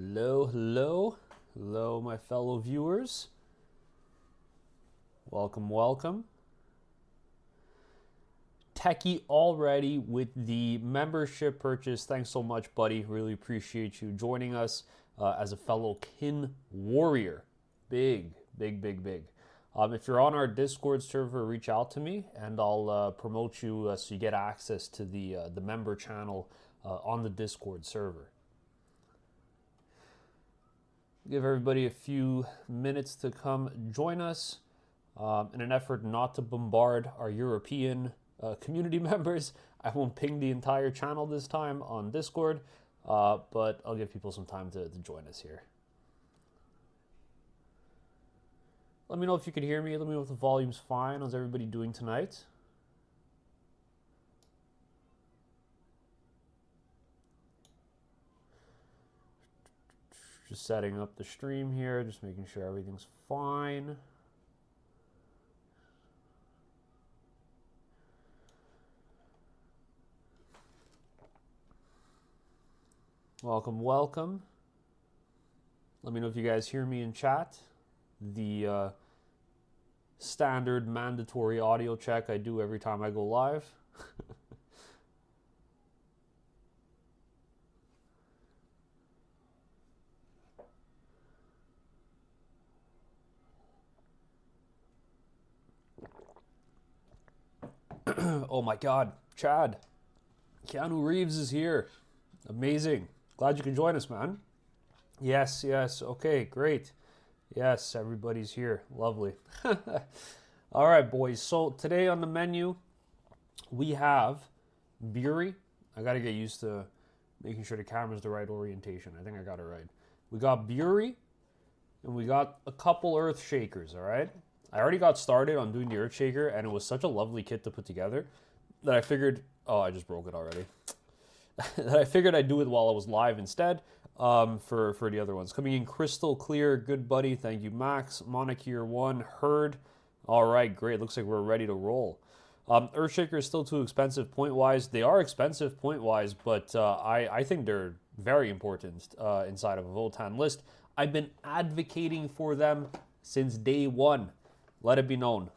Hello, hello, hello, my fellow viewers. Welcome, welcome. Techie already with the membership purchase. Thanks so much, buddy. Really appreciate you joining us as a fellow kin warrior. Big, big, big, big. If you're on our Discord server, reach out to me and I'll promote you so you get access to the member channel on the Discord server. Give everybody a few minutes to come join us in an effort not to bombard our European community members. I won't ping the entire channel this time on Discord, but I'll give people some time to join us here. Let me know if you can hear me. Let me know if the volume's fine. How's everybody doing tonight? Just setting up the stream here, just making sure everything's fine. Welcome, welcome. Let me know if you guys hear me in chat. The standard mandatory audio check I do every time I go live. Oh my God, Chad. Keanu Reeves is here. Amazing. Glad you can join us, man. Yes, yes. Okay, great. Yes, everybody's here. Lovely. All right, boys. So today on the menu, we have Bury. I got to get used to making sure the camera's the right orientation. I think I got it right. We got Bury, and we got a couple Earth Shakers, all right? I already got started on doing the Earth Shaker, and it was such a lovely kit to put together that I figured, oh, I just broke it already. That I figured I'd do it while I was live instead for the other ones. Coming in crystal clear, good buddy. Thank you, Max. Monarchier 1, Herd. All right, great. Looks like we're ready to roll. Earthshaker is still too expensive point-wise. They are expensive point-wise, but I think they're very important inside of a Votann list. I've been advocating for them since day one. Let it be known.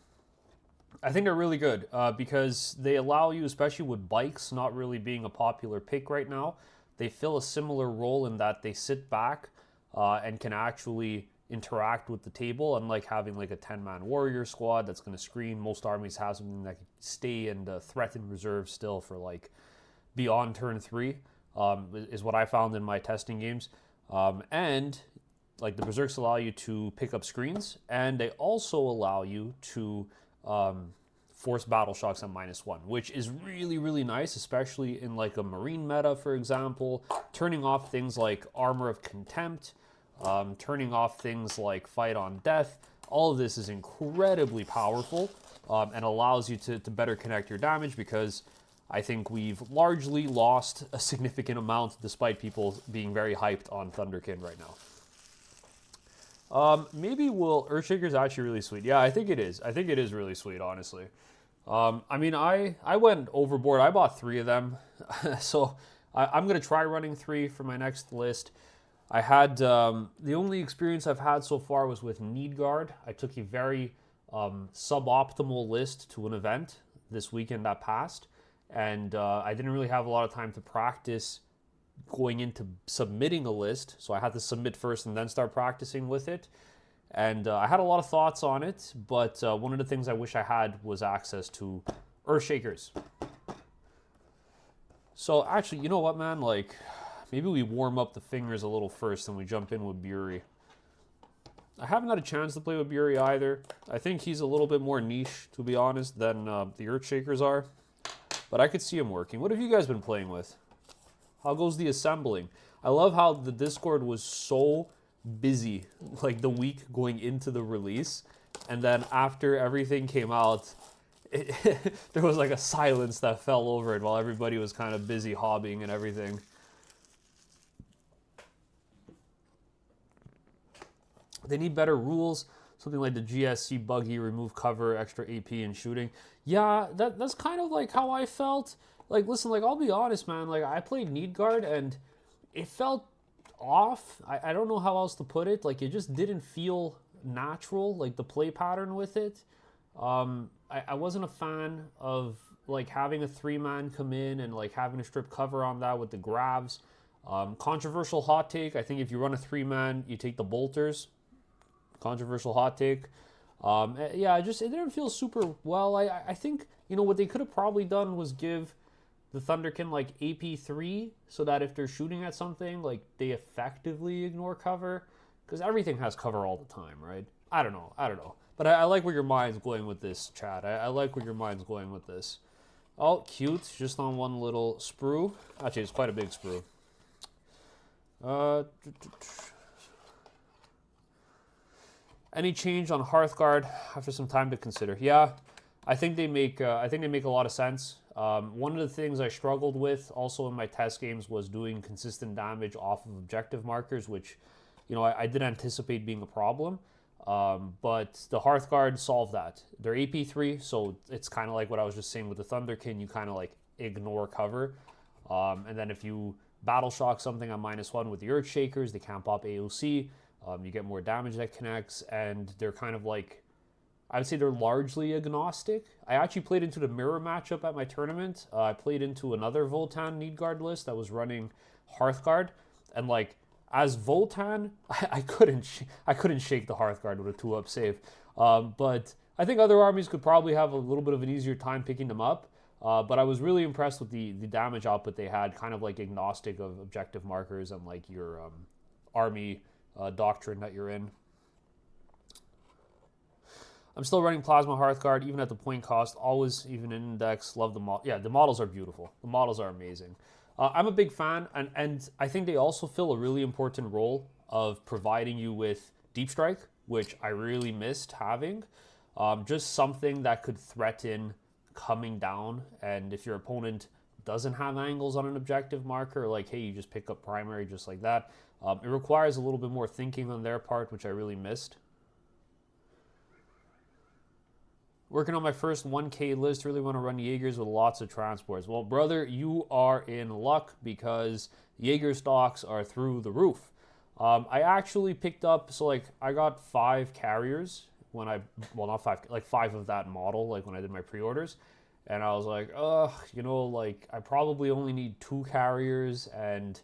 I think they're really good because they allow you, especially with bikes not really being a popular pick right now, they fill a similar role in that they sit back and can actually interact with the table, unlike having like a 10-man warrior squad that's going to screen. Most armies have something that can stay and threaten reserve still for like beyond turn 3 is what I found in my testing games. And like the Berserks allow you to pick up screens, and they also allow you to force battle shocks at -1, which is really, really nice, especially in like a marine meta, for example, turning off things like Armor of Contempt, turning off things like Fight on Death. All of this is incredibly powerful and allows you to better connect your damage, because I think we've largely lost a significant amount despite people being very hyped on Thunderkin right now. Maybe Earthshaker's actually really sweet. Yeah, I think it is. I think it is really sweet, honestly. I mean, I went overboard. I bought 3 of them. So I'm going to try running 3 for my next list. I had, the only experience I've had so far was with Hearthguard. I took a very suboptimal list to an event this weekend that passed. And I didn't really have a lot of time to practice going into submitting a list, so I had to submit first and then start practicing with it. And I had a lot of thoughts on it, but one of the things I wish I had was access to Earthshakers. So actually, you know what, man? Like, maybe we warm up the fingers a little first and we jump in with Bury. I haven't had a chance to play with Bury either. I think he's a little bit more niche, to be honest, than the Earthshakers are. But I could see him working. What have you guys been playing with? How goes the assembling? I love how the Discord was so busy, like the week going into the release, and then after everything came out, there was like a silence that fell over it while everybody was kind of busy hobbying and everything. They need better rules, something like the GSC buggy, remove cover, extra AP and shooting. Yeah, that's kind of like how I felt. Like, listen, like, I'll be honest, man, like, I played Hearthguard, and it felt off. I don't know how else to put it. Like, it just didn't feel natural, like the play pattern with it. I wasn't a fan of like having a 3-man come in and like having to strip cover on that with the grabs. Controversial hot take. I think if you run a 3-man, you take the bolters. Controversial hot take. Yeah, it didn't feel super well. I think, you know, what they could have probably done was give the Thunderkin like AP3 so that if they're shooting at something, like they effectively ignore cover, because everything has cover all the time, right? I don't know. But I like where your mind's going with this, Chad. I like where your mind's going with this. Oh, cute. Just on one little sprue. Actually, it's quite a big sprue. Any change on Hearthguard after some time to consider? Yeah, I think they make a lot of sense. One of the things I struggled with also in my test games was doing consistent damage off of objective markers, which, you know, I did anticipate being a problem. But the Hearthguard solved that. They're AP3, so it's kind of like what I was just saying with the Thunderkin. You kind of like ignore cover. And then if you battle shock something on -1 with the Earthshakers, they can't pop AOC. You get more damage that connects, and they're kind of like, I would say they're largely agnostic. I actually played into the mirror matchup at my tournament. I played into another Votann need guard list that was running Hearthguard, and like as Votann, I couldn't shake the Hearthguard with a 2-up save. But I think other armies could probably have a little bit of an easier time picking them up. But I was really impressed with the damage output they had, kind of like agnostic of objective markers and like your army doctrine that you're in. I'm still running Plasma Hearthguard, even at the point cost, always even in index. Love the model. Yeah, the models are beautiful. The models are amazing. I'm a big fan, and I think they also fill a really important role of providing you with Deep Strike, which I really missed having. Just something that could threaten coming down, and if your opponent doesn't have angles on an objective marker, like, hey, you just pick up primary just like that. It requires a little bit more thinking on their part, which I really missed. Working on my first 1K list, really want to run Jaegers with lots of transports. Well, brother, you are in luck because Jaeger stocks are through the roof. I actually picked up, so like I got 5 carriers when well, not 5, like 5 of that model, like when I did my pre-orders. And I was like, you know, like I probably only need 2 carriers, and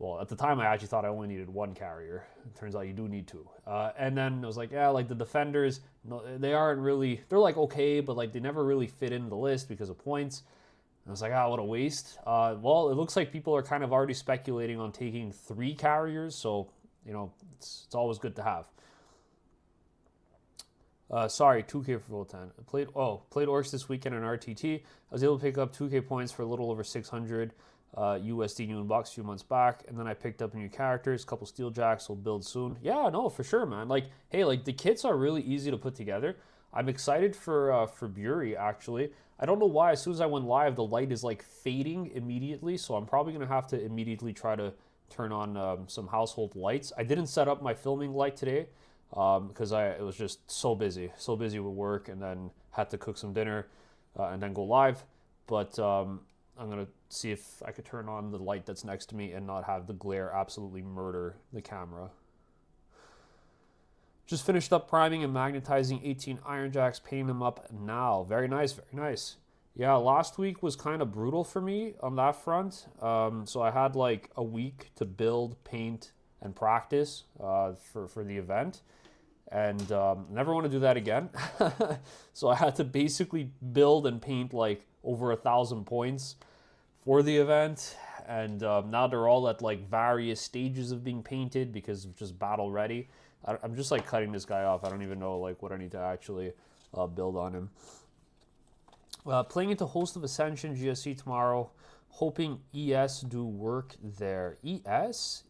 well, at the time I actually thought I only needed 1 carrier. It turns out you do need 2. And then I was like, yeah, like the defenders, no, they aren't really, they're like okay, but like they never really fit in the list because of points. And I was like, what a waste. Well, it looks like people are kind of already speculating on taking 3 carriers, so you know, it's always good to have. Sorry, 2K for Votann. Played Orcs this weekend in RTT. I was able to pick up 2K points for a little over 600 USD new in box a few months back, and then I picked up new characters, a couple Steeljacks will build soon. Yeah, no, for sure, man. Like, hey, like the kits are really easy to put together. I'm excited for Buri, actually. I don't know why, as soon as I went live, the light is like fading immediately, so I'm probably gonna have to immediately try to turn on some household lights. I didn't set up my filming light today because it was just so busy with work, and then had to cook some dinner and then go live. But I'm going to see if I could turn on the light that's next to me and not have the glare absolutely murder the camera. Just finished up priming and magnetizing 18 Iron Jacks, painting them up now. Very nice, very nice. Yeah, last week was kind of brutal for me on that front. So I had like a week to build, paint, and practice for the event. And never want to do that again. So I had to basically build and paint like over 1,000 points for the event. And now they're all at like various stages of being painted because of just battle ready. I'm just like cutting this guy off. I don't even know like what I need to actually build on him. Playing into Host of Ascension GSC tomorrow. Hoping ES do work there. ES.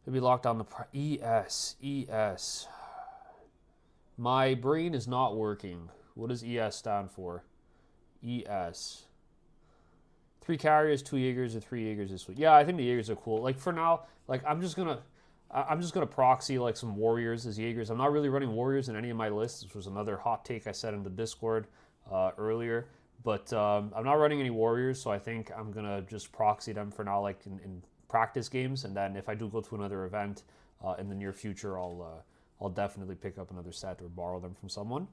Maybe lock down the ES. My brain is not working. What does ES stand for? ES. 3 carriers, 2 Jaegers, or 3 Jaegers this week. Yeah, I think the Jaegers are cool. Like for now, like I'm just gonna proxy like some warriors as Jaegers. I'm not really running warriors in any of my lists. This was another hot take I said in the Discord earlier. But I'm not running any warriors, so I think I'm going to just proxy them for now, like in practice games. And then if I do go to another event in the near future, I'll definitely pick up another set or borrow them from someone.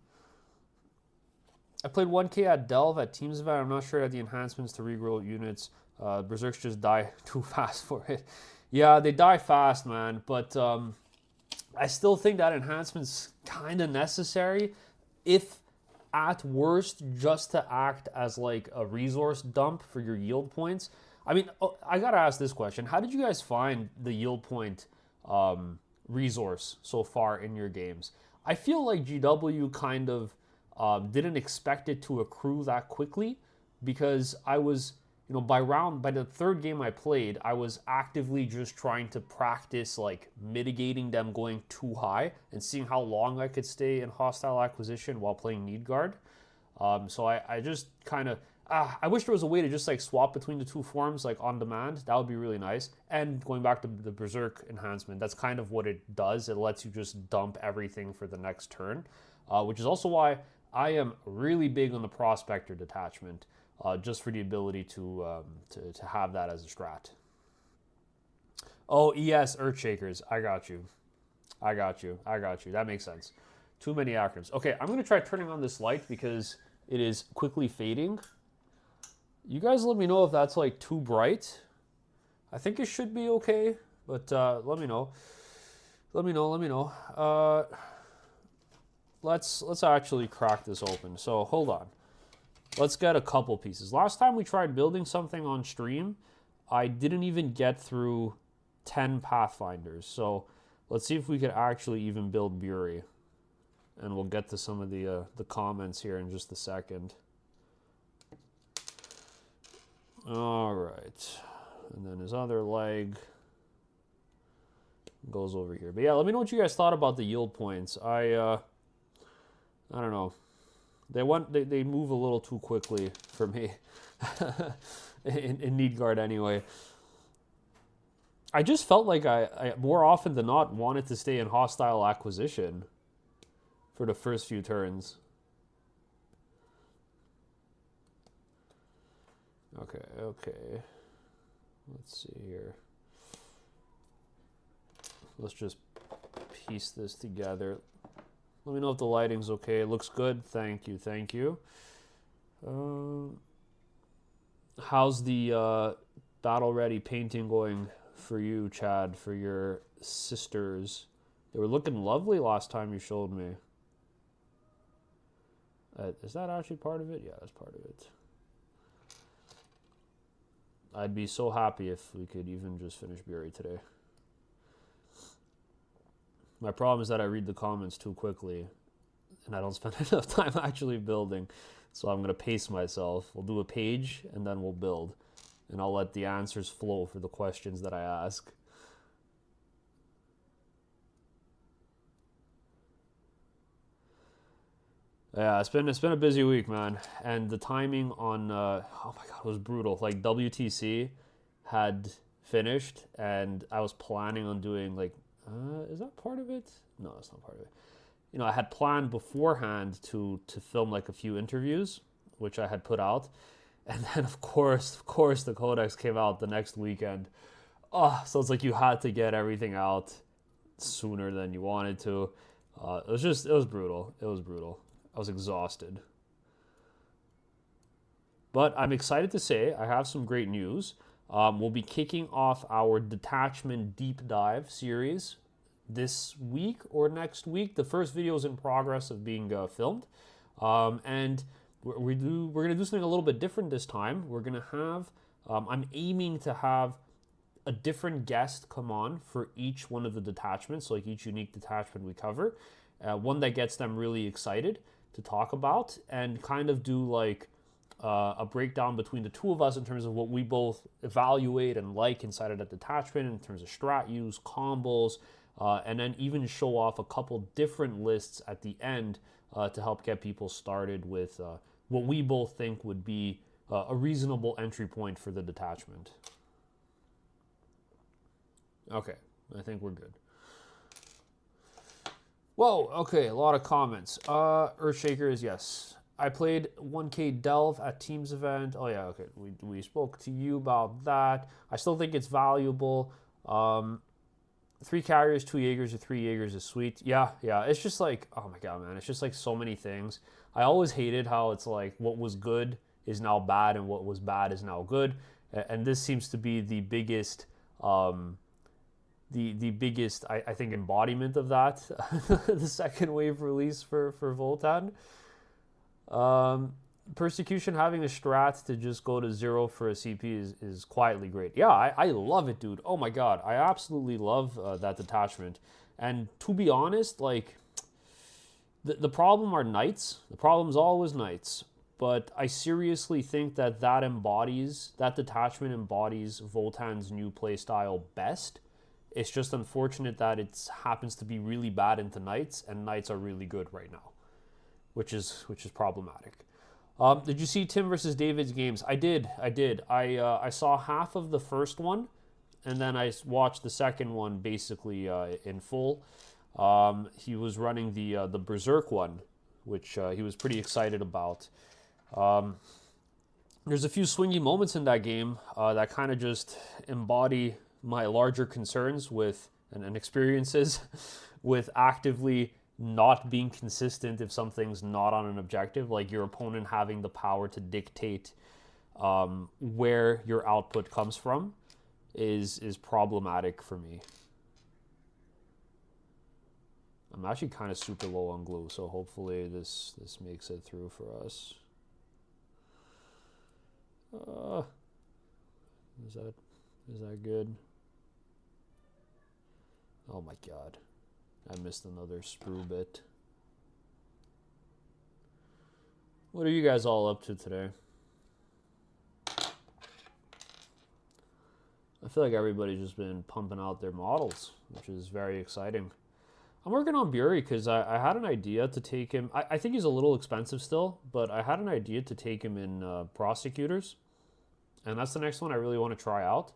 I played 1K at Delve at Teams event. I'm not sure at the enhancements to regrow units. Berserks just die too fast for it. Yeah, they die fast, man. But I still think that enhancement's kind of necessary, if at worst just to act as like a resource dump for your yield points. I mean, I gotta ask this question: how did you guys find the yield point resource so far in your games? I feel like GW kind of didn't expect it to accrue that quickly, because I was, by the third game I played, I was actively just trying to practice like mitigating them going too high and seeing how long I could stay in hostile acquisition while playing Need Guard. So I just kind of, I wish there was a way to just like swap between the two forms like on demand. That would be really nice. And going back to the Berserk enhancement, that's kind of what it does. It lets you just dump everything for the next turn, which is also why I am really big on the Prospector detachment, just for the ability to have that as a strat. Oh, ES Earthshakers. I got you. That makes sense. Too many acronyms. Okay, I'm going to try turning on this light because it is quickly fading. You guys let me know if that's like too bright. I think it should be okay, but let me know. Let me know. Let's actually crack this open. So hold on. Let's get a couple pieces. Last time we tried building something on stream, I didn't even get through 10 Pathfinders. So let's see if we could actually even build Bury. And we'll get to some of the comments here in just a second. All right. And then his other leg goes over here. But yeah, let me know what you guys thought about the yield points. I don't know. They move a little too quickly for me in Need Guard anyway. I just felt like I more often than not wanted to stay in hostile acquisition for the first few turns. Okay. Let's see here. Let's just piece this together. Let me know if the lighting's okay. It looks good. Thank you. How's the battle ready painting going for you, Chad, for your sisters? They were looking lovely last time you showed me. Is that actually part of it? Yeah, that's part of it. I'd be so happy if we could even just finish Bury today. My problem is that I read the comments too quickly and I don't spend enough time actually building. So I'm going to pace myself. We'll do a page and then we'll build. And I'll let the answers flow for the questions that I ask. Yeah, it's been a busy week, man. And the timing on, oh my God, it was brutal. Like WTC had finished and I was planning on doing like, is that part of it? No, that's not part of it. I had planned beforehand to film like a few interviews, which I had put out. And then of course the Codex came out the next weekend. Oh, so it's like you had to get everything out sooner than you wanted to. It was brutal. I was exhausted. But I'm excited to say I have some great news. We'll be kicking off our Detachment Deep Dive series this week or next week. The first video is in progress of being filmed. And we're going to do something a little bit different this time. We're going to have, I'm aiming to have a different guest come on for each one of the detachments, so like each unique detachment we cover. One that gets them really excited to talk about and kind of do like a breakdown between the two of us in terms of what we both evaluate and like inside of that detachment in terms of strat use, combos, and then even show off a couple different lists at the end to help get people started with what we both think would be a reasonable entry point for the detachment. Okay, I think we're good. Whoa, okay, a lot of comments. Earthshakers, yes. I played 1K Delve at Teams event. Oh yeah, okay. We spoke to you about that. I still think it's valuable. 3 carriers, 2 Jaegers, or 3 Jaegers is sweet. Yeah, yeah. It's just like, oh my god, man. It's just like so many things. I always hated how it's like what was good is now bad and what was bad is now good. And this seems to be the biggest, the biggest, I think, embodiment of that. The second wave release for Votann. Persecution having a strat to just go to 0 for a CP is quietly great. Yeah, I love it, dude. Oh my god, I absolutely love that detachment. And to be honest, like, the problem are knights. The problem's always knights. But I seriously think that that detachment embodies Votann's new playstyle best. It's just unfortunate that it happens to be really bad into knights, and knights are really good right now, which is problematic. Did you see Tim versus David's games? I did. I saw half of the first one, and then I watched the second one basically in full. He was running the Berserk one, which he was pretty excited about. There's a few swingy moments in that game that kind of just embody my larger concerns with and experiences with actively not being consistent if something's not on an objective, like your opponent having the power to dictate where your output comes from is problematic for me. I'm actually kind of super low on glue, so hopefully this makes it through for us. Is that good? Oh my god. I missed another sprue bit. What are you guys all up to today? I feel like everybody's just been pumping out their models, which is very exciting. I'm working on Bury because I had an idea to take him. I think he's a little expensive still, but I had an idea to take him in Prosecutors. And that's the next one I really want to try out.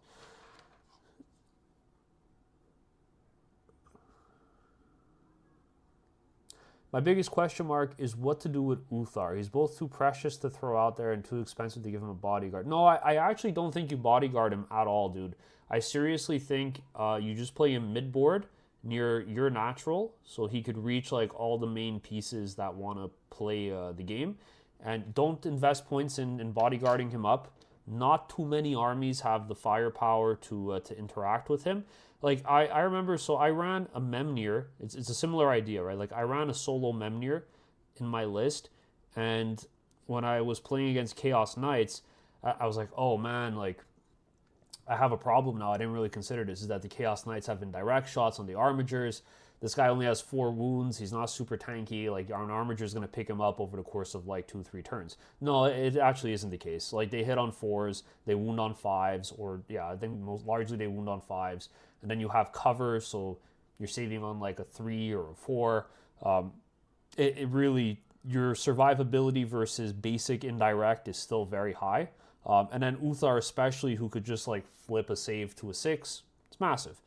My biggest question mark is what to do with Uthar. He's both too precious to throw out there and too expensive to give him a bodyguard. No, I actually don't think you bodyguard him at all, dude. I seriously think you just play him mid-board near your natural so he could reach like all the main pieces that want to play the game. And don't invest points in bodyguarding him up. Not too many armies have the firepower to interact with him. Like, I remember, so I ran a Memnir. It's a similar idea, right? Like, I ran a solo Memnir in my list, and when I was playing against Chaos Knights, I was like, oh man, like, I have a problem now. I didn't really consider this, is that the Chaos Knights have indirect shots on the Armigers. This guy only has 4 wounds. He's not super tanky. Like, an Armiger is going to pick him up over the course of, like, 2-3 turns. No, it actually isn't the case. Like, they hit on 4s, they wound on 5s, or, yeah, I think largely they wound on 5s. And then you have cover, so you're saving on, like, a 3 or a 4. It really, your survivability versus basic indirect is still very high. And then Uthar especially, who could just, like, flip a save to a 6, it's massive.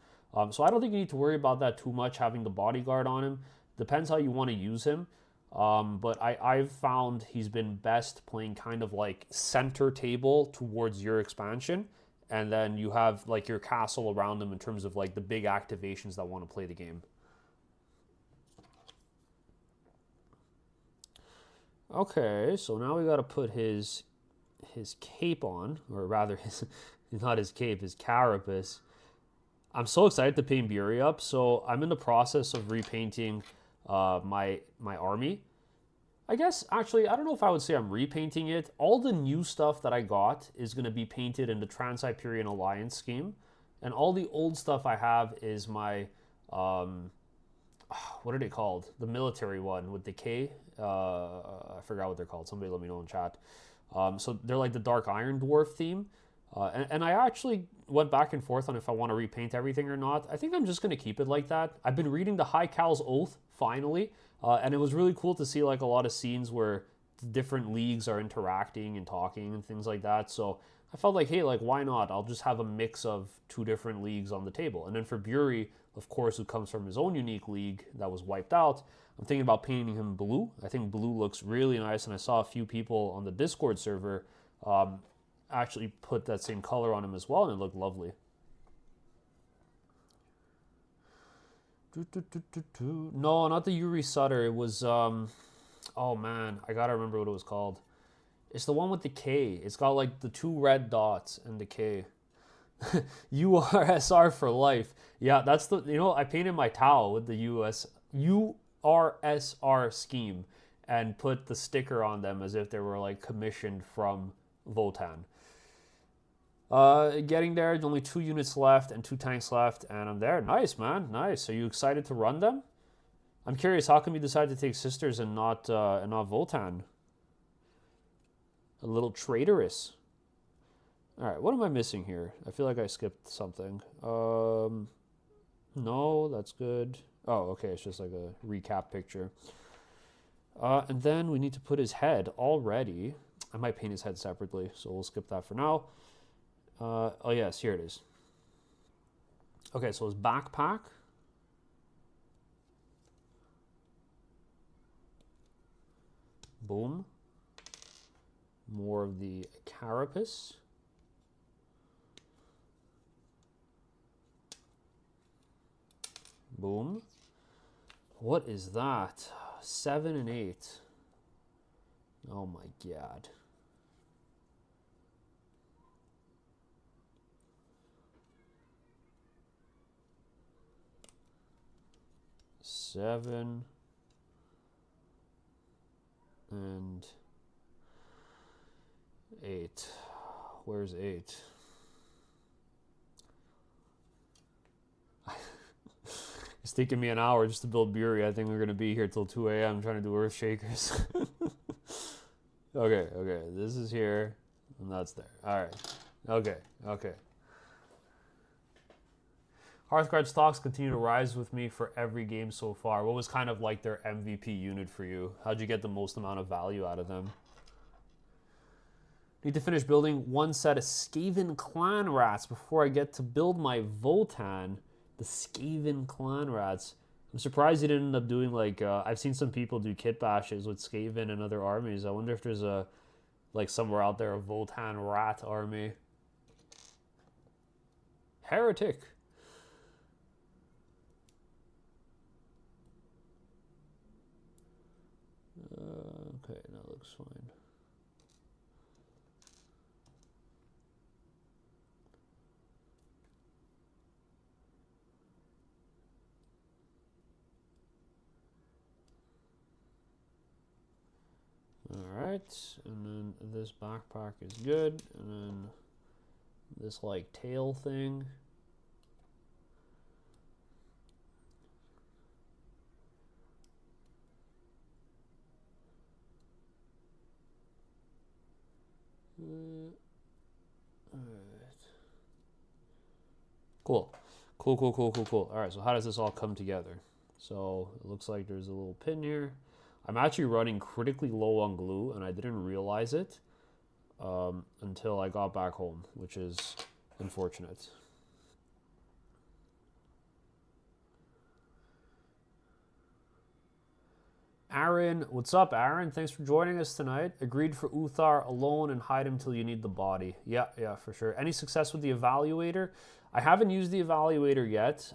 So I don't think you need to worry about that too much, having the bodyguard on him. Depends how you want to use him. But I've found he's been best playing kind of like center table towards your expansion. And then you have like your castle around him in terms of like the big activations that want to play the game. Okay, so now we got to put his cape on, or rather his, not his cape, his carapace. I'm so excited to paint Bury up. So I'm in the process of repainting my army. I guess, actually, I don't know if I would say I'm repainting it. All the new stuff that I got is going to be painted in the Trans-Siberian Alliance scheme. And all the old stuff I have is my, what are they called? The military one with the K. I forgot what they're called. Somebody let me know in chat. So they're like the Dark Iron Dwarf theme. And I actually went back and forth on if I want to repaint everything or not. I think I'm just going to keep it like that. I've been reading the High Cal's Oath, finally. And it was really cool to see like a lot of scenes where different leagues are interacting and talking and things like that. So I felt like, hey, like, why not? I'll just have a mix of two different leagues on the table. And then for Bury, of course, who comes from his own unique league that was wiped out, I'm thinking about painting him blue. I think blue looks really nice, and I saw a few people on the Discord server actually put that same color on him as well, and it looked lovely. No, not the Yuri Sutter. It was, oh man, I gotta remember what it was called. It's the one with the K. It's got like the two red dots and the K. URSR for life. Yeah, that's the, you know, I painted my towel with the URSR scheme and put the sticker on them as if they were like commissioned from Votann. Getting there, only 2 units left and 2 tanks left, and I'm there. Nice, man, nice. Are you excited to run them? I'm curious, how come you decided to take Sisters and not Votann? A little traitorous. All right, what am I missing here? I feel like I skipped something. No, that's good. Oh, okay, it's just like a recap picture. And then we need to put his head already. I might paint his head separately, so we'll skip that for now. Oh yes, here it is. Okay, so his backpack. Boom. More of the carapace. Boom. What is that? 7 and 8. Oh my god. Seven and 8. Where's 8? It's taking me an hour just to build Bury. I think we're going to be here till 2 a.m. trying to do Earth Shakers. Okay. This is here, and that's there. All right. Okay. Hearthguard stocks continue to rise with me for every game so far. What was kind of like their MVP unit for you? How'd you get the most amount of value out of them? Need to finish building 1 set of Skaven clan rats before I get to build my Votann. The Skaven clan rats. I'm surprised you didn't end up doing like, I've seen some people do kit bashes with Skaven and other armies. I wonder if there's a, like somewhere out there, a Votann rat army. Heretic. Okay, that looks fine. Alright, and then this backpack is good, and then this like tail thing. Cool. Alright, so how does this all come together? So it looks like there's a little pin here. I'm actually running critically low on glue, and I didn't realize it until I got back home, which is unfortunate. Aaron, what's up, Aaron? Thanks for joining us tonight. Agreed for Uthar alone and hide him till you need the body. Yeah, for sure. Any success with the evaluator? I haven't used the evaluator yet.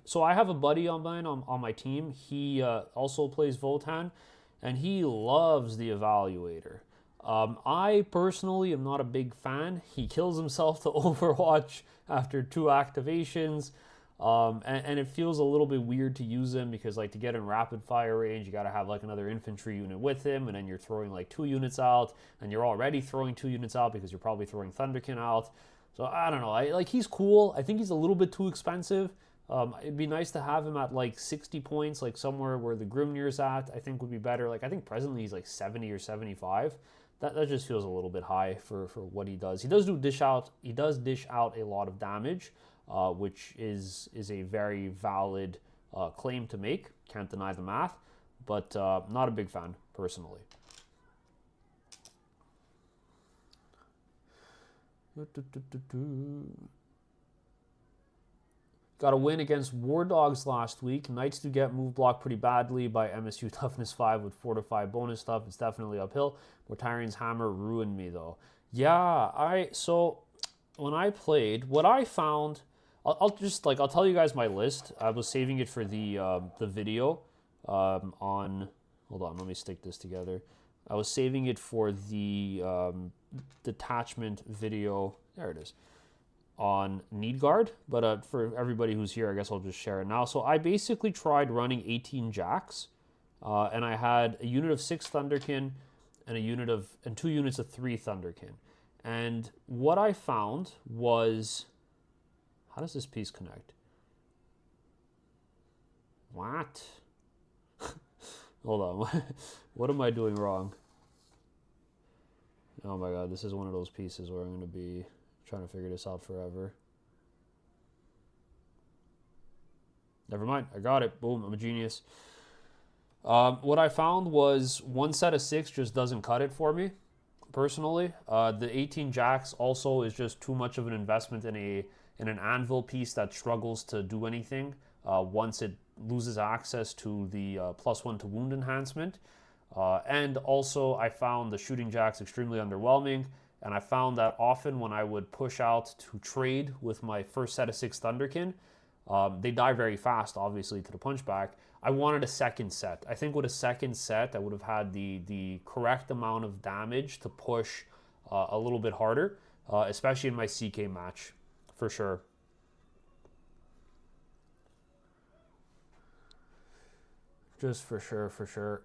So I have a buddy on mine on my team. He also plays Votann, and he loves the evaluator. I personally am not a big fan. He kills himself to Overwatch after 2 activations. And it feels a little bit weird to use him because, like, to get in rapid fire range, you got to have like another infantry unit with him, and then you're throwing like 2 units out, and you're already throwing 2 units out because you're probably throwing Thunderkin out. So I don't know. He's cool. I think he's a little bit too expensive. It'd be nice to have him at like 60 points, like somewhere where the Grimnir's at. I think would be better. Like I think presently he's like 70 or 75. That just feels a little bit high for what he does. He does dish out a lot of damage. Which is a very valid claim to make. Can't deny the math, but not a big fan personally. Got a win against War Dogs last week. Knights do get move blocked pretty badly by MSU Toughness 5 with 4 to 5 bonus stuff. It's definitely uphill. Mortarian's Hammer ruined me though. Yeah, so when I played, what I found, I'll tell you guys my list. I was saving it for the video on. Hold on, let me stick this together. I was saving it for the detachment video. There it is. On Needguard, but for everybody who's here, I guess I'll just share it now. So I basically tried running 18 jacks, and I had a unit of 6 Thunderkin and 2 units of 3 Thunderkin. And what I found was, how does this piece connect? What? Hold on, what am I doing wrong? Oh my god, this is one of those pieces where I'm going to be trying to figure this out forever. Never mind, I got it. Boom, I'm a genius. What I found was one set of 6 just doesn't cut it for me, personally. The 18 jacks also is just too much of an investment in an anvil piece that struggles to do anything once it loses access to the +1 to wound enhancement. And also I found the shooting jacks extremely underwhelming. And I found that often when I would push out to trade with my first set of 6 Thunderkin, they die very fast, obviously, to the punchback. I wanted a second set. I think with a second set, I would have had the correct amount of damage to push a little bit harder, especially in my CK match, for sure. Just for sure.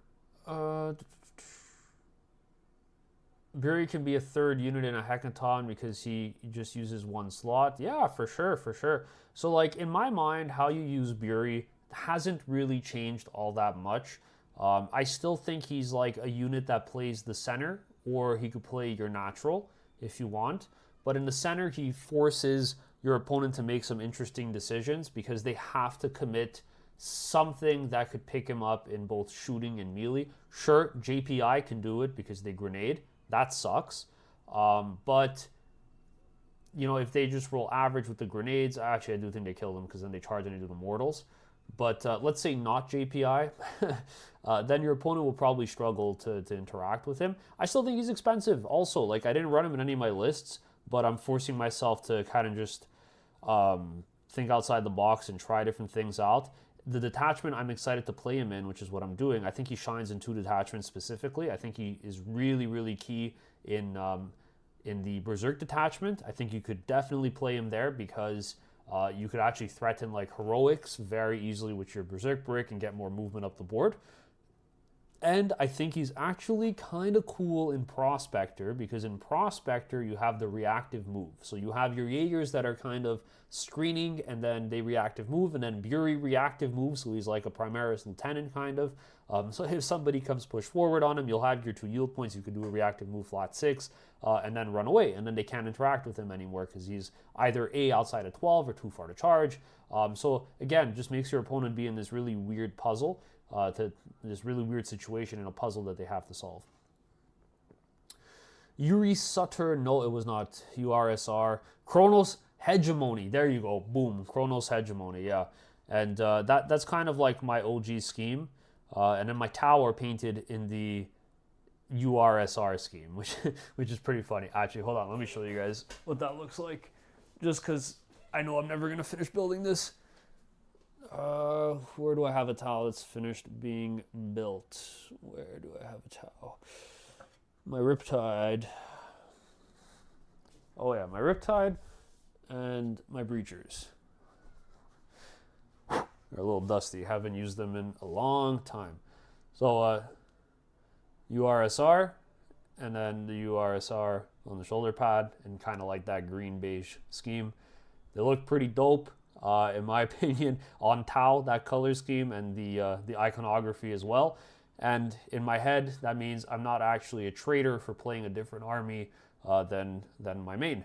Bury can be a 3rd unit in a Hecaton because he just uses 1 slot. Yeah, for sure. So, like, in my mind, how you use Bury hasn't really changed all that much. I still think he's like a unit that plays the center, or he could play your natural if you want. But in the center, he forces your opponent to make some interesting decisions because they have to commit something that could pick him up in both shooting and melee. Sure, JPI can do it because they grenade. That sucks. But, you know, if they just roll average with the grenades, actually I do think they kill them because then they charge into the mortals. But let's say not JPI, then your opponent will probably struggle to interact with him. I still think he's expensive. Also, like, I didn't run him in any of my lists, but I'm forcing myself to kind of just think outside the box and try different things out. The detachment I'm excited to play him in, which is what I'm doing. I think he shines in 2 detachments specifically. I think he is really key in the Berserk detachment. I think you could definitely play him there because you could actually threaten like heroics very easily with your Berserk brick and get more movement up the board. And I think he's actually kind of cool in Prospector because in Prospector you have the reactive move. So you have your Jaegers that are kind of screening and then they reactive move, and then Bury reactive move, so he's like a Primaris Lieutenant kind of. So if somebody comes push forward on him, you'll have your 2 yield points. You can do a reactive move flat 6 and then run away, and then they can't interact with him anymore because he's either A, outside of 12 or too far to charge. So again, just makes your opponent be in this really weird puzzle. To this really weird situation in a puzzle that they have to solve. Yuri Sutter, no, it was not. URSR. Chronos Hegemony. There you go. Boom. Chronos Hegemony, yeah. And that's kind of like my OG scheme. And then my tower painted in the URSR scheme, which is pretty funny. Actually, hold on. Let me show you guys what that looks like. Just because I know I'm never going to finish building this. Where do I have a tile that's finished being built? Where do I have a tile? My Riptide. Oh yeah, my Riptide and my Breachers. They're a little dusty. Haven't used them in a long time. So URSR, and then the URSR on the shoulder pad, and kind of like that green beige scheme. They look pretty dope. In my opinion, on Tau, that color scheme, and the iconography as well. And in my head, that means I'm not actually a traitor for playing a different army than my main.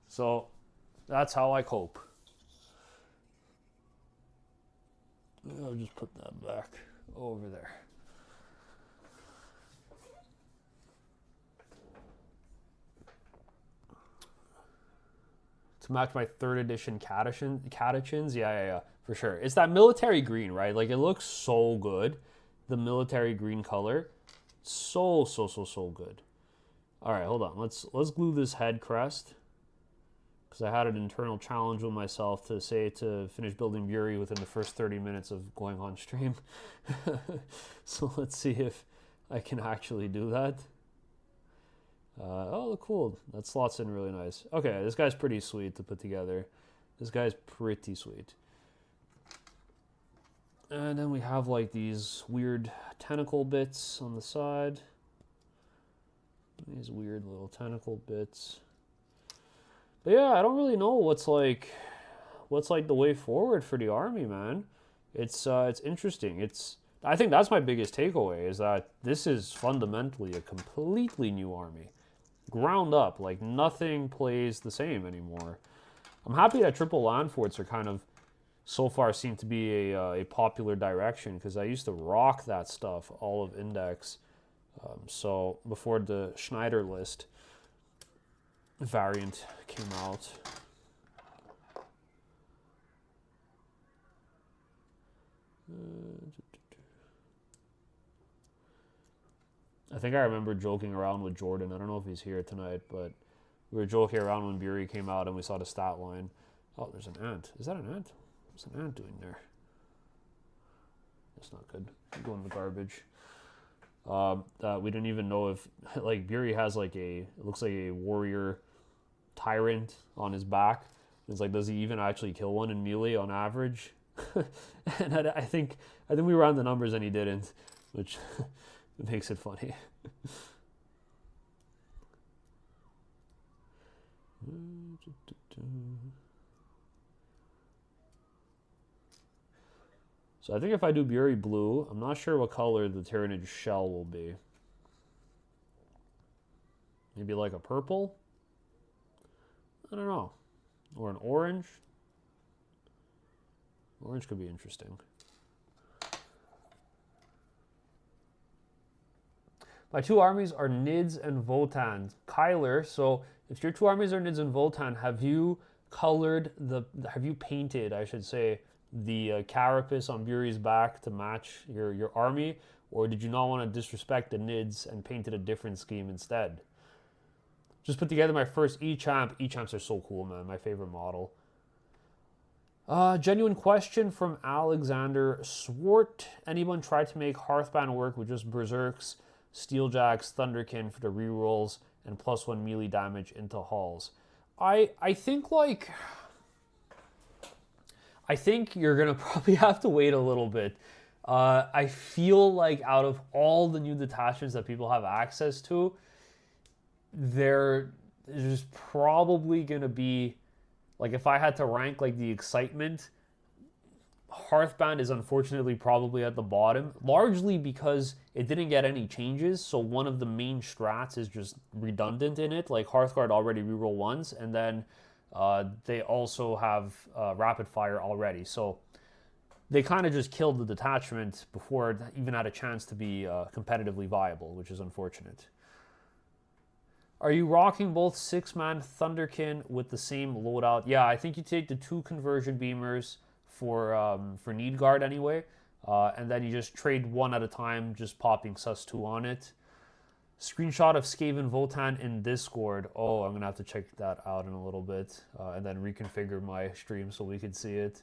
So that's how I cope. I'll just put that back over there. to match my 3rd edition catechins. Yeah, for sure. It's that military green, right? Like, it looks so good. The military green color. So good. All right, hold on. Let's glue this head crest, because I had an internal challenge with myself to finish building Buri within the first 30 minutes of going on stream. So let's see if I can actually do that. Oh, cool. That slots in really nice. Okay, this guy's pretty sweet to put together. This guy's pretty sweet. And then we have like these weird tentacle bits on the side. These weird little tentacle bits. But yeah, I don't really know what's like the way forward for the army, man. It's interesting. I think that's my biggest takeaway, is that this is fundamentally a completely new army. Ground up, like nothing plays the same anymore. I'm happy that triple land forts are kind of, so far, seem to be a popular direction, because I used to rock that stuff all of Index. So before the Schneider list variant came out. I think I remember joking around with Jordan. I don't know if he's here tonight, but we were joking around when Buri came out and we saw the stat line. Oh, there's an ant. Is that an ant? What's an ant doing there? That's not good. Go in the garbage. We didn't even know if, like, Buri has like it looks like a warrior tyrant on his back. It's like, does he even actually kill one in melee on average? And I think we ran the numbers and he didn't, which makes it funny. So I think if I do Buri blue, I'm not sure what color the Tyrannid shell will be. Maybe like a purple? I don't know. Or an orange? Orange could be interesting. My 2 armies are Nids and Votann. Kyler, so if your 2 armies are Nids and Votann, have you painted, I should say, the carapace on Buri's back to match your army, or did you not want to disrespect the Nids and painted a different scheme instead? Just put together my first E-Champ. E-Champs are so cool, man. My favorite model. Genuine question from Alexander Swart. Anyone tried to make Hearthband work with just Berserks, Steeljacks, Thunderkin for the rerolls, and +1 melee damage into halls? I think you're going to probably have to wait a little bit. I feel like out of all the new detachments that people have access to, there's probably going to be, like, if I had to rank like the excitement, Hearthbound is unfortunately probably at the bottom, largely because it didn't get any changes. So one of the main strats is just redundant in it. Like, Hearthguard already reroll once, and then they also have rapid fire already. So they kind of just killed the detachment before it even had a chance to be competitively viable, which is unfortunate. Are you rocking both 6-man Thunderkin with the same loadout? Yeah, I think you take the 2 conversion beamers for Need Guard anyway, and then you just trade 1 at a time, just popping sus2 on it. Screenshot of Skaven Votann in Discord. Oh, I'm gonna have to check that out in a little bit, and then reconfigure my stream so we can see it.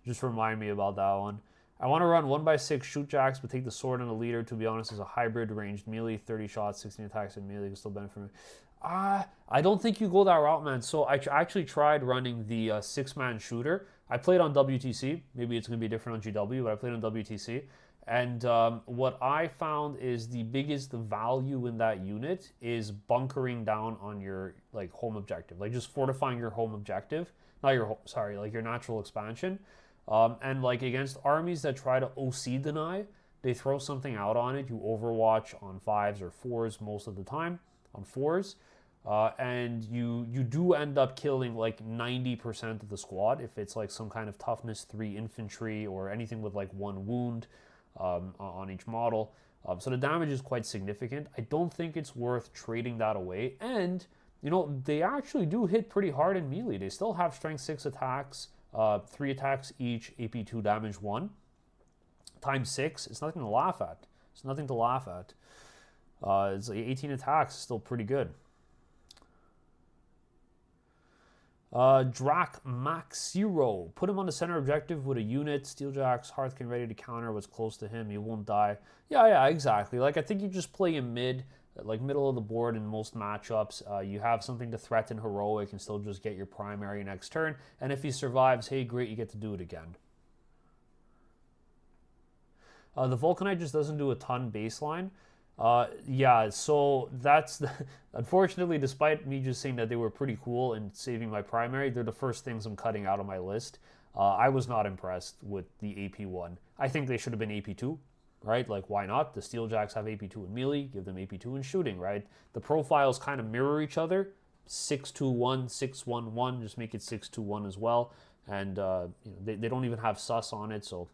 Just remind me about that one. I want to run 1x6 shoot jacks, but take the sword on the leader. To be honest, as a hybrid ranged melee, 30 shots, 16 attacks, and melee can still benefit from it. I don't think you go that route, man. So I actually tried running the 6-man shooter. I played on WTC. Maybe it's going to be different on GW, but I played on WTC. And what I found is the biggest value in that unit is bunkering down on your like home objective, like just fortifying your home objective, not your like your natural expansion. And like against armies that try to OC deny, they throw something out on it. You overwatch on 5s or 4s most of the time, on 4s. And you do end up killing like 90% of the squad if it's like some kind of toughness 3 infantry or anything with like 1 wound on each model. So the damage is quite significant. I don't think it's worth trading that away. And You know, they actually do hit pretty hard in melee. They still have strength 6 attacks, 3 attacks each, AP 2 damage 1. Times 6, it's nothing to laugh at. It's nothing to laugh at. It's like 18 attacks, still pretty good. Drac Max Zero. Put him on the center objective with a unit. Steeljack's Hearthguard ready to counter what's close to him. He won't die. Yeah, exactly. Like, I think you just play him mid, like middle of the board in most matchups. You have something to threaten heroic and still just get your primary next turn. And if he survives, hey, great, you get to do it again. The Vulcanite just doesn't do a ton baseline. Yeah, so that's unfortunately, despite me just saying that they were pretty cool and saving my primary, they're the first things I'm cutting out of my list. I was not impressed with the AP1. I think they should have been AP2, right? Like, why not? The Steeljacks have AP2 in melee, give them AP2 in shooting, right? The profiles kind of mirror each other. 6-2-1, 6-1-1, just make it 6-2-1 as well. And they don't even have sus on it, so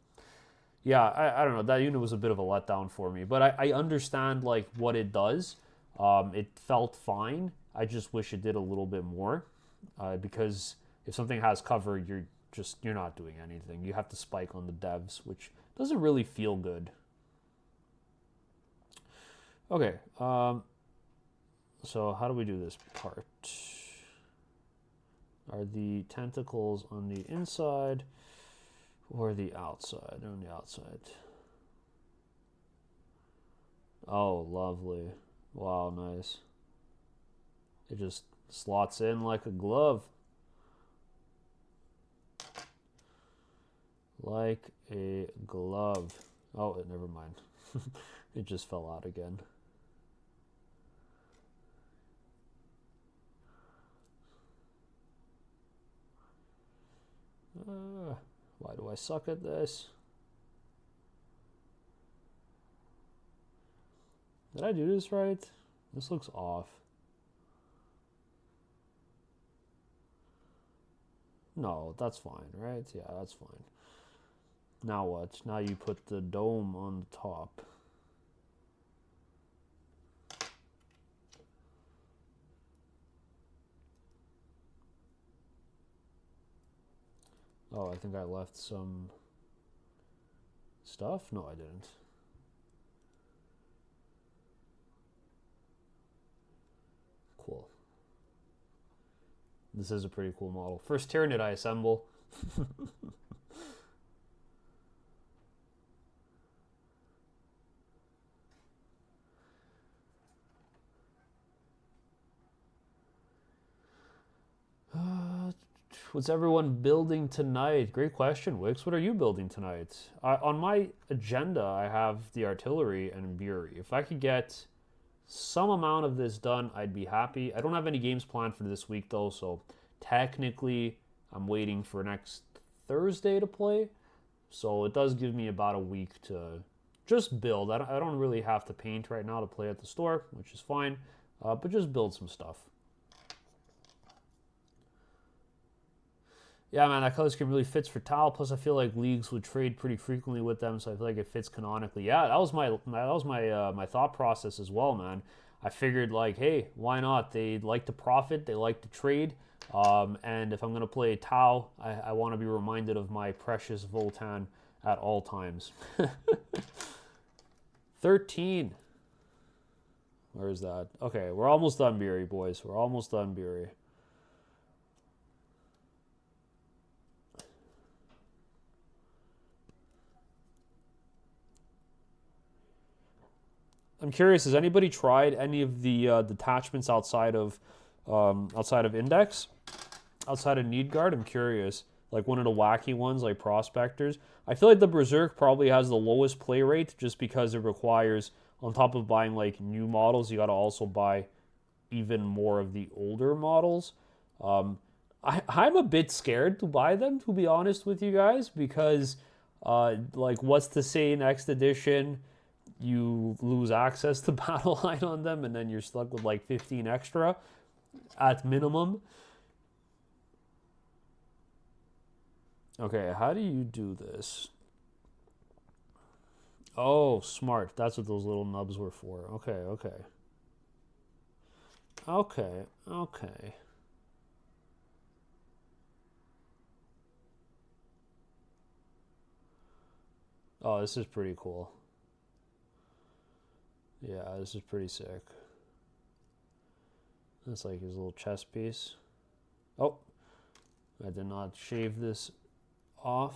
yeah, I don't know. That unit was a bit of a letdown for me, but I understand like what it does. It felt fine. I just wish it did a little bit more, because if something has cover, you're not doing anything. You have to spike on the devs, which doesn't really feel good. Okay, so how do we do this part? Are the tentacles on the inside? Or the outside, on the outside. Oh, lovely. Wow, nice. It just slots in like a glove. Like a glove. Oh, never mind. It just fell out again. Why do I suck at this? Did I do this right? This looks off. No, that's fine, right? Yeah, that's fine. Now what? Now you put the dome on the top. Oh, I think I left some stuff? No, I didn't. Cool. This is a pretty cool model. First Tyranid I assemble. What's everyone building tonight? Great question, Wix. What are you building tonight? On my agenda, I have the artillery and Bury. If I could get some amount of this done, I'd be happy. I don't have any games planned for this week, though, so technically I'm waiting for next Thursday to play. So it does give me about a week to just build. I don't really have to paint right now to play at the store, which is fine, but just build some stuff. Yeah, man, that color scheme really fits for Tau. Plus, I feel like leagues would trade pretty frequently with them, so I feel like it fits canonically. Yeah, that was my thought process as well, man. I figured like, hey, why not? They like to profit, they like to trade, and if I'm gonna play Tau, I want to be reminded of my precious Votann at all times. 13. Where is that? Okay, we're almost done, Beery, boys. We're almost done, Beery. I'm curious, has anybody tried any of the detachments outside of Index? Outside of Needguard? I'm curious. Like one of the wacky ones, like Prospectors. I feel like the Berserk probably has the lowest play rate just because it requires, on top of buying like new models, you got to also buy even more of the older models. I'm a bit scared to buy them, to be honest with you guys, because like what's to say next edition you lose access to battle line on them and then you're stuck with like 15 extra at minimum. Okay, how do you do this? Oh, smart. That's what those little nubs were for. Okay. Okay, okay. Oh, this is pretty cool. Yeah, this is pretty sick. That's like his little chest piece. Oh, I did not shave this off.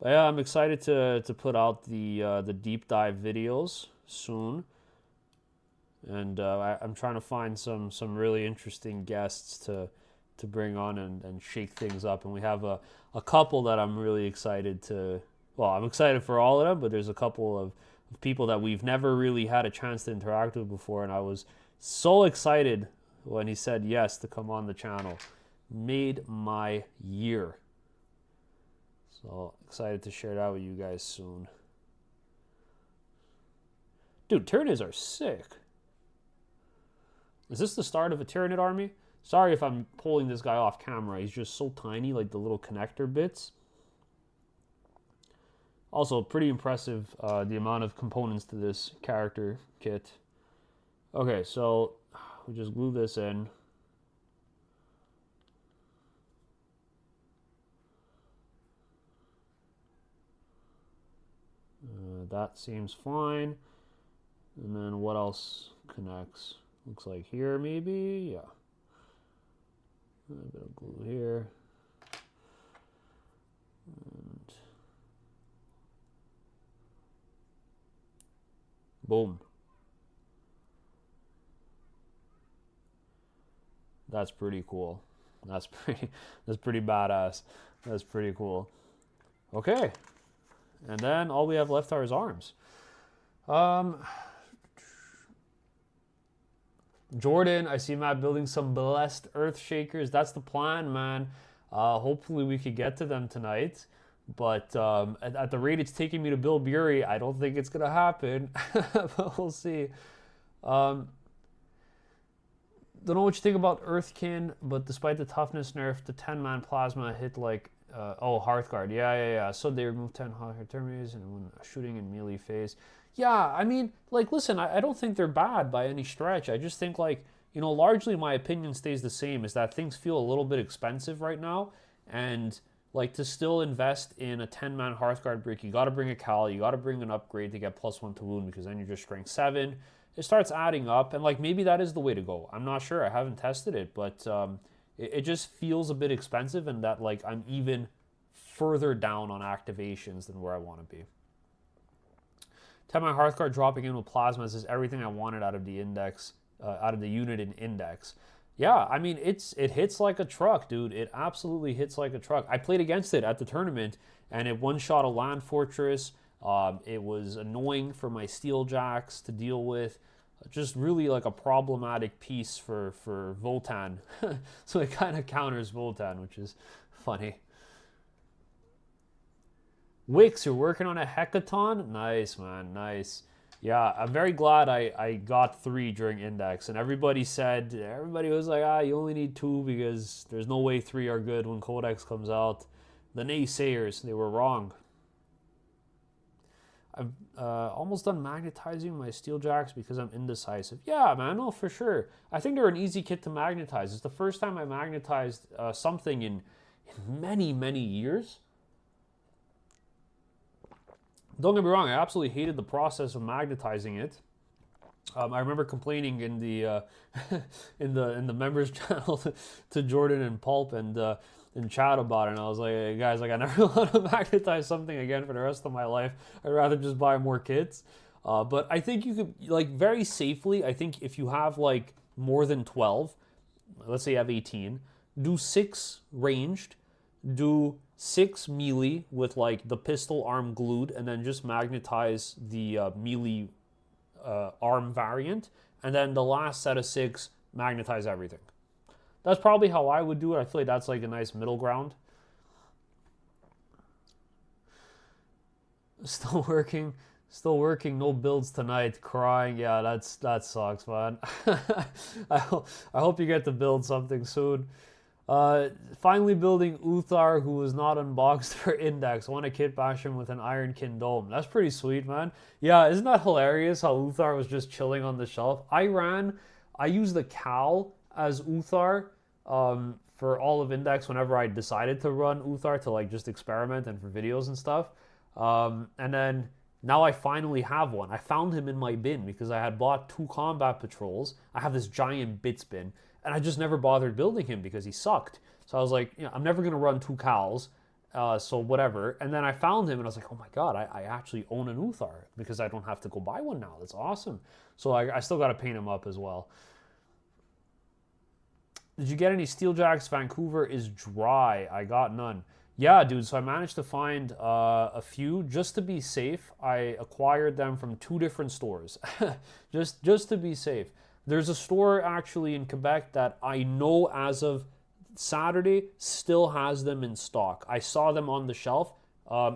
But yeah, I'm excited to put out the deep dive videos soon, and I'm trying to find some really interesting guests to bring on and shake things up. And we have a couple that I'm really excited to. Well, I'm excited for all of them, but there's a couple of people that we've never really had a chance to interact with before, and I was so excited when he said yes to come on the channel. Made my year. So excited to share that with you guys soon. Dude, Tyranids are sick. Is this the start of a Tyranid army? Sorry if I'm pulling this guy off camera. He's just so tiny, like the little connector bits. Also, pretty impressive, the amount of components to this character kit. Okay, so we just glue this in. That seems fine. And then what else connects? Looks like here, maybe? Yeah. A bit of glue here. And boom. That's pretty cool. That's pretty badass. That's pretty cool. Okay. And then all we have left are his arms. Jordan, I see Matt building some blessed earth shakers. That's the plan, man. Hopefully we could get to them tonight. But at the rate it's taking me to build Buri, I don't think it's going to happen. But we'll see. Don't know what you think about Earthkin, but despite the toughness nerf, the 10-man plasma hit like... Hearthguard. Yeah. So they removed 10 Hearthguard terminates and when shooting in melee phase. Yeah, I mean, like, listen, I don't think they're bad by any stretch. I just think, like, you know, largely my opinion stays the same, is that things feel a little bit expensive right now. And, like, to still invest in a 10-man Hearthguard brick, you got to bring a Cal, you got to bring an upgrade to get +1 to wound, because then you're just strength 7. It starts adding up, and, like, maybe that is the way to go. I'm not sure. I haven't tested it, but... It just feels a bit expensive, and that, like, I'm even further down on activations than where I want to be. 10-man Hearthguard dropping in with plasmas is everything I wanted out of the index, out of the unit in index. Yeah, I mean, it hits like a truck, dude. It absolutely hits like a truck. I played against it at the tournament, and it one-shot a land fortress. It was annoying for my steel jacks to deal with. Just really like a problematic piece for Votann. So it kind of counters Votann, which is funny. Wix, you're working on a hackathon? Nice, man, nice. Yeah, I'm very glad I got 3 during Index, and everybody was like, you only need 2 because there's no way 3 are good when Codex comes out. The naysayers, they were wrong. I've almost done magnetizing my steel jacks because I'm indecisive. Yeah, man, no, for sure. I think they're an easy kit to magnetize. It's the first time I magnetized something in many, many years. Don't get me wrong, I absolutely hated the process of magnetizing it. I remember complaining in the in the members channel to Jordan and Pulp and in chat about it, and I was like, hey, guys, like, I never want to magnetize something again for the rest of my life. I'd rather just buy more kits. But I think you could, like, very safely, I think if you have, like, more than 12, let's say you have 18, do 6 ranged, do 6 melee with, like, the pistol arm glued, and then just magnetize the melee arm variant, and then the last set of 6, magnetize everything. That's probably how I would do it. I feel like that's like a nice middle ground. Still working, no builds tonight, crying. Yeah, that sucks, man. I hope you get to build something soon. Finally building Uthar, who was not unboxed for Index. Want to kit bash him with an Ironkin dome. That's pretty sweet, man. Yeah, isn't that hilarious how Uthar was just chilling on the shelf? I used the Cal as Uthar for all of Index whenever I decided to run Uthar to like just experiment and for videos and stuff. And then now I finally have one. I found him in my bin because I had bought 2 combat patrols. I have this giant bits bin. And I just never bothered building him because he sucked. So I was like, you know, I'm never going to run 2 Cals, so whatever. And then I found him and I was like, oh my god, I actually own an Uthar because I don't have to go buy one now. That's awesome. So I still got to paint him up as well. Did you get any Steeljacks? Vancouver is dry. I got none. Yeah, dude, so I managed to find a few just to be safe. I acquired them from 2 different stores, just to be safe. There's a store actually in Quebec that I know as of Saturday still has them in stock. I saw them on the shelf.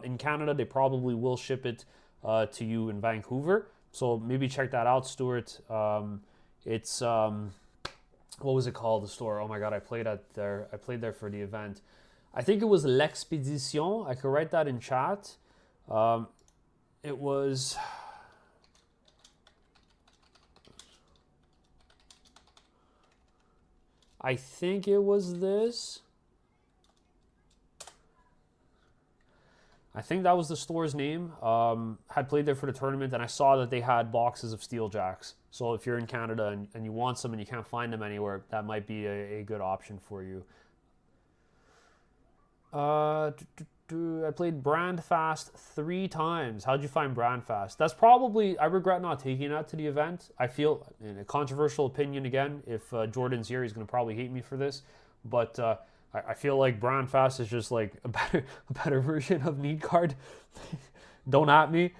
In Canada, they probably will ship it to you in Vancouver. So maybe check that out, Stuart. It's what was it called? The store. Oh my god, I played there for the event. I think it was L'Expédition. I could write that in chat. It was. I think it was this. I think that was the store's name. Had played there for the tournament, and I saw that they had boxes of Steeljacks. So if you're in Canada and you want some and you can't find them anywhere, that might be a good option for you. I played Brandfast 3 times. How'd you find Brandfast? That's probably, I regret not taking that to the event. I feel, in a controversial opinion again, if Jordan's here, he's going to probably hate me for this, but I feel like Brandfast is just like a better version of Needguard. Don't at me.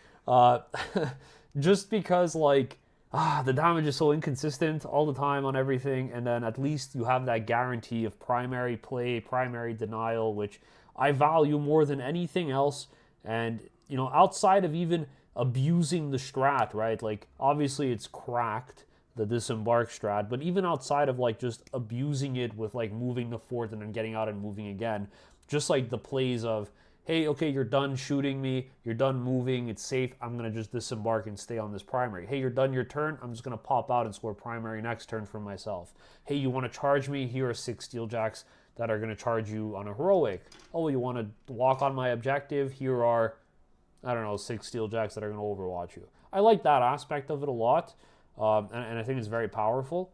Just because like, the damage is so inconsistent all the time on everything, and then at least you have that guarantee of primary play, primary denial, which I value more than anything else. And, you know, outside of even abusing the strat, right? Like, obviously it's cracked, the disembark strat, but even outside of like just abusing it with like moving the fort and then getting out and moving again, just like the plays of, hey, okay, you're done shooting me, you're done moving, it's safe, I'm going to just disembark and stay on this primary. Hey, you're done your turn, I'm just going to pop out and score primary next turn for myself. Hey, you want to charge me? Here are 6 Steeljacks that are going to charge you on a heroic. Oh, you want to walk on my objective? Here are, I don't know, 6 Steeljacks that are going to overwatch you. I like that aspect of it a lot, and I think it's very powerful.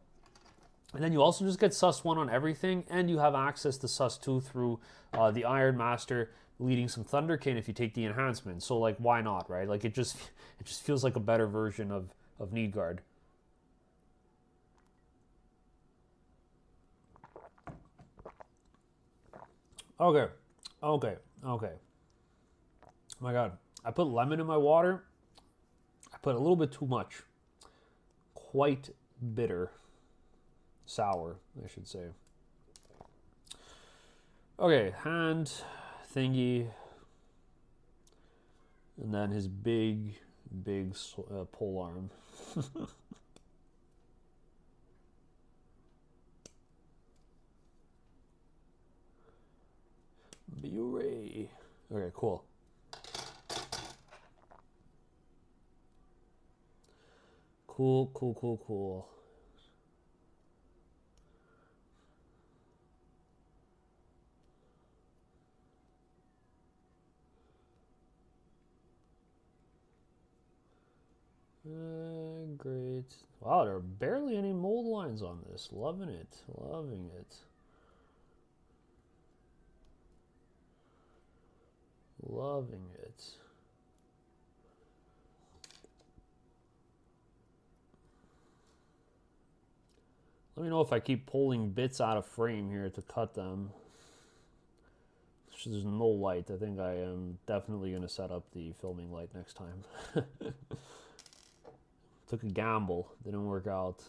And then you also just get sus 1 on everything, and you have access to sus 2 through the Iron Master, leading some Thunderkin if you take the enhancement. So like, why not, right? Like it just feels like a better version of Needguard. Okay. Oh my god. I put lemon in my water. I put a little bit too much. Quite bitter. Sour, I should say. Okay, hand thingy, and then his big pole arm. Bure. Okay, cool. Cool. Great. Wow, there are barely any mold lines on this. Loving it. Loving it. Loving it. Let me know if I keep pulling bits out of frame here to cut them. There's no light. I think I am definitely going to set up the filming light next time. Took a gamble. Didn't work out.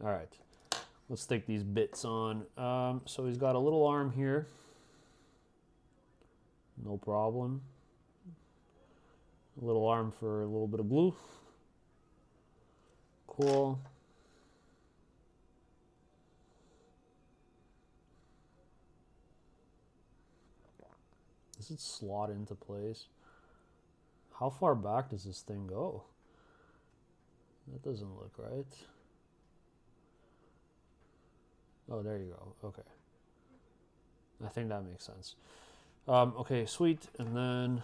All right. Let's stick these bits on. So he's got a little arm here. No problem. A little arm for a little bit of blue. Cool. Does it slot into place? How far back does this thing go? That doesn't look right. Oh, there you go. Okay. I think that makes sense. Okay, sweet. And then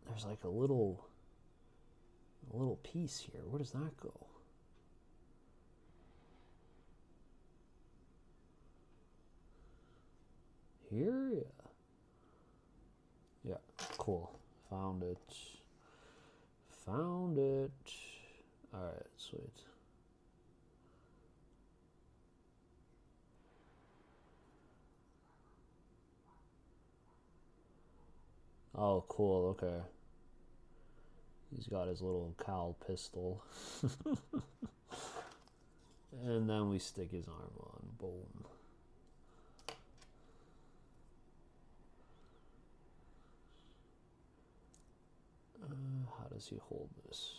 there's like a little piece here. Where does that go? Here? Yeah. Yeah, cool. Found it. Found it. Alright, sweet. Oh, cool, okay. He's got his little Cal pistol. And then we stick his arm on. Boom. How does he hold this?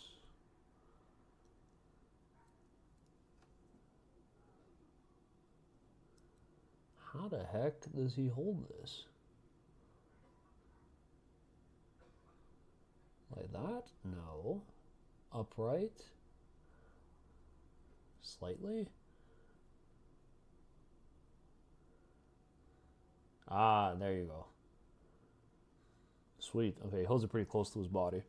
How the heck does he hold this? Like that? No. Upright? Slightly? Ah, there you go. Sweet. Okay, he holds it pretty close to his body.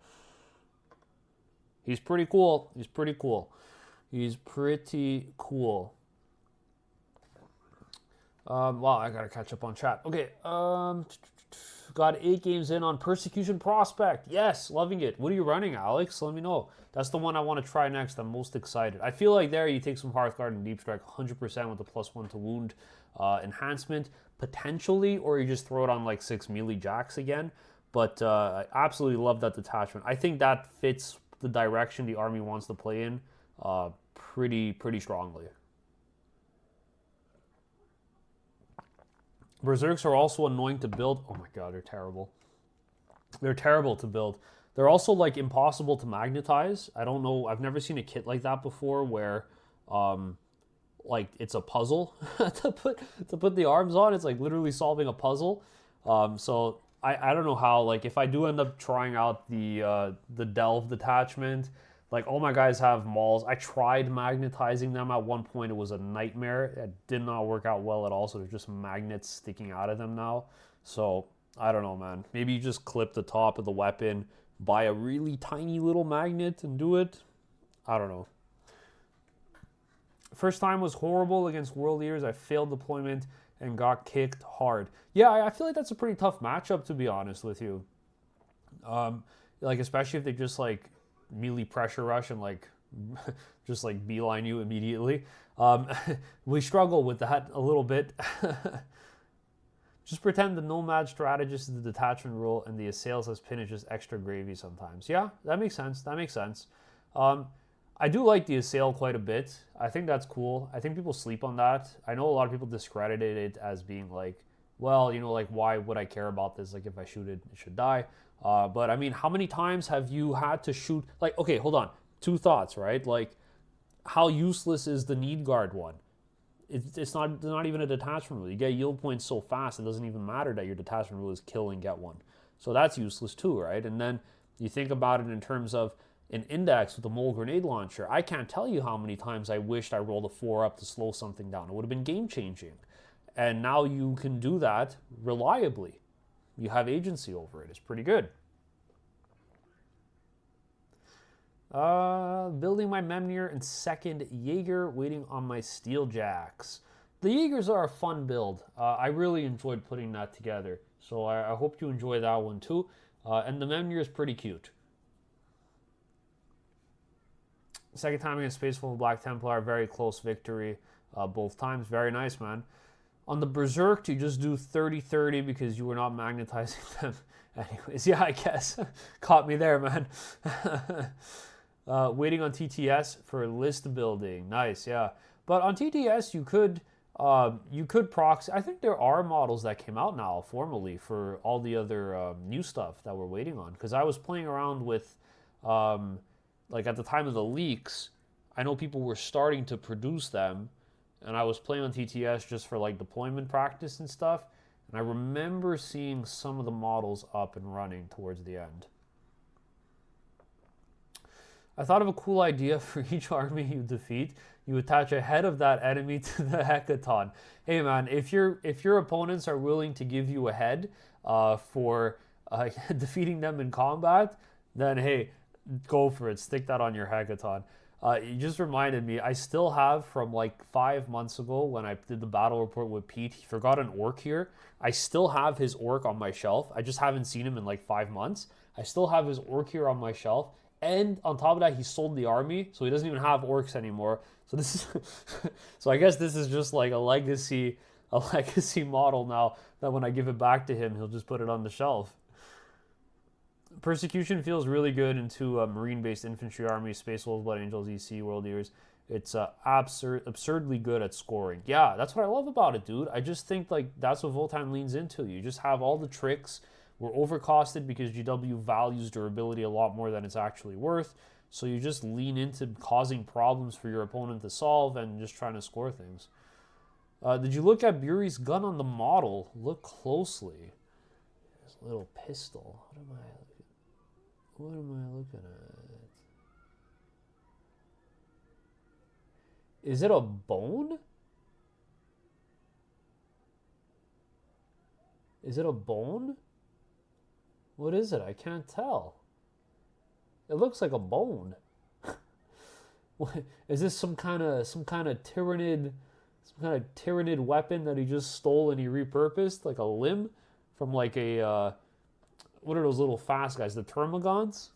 He's pretty cool. He's pretty cool. He's pretty cool. Wow, I gotta catch up on chat. Okay, got 8 games in on Persecution Prospect. Yes, loving it. What are you running, Alex? Let me know. That's the one I want to try next. I'm most excited. I feel like there you take some Hearthguard and Deep Strike 100% with the +1 to wound enhancement, potentially, or you just throw it on like 6 melee jacks again. But I absolutely love that detachment. I think that fits the direction the army wants to play in pretty strongly. Berserks are also annoying to build. Oh my god, they're terrible. They're terrible to build. They're also like impossible to magnetize. I don't know. I've never seen a kit like that before where like it's a puzzle to put the arms on. It's like literally solving a puzzle. So I don't know how, like, if I do end up trying out the Delve detachment, like, all my guys have mauls. I tried magnetizing them at one point. It was a nightmare. It did not work out well at all, so there's just magnets sticking out of them now. So, I don't know, man. Maybe you just clip the top of the weapon, buy a really tiny little magnet, and do it. I don't know. First time was horrible against World Eaters. I failed deployment and got kicked hard. Yeah, I feel like that's a pretty tough matchup, to be honest with you. Like, especially if they just, like, melee pressure rush and, like, just, like, beeline you immediately. We struggle with that a little bit. Just pretend the Nomad strategist is the detachment rule and the assails as pin is just extra gravy sometimes. Yeah, that makes sense. That makes sense. I do like the assail quite a bit. I think that's cool. I think people sleep on that. I know a lot of people discredited it as being like, well, you know, like, why would I care about this? Like, if I shoot it, it should die. But I mean, how many times have you had to shoot? Like, okay, hold on. 2 thoughts, right? Like, how useless is the Need Guard one? It's not even a detachment rule. You get yield points so fast, it doesn't even matter that your detachment rule is kill and get one. So that's useless too, right? And then you think about it in terms of an index with a mole grenade launcher. I can't tell you how many times I wished I rolled a 4 up to slow something down. It would have been game changing. And now you can do that reliably. You have agency over it. It's pretty good. Building my Memnir and 2nd Jaeger, waiting on my Steel Jacks. The Jaegers are a fun build. I really enjoyed putting that together. So I hope you enjoy that one too. And the Memnir is pretty cute. Second time against Spaceful Black Templar, very close victory both times. Very nice, man. On the Berserk, you just do 30-30 because you were not magnetizing them. Anyways, yeah, I guess. Caught me there, man. Waiting on TTS for list building. Nice, yeah. But on TTS, you could You could proxy. I think there are models that came out now formally for all the other new stuff that we're waiting on. Because I was playing around with, like at the time of the leaks, I know people were starting to produce them, and I was playing on TTS just for like deployment practice and stuff. And I remember seeing some of the models up and running towards the end. I thought of a cool idea for each army you defeat. You attach a head of that enemy to the hecaton. Hey man, if your opponents are willing to give you a head for defeating them in combat, then hey, go for it. Stick that on your hecaton. You just reminded me, I still have from like 5 months ago when I did the battle report with Pete, he forgot an orc here. I still have his orc on my shelf. I just haven't seen him in like 5 months. I still have his orc here on my shelf. And on top of that, he sold the army, so he doesn't even have orcs anymore. So this is, so I guess this is just like a legacy model now. That when I give it back to him, he'll just put it on the shelf. Persecution feels really good into marine-based infantry armies, Space Wolves, Blood Angels, EC, World Eaters. It's absurdly good at scoring. Yeah, that's what I love about it, dude. I just think like that's what Votann leans into. You just have all the tricks. We're overcosted because GW values durability a lot more than it's actually worth. So you just lean into causing problems for your opponent to solve and just trying to score things. Did you look at Buri's gun on the model? Look closely. There's a little pistol. What am I looking at? Is it a bone? Is it a bone? What is it? I can't tell. It looks like a bone. What, is this some kind of tyrannid weapon that he just stole and he repurposed, like a limb from like a what are those little fast guys, the Termagants?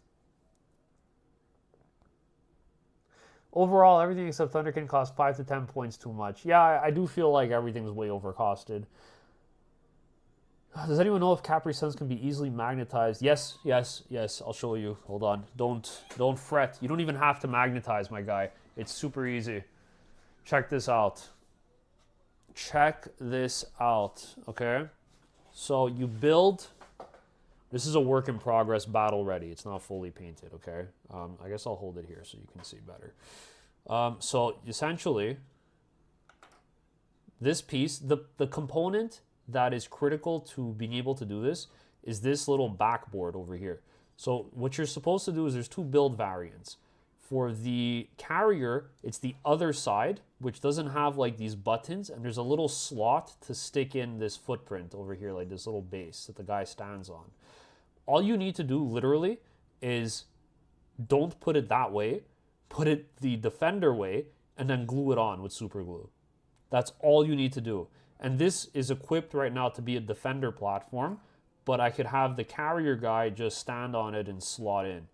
Overall, everything except Thunderkin costs 5 to 10 points too much. Yeah, I do feel like everything's way overcosted. Does anyone know if Capri Suns can be easily magnetized? Yes. I'll show you. Hold on. Don't fret. You don't even have to magnetize, my guy. It's super easy. Check this out. Okay? So you build. This is a work in progress, battle ready. It's not fully painted, okay? I guess I'll hold it here so you can see better. So essentially, this piece, the component that is critical to being able to do this is this little backboard over here. So what you're supposed to do is there's two build variants. For the carrier, it's the other side, which doesn't have like these buttons, and there's a little slot to stick in this footprint over here, like this little base that the guy stands on. All you need to do literally is don't put it that way, put it the defender way, and then glue it on with super glue. That's all you need to do. And this is equipped right now to be a defender platform, but I could have the carrier guy just stand on it and slot in.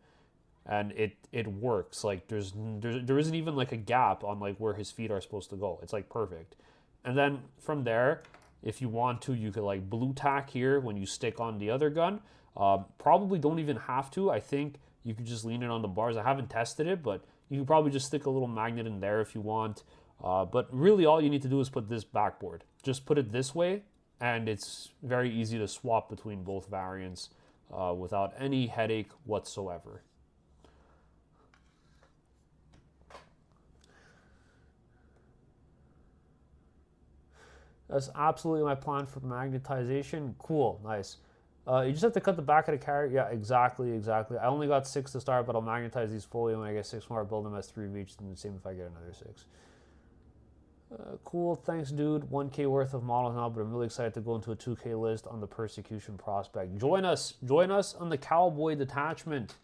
And it works. Like there isn't even like a gap on like where his feet are supposed to go. It's like perfect. And then from there, if you want to, you could like blue tack here when you stick on the other gun. Probably don't even have to. I think you could just lean it on the bars. I haven't tested it, but you can probably just stick a little magnet in there if you want. But really all you need to do is put this backboard. Just put it this way, and it's very easy to swap between both variants without any headache whatsoever. That's absolutely my plan for magnetization. Cool, nice. You just have to cut the back of the carrier. Yeah, exactly. I only got 6 to start, but I'll magnetize these fully. When I get 6 more, I'll build them as 3 of each, and the same if I get another 6. Cool, thanks, dude. 1K worth of models now, but I'm really excited to go into a 2K list on the Persecution prospect. Join us on the Cowboy Detachment.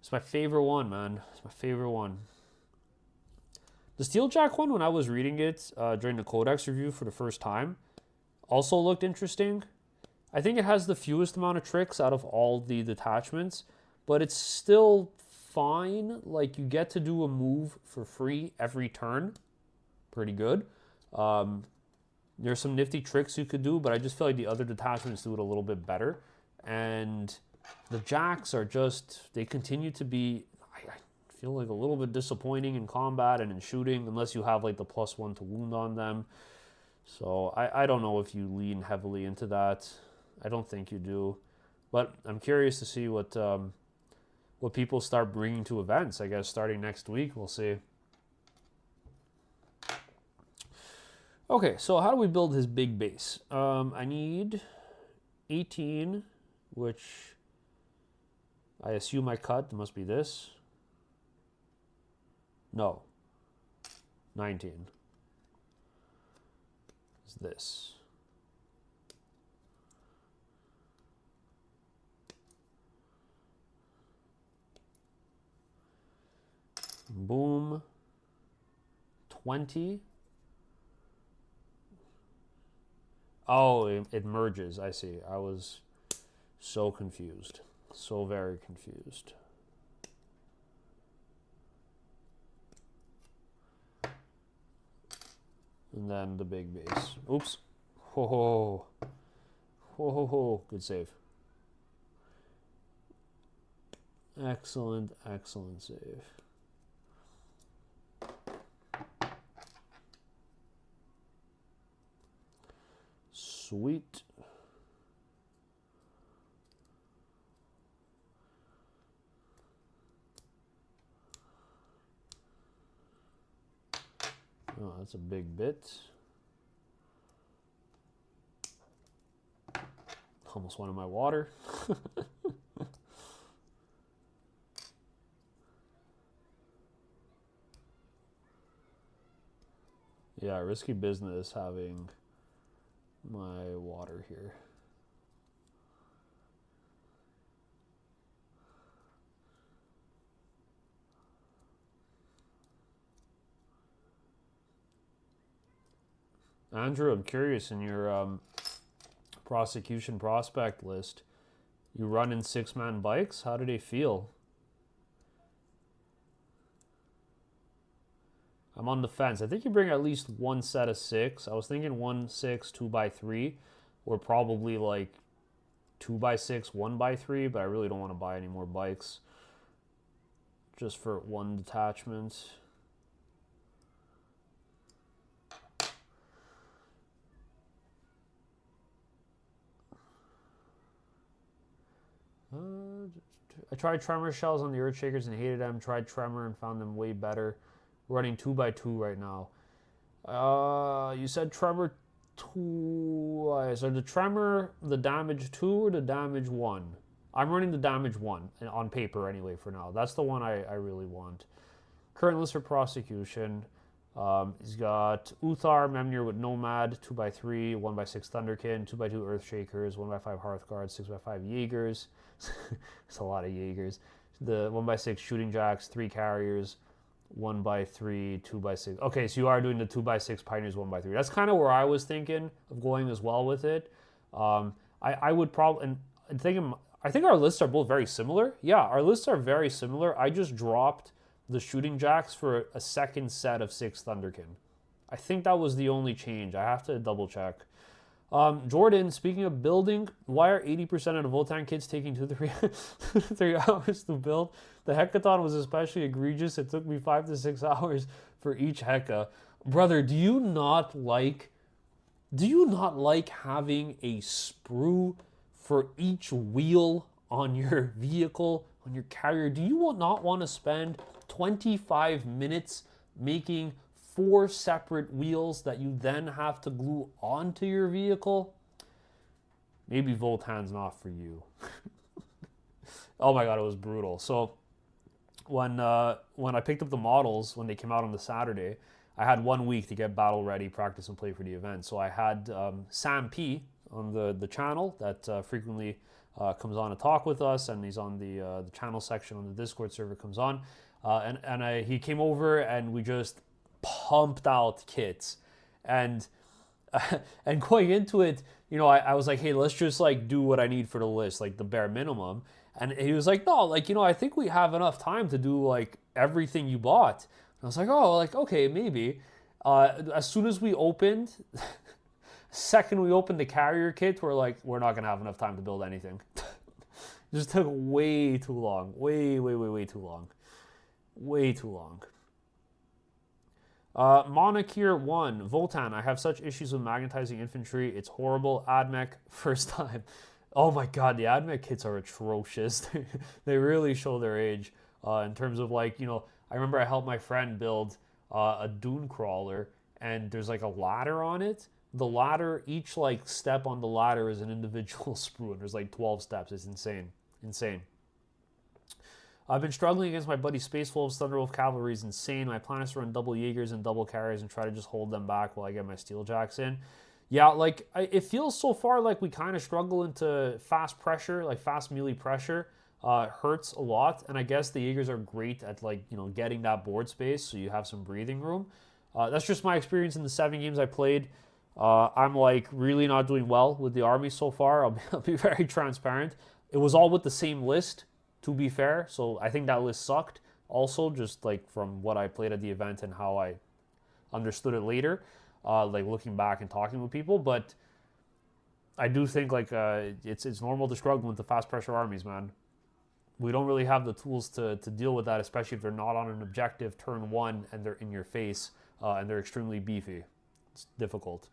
It's my favorite one, man. It's my favorite one. The Steeljack one, when I was reading it during the Codex review for the first time, also looked interesting. I think it has the fewest amount of tricks out of all the detachments, but it's still fine. Like, you get to do a move for free every turn. Pretty good. There's some nifty tricks you could do, but I just feel like the other detachments do it a little bit better. And the Jacks are just, they continue to be, I feel like a little bit disappointing in combat and in shooting, unless you have like the +1 to wound on them. So I don't know if you lean heavily into that. I don't think you do. But I'm curious to see what people start bringing to events. I guess starting next week, we'll see. Okay, so how do we build his big base? I need 18, which I assume I cut. It must be this. No. 19 is this. Boom. 20. Oh, it merges. I see. I was so confused. So very confused. And then the big base. Oops. Ho ho. Ho ho ho. Good save. Excellent, excellent save. Sweet. Oh, that's a big bit. Almost went in my water. Yeah, risky business having my water here. Andrew, I'm curious, in your prosecution prospect list, you run in 6-man bikes? How do they feel? I'm on the fence. I think you bring at least one set of 6. I was thinking 1 6 2x3, or probably like 2x6 1x3, but I really don't want to buy any more bikes just for one detachment. I tried Tremor shells on the Earthshakers and hated them. Tried Tremor and found them way better. Running 2x2 right now. You said Tremor 2. So the Tremor, the damage 2 or the damage 1? I'm running the damage 1 on paper anyway for now. That's the one I really want. Current list for prosecution. He's got Uthar, Memnir with Nomad, 2x3, 1x6 Thunderkin, 2x2 Earthshakers, 1x5 Hearthguard, 6x5 Jaegers. It's a lot of Jaegers. The 1x6 Shooting Jacks, 3 Carriers, 1x3, 2x6. Okay, so you are doing the 2x6 Pioneers 1x3. That's kind of where I was thinking of going as well with it. I would probably, and I think our lists are both very similar. Yeah, our lists are very similar. I just dropped the Shooting Jacks for a second set of 6 Thunderkin. I think that was the only change. I have to double check. Jordan, speaking of building, why are 80% of the Votann kids taking 2 to 3 hours to build? The hackathon was especially egregious. It took me 5 to 6 hours for each hecka. Brother, do you not like having a sprue for each wheel on your vehicle, on your carrier? Do you not want to spend 25 minutes making 4 separate wheels that you then have to glue onto your vehicle? Maybe Voltann's not for you. Oh my god, it was brutal. So when I picked up the models, when they came out on the Saturday, I had 1 week to get battle ready, practice, and play for the event. So I had Sam P on the channel that frequently comes on to talk with us, and he's on the channel section on the Discord server, comes on. He came over and we just pumped out kits. And going into it, I was like, hey, let's just like do what I need for the list, like the bare minimum. And he was like, no, like, I think we have enough time to do like everything you bought. And I was like, oh, like, okay, maybe. As soon as we opened, second we opened the carrier kit, we're like, we're not gonna have enough time to build anything. It just took way too long. Way too long. Way too long. Monarchier 1, Votann. I have such issues with magnetizing infantry. It's horrible. Admech, first time. Oh my god, the Admech kits are atrocious. They really show their age in terms of like, you know, I remember I helped my friend build a dune crawler and there's like a ladder on it. The ladder, each like step on the ladder is an individual sprue and there's like 12 steps. It's insane. Insane. I've been struggling against my buddy Space Wolves. Thunderwolf Cavalry is insane. My plan is to run double Jaegers and double carriers and try to just hold them back while I get my Steeljacks in. Yeah, like, it feels so far like we kind of struggle into fast pressure, like fast melee pressure. Hurts a lot, and I guess the Jaegers are great at, like, you know, getting that board space so you have some breathing room. That's just my experience in the 7 games I played. I'm, like, really not doing well with the army so far. I'll be very transparent. It was all with the same list, to be fair, so I think that list sucked. Also, just like from what I played at the event and how I understood it later, like looking back and talking with people. But I do think like it's normal to struggle with the fast pressure armies, man. We don't really have the tools to deal with that, especially if they're not on an objective turn 1 and they're in your face and they're extremely beefy. It's difficult.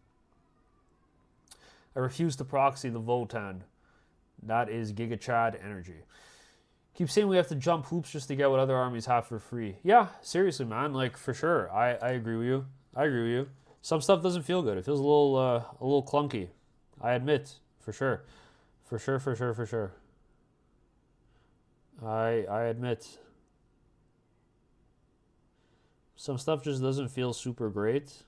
I refuse to proxy the Votann. That is Giga Chad energy. Keep saying we have to jump hoops just to get what other armies have for free. Yeah, seriously, man. Like, for sure. I agree with you. I agree with you. Some stuff doesn't feel good. It feels a little clunky. I admit. For sure. For sure, for sure, for sure. I admit. Some stuff just doesn't feel super great.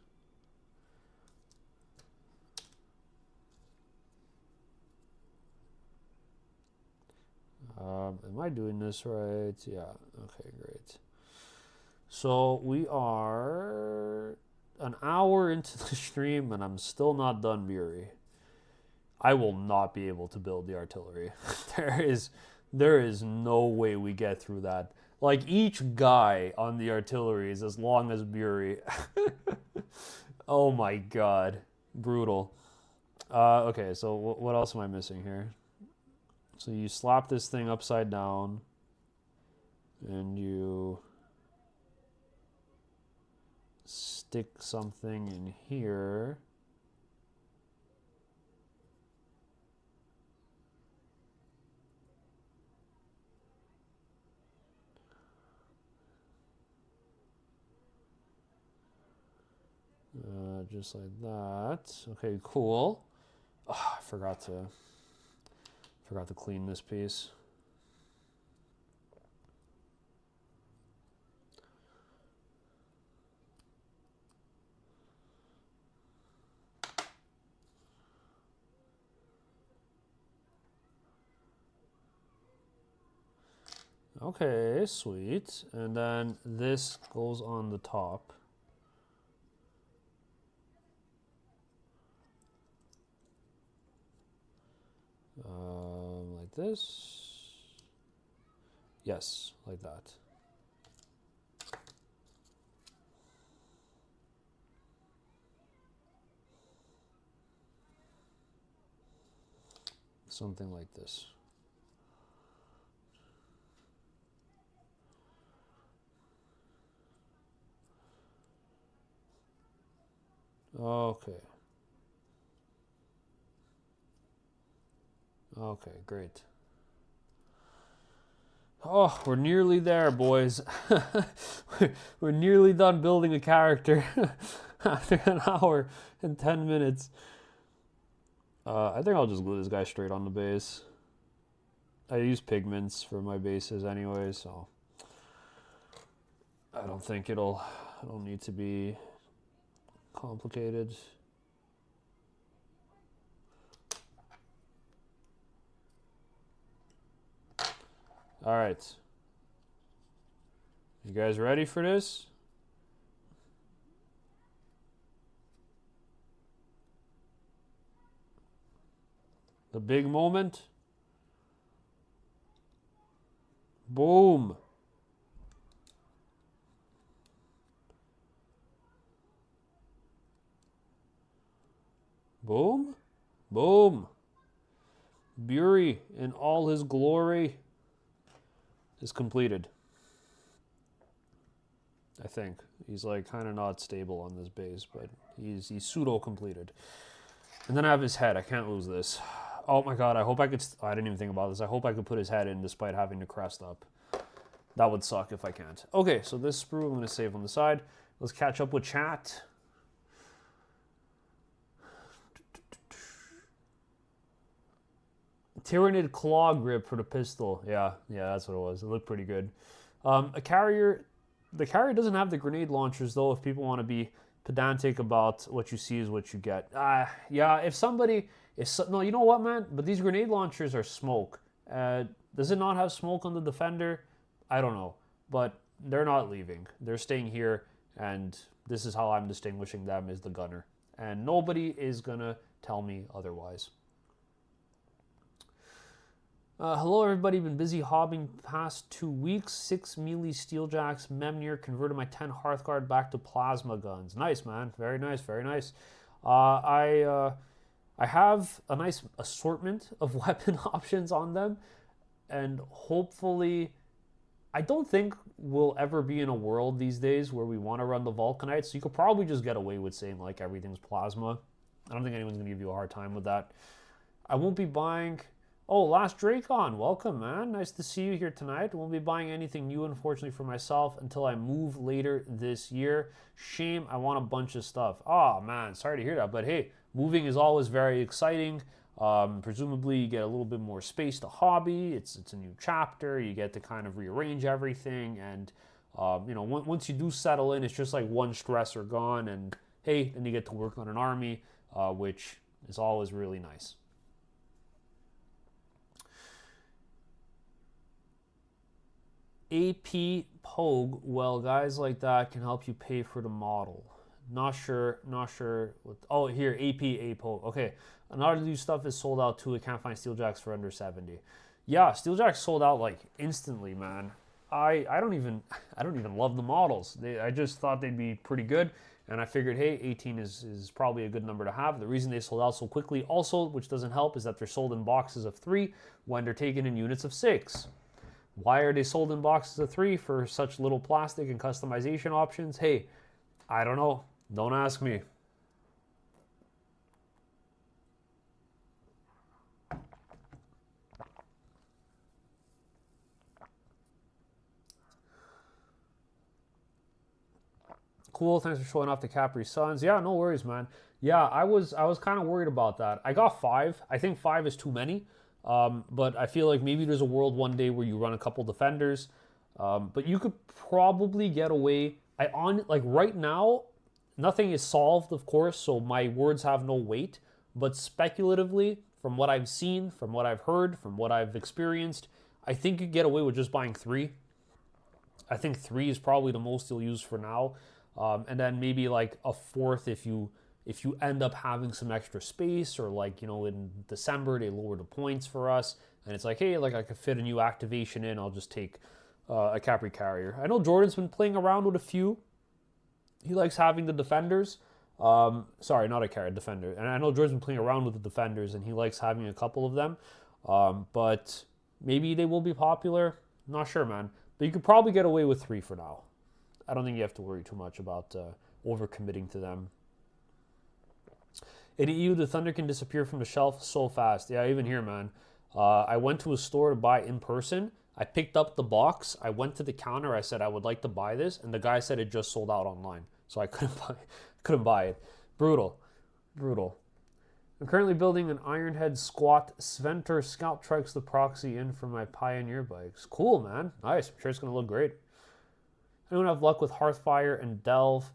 Am I doing this right? Yeah. Okay, great. So we are an hour into the stream and I'm still not done Bury. I will not be able to build the artillery. There is no way we get through that. Like, each guy on the artillery is as long as Bury. Oh my god. Brutal. Okay, so what else am I missing here? So you slap this thing upside down, and you stick something in here. Just like that. Okay, cool. Oh, I forgot to clean this piece. Okay, sweet. And then this goes on the top. Like this. Yes, like that. Something like this. Okay. Okay, great. Oh, we're nearly there, boys. We're nearly done building a character after an hour and 10 minutes. I think I'll just glue this guy straight on the base. I use pigments for my bases anyway, so I don't think it'll need to be complicated. All right. You guys ready for this? The big moment. Boom. Boom. Boom. Bury in all his glory is completed. I think. He's like kind of not stable on this base, but he's pseudo-completed. And then I have his head. I can't lose this. Oh my god, I hope I could... I didn't even think about this. I hope I could put his head in despite having to crest up. That would suck if I can't. Okay, so this sprue I'm going to save on the side. Let's catch up with chat. Tyrannid claw grip for the pistol. Yeah, that's what it was. It looked pretty good. A carrier... The carrier doesn't have the grenade launchers, though, if people want to be pedantic about what you see is what you get. Yeah, if somebody... No, you know what, man? But these grenade launchers are smoke. Does it not have smoke on the defender? I don't know. But they're not leaving. They're staying here, and this is how I'm distinguishing them as the gunner. And nobody is going to tell me otherwise. Hello, everybody. Been busy hobbing past 2 weeks. 6 melee steeljacks, Memnir, converted my 10 Hearthguard back to plasma guns. Nice, man. Very nice, very nice. I have a nice assortment of weapon options on them, and hopefully, I don't think we'll ever be in a world these days where we want to run the Vulcanites, so you could probably just get away with saying, like, everything's plasma. I don't think anyone's going to give you a hard time with that. I won't be buying... Oh, Last Dracon, welcome, man. Nice to see you here tonight. Won't be buying anything new, unfortunately, for myself until I move later this year. Shame, I want a bunch of stuff. Oh, man, sorry to hear that. But hey, moving is always very exciting. Presumably, you get a little bit more space to hobby. It's a new chapter. You get to kind of rearrange everything. And, you know, once you do settle in, it's just like one stressor gone. And, hey, then you get to work on an army, which is always really nice. AP Pogue, well, guys like that can help you pay for the model. Not sure. Oh, here, AP Pogue. Okay, another new stuff is sold out too. I can't find Steeljacks for under 70. Yeah, Steeljacks sold out like instantly, man. I don't even love the models. I just thought they'd be pretty good, and I figured, hey, 18 is probably a good number to have. The reason they sold out so quickly, also, which doesn't help, is that they're sold in boxes of 3 when they're taken in units of 6. Why are they sold in boxes of 3 for such little plastic and customization options? Hey, I don't know. Don't ask me. Cool, thanks for showing off the Capri Suns. Yeah, no worries, man. Yeah, I was kind of worried about that. I got 5. I think 5 is too many. But I feel like maybe there's a world one day where you run a couple defenders. But you could probably get away. Like right now, nothing is solved, of course, so my words have no weight. But speculatively, from what I've seen, from what I've heard, from what I've experienced, I think you get away with just buying 3. I think 3 is probably the most you'll use for now. And then maybe like a 4th if you end up having some extra space, or like, you know, in December they lower the points for us, and it's like, hey, like I could fit a new activation in, I'll just take a Capri Carrier. I know Jordan's been playing around with a few. He likes having the defenders. Sorry, not a Carrier, defender. And I know Jordan's been playing around with the defenders, and he likes having a couple of them. But maybe they will be popular. Not sure, man. But you could probably get away with 3 for now. I don't think you have to worry too much about overcommitting to them. In EU, the Thunder can disappear from the shelf so fast. Yeah, even here, man. I went to a store to buy in person. I picked up the box. I went to the counter. I said I would like to buy this, and the guy said it just sold out online, so I couldn't buy it. Brutal. I'm currently building an Ironhead Squat Sventer Scout Treks the proxy in for my Pioneer bikes. Cool, man. Nice. I'm sure it's gonna look great. Anyone have luck with Hearthfire and Delve?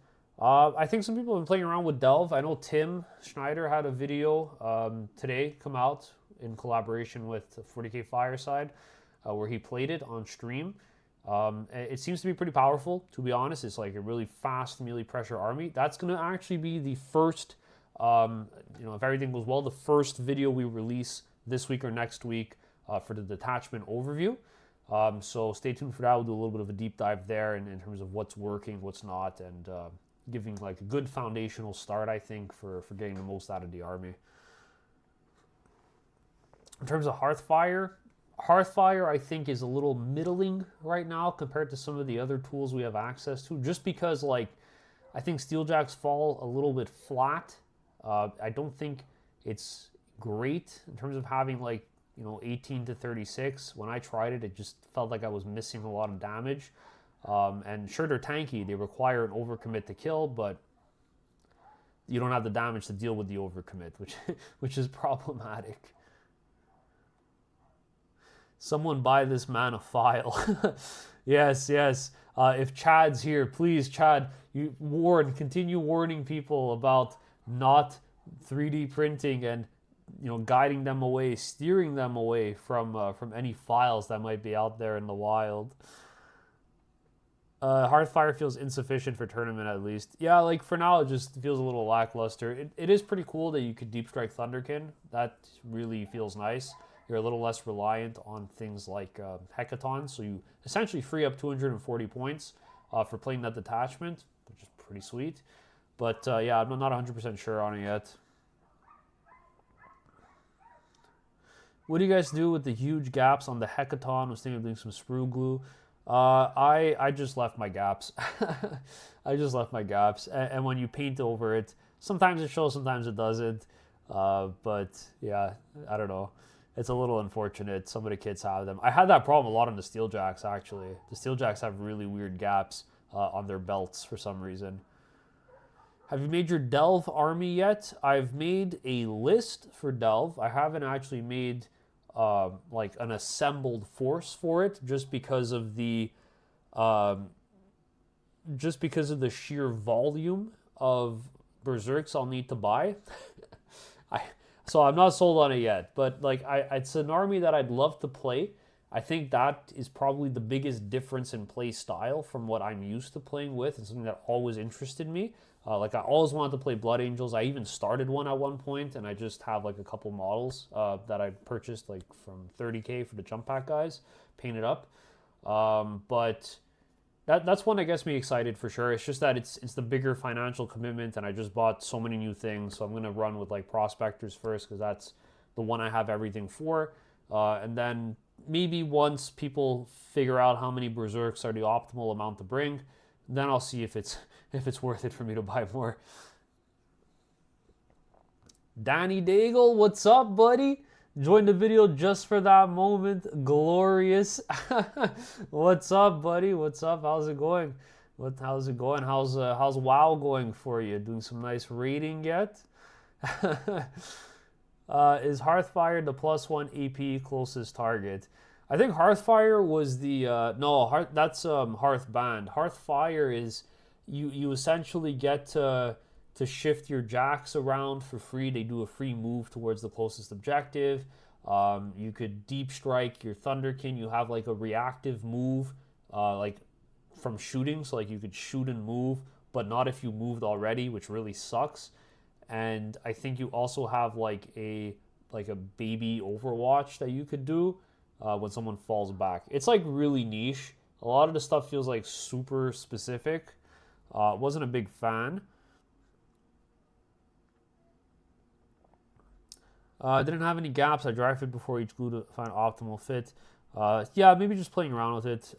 I think some people have been playing around with Delve. I know Tim Schneider had a video today come out in collaboration with 40K Fireside where he played it on stream. It seems to be pretty powerful, to be honest. It's like a really fast melee pressure army. That's going to actually be the first, if everything goes well, the first video we release this week or next week for the Detachment overview. So stay tuned for that. We'll do a little bit of a deep dive there in terms of what's working, what's not, and giving like a good foundational start, I think, for getting the most out of the army. In terms of Hearthfire Hearthfire, I think, is a little middling right now compared to some of the other tools we have access to, just because, like, I think Steeljacks fall a little bit flat. I don't think it's great in terms of having, like, 18 to 36. When I tried it, it just felt like I was missing a lot of damage. And sure, they're tanky. They require an overcommit to kill, but you don't have the damage to deal with the overcommit, which is problematic. Someone buy this man a file. Yes, yes. If Chad's here, please, Chad, continue warning people about not 3D printing and guiding them away, steering them away from any files that might be out there in the wild. Hearthfire feels insufficient for tournament, at least. Yeah, like for now, it just feels a little lackluster. It is pretty cool that you could Deep Strike Thunderkin. That really feels nice. You're a little less reliant on things like Hecaton, so you essentially free up 240 points for playing that Detachment, which is pretty sweet. But yeah, I'm not 100% sure on it yet. What do you guys do with the huge gaps on the Hecaton? I was thinking of doing some sprue glue. I just left my gaps. I just left my gaps. And when you paint over it, sometimes it shows, sometimes it doesn't. But yeah, I don't know. It's a little unfortunate. Some of the kits have them. I had that problem a lot on the Steeljacks, actually. The Steeljacks have really weird gaps on their belts for some reason. Have you made your Delve army yet? I've made a list for Delve. I haven't actually made like an assembled force for it, just because of the sheer volume of berserks I'll need to buy. So I'm not sold on it yet, but like it's an army that I'd love to play. I think that is probably the biggest difference in play style from what I'm used to playing with, and something that always interested me. Like I always wanted to play Blood Angels. I even started one at one point, and I just have like a couple models that I purchased like from 30K for the jump pack guys, painted up. But that's one that gets me excited for sure. It's just that it's the bigger financial commitment, and I just bought so many new things, so I'm gonna run with like Prospectors first because that's the one I have everything for, and then maybe once people figure out how many Berserks are the optimal amount to bring, then I'll see if it's worth it for me to buy more. Danny Daigle, what's up, buddy? Joined the video just for that moment. Glorious. What's up, buddy? What's up? How's it going? How's it going? How's WoW going for you? Doing some nice raiding yet? Is Hearthfire the +1 AP closest target? I think Hearthfire was the that's Hearthband. Hearthfire is you essentially get to shift your jacks around for free. They do a free move towards the closest objective. You could deep strike your Thunderkin. You have like a reactive move, like from shooting. So like you could shoot and move, but not if you moved already, which really sucks. And I think you also have like a baby Overwatch that you could do when someone falls back. It's like really niche. A lot of the stuff feels like super specific. Wasn't a big fan. I didn't have any gaps. I dry fit before each glue to find optimal fit. Yeah, maybe just playing around with it.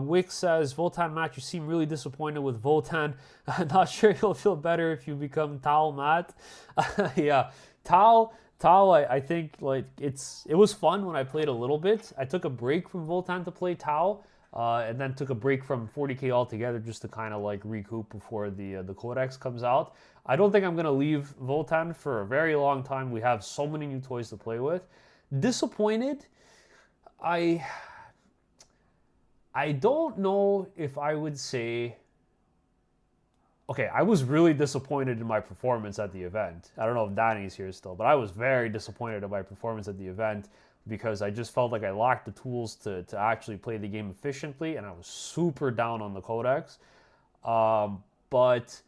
Wick says, Votann match, you seem really disappointed with Votann. I'm not sure you'll feel better if you become Tau Matt. Yeah, Tau, I think like it was fun when I played a little bit. I took a break from Votann to play Tau, and then took a break from 40K altogether just to kind of like recoup before the Codex comes out. I don't think I'm going to leave Votann for a very long time. We have so many new toys to play with. Disappointed? I don't know if I would say... Okay, I was really disappointed in my performance at the event. I don't know if Danny's here still, but I was very disappointed in my performance at the event because I just felt like I lacked the tools to actually play the game efficiently, and I was super down on the Codex. But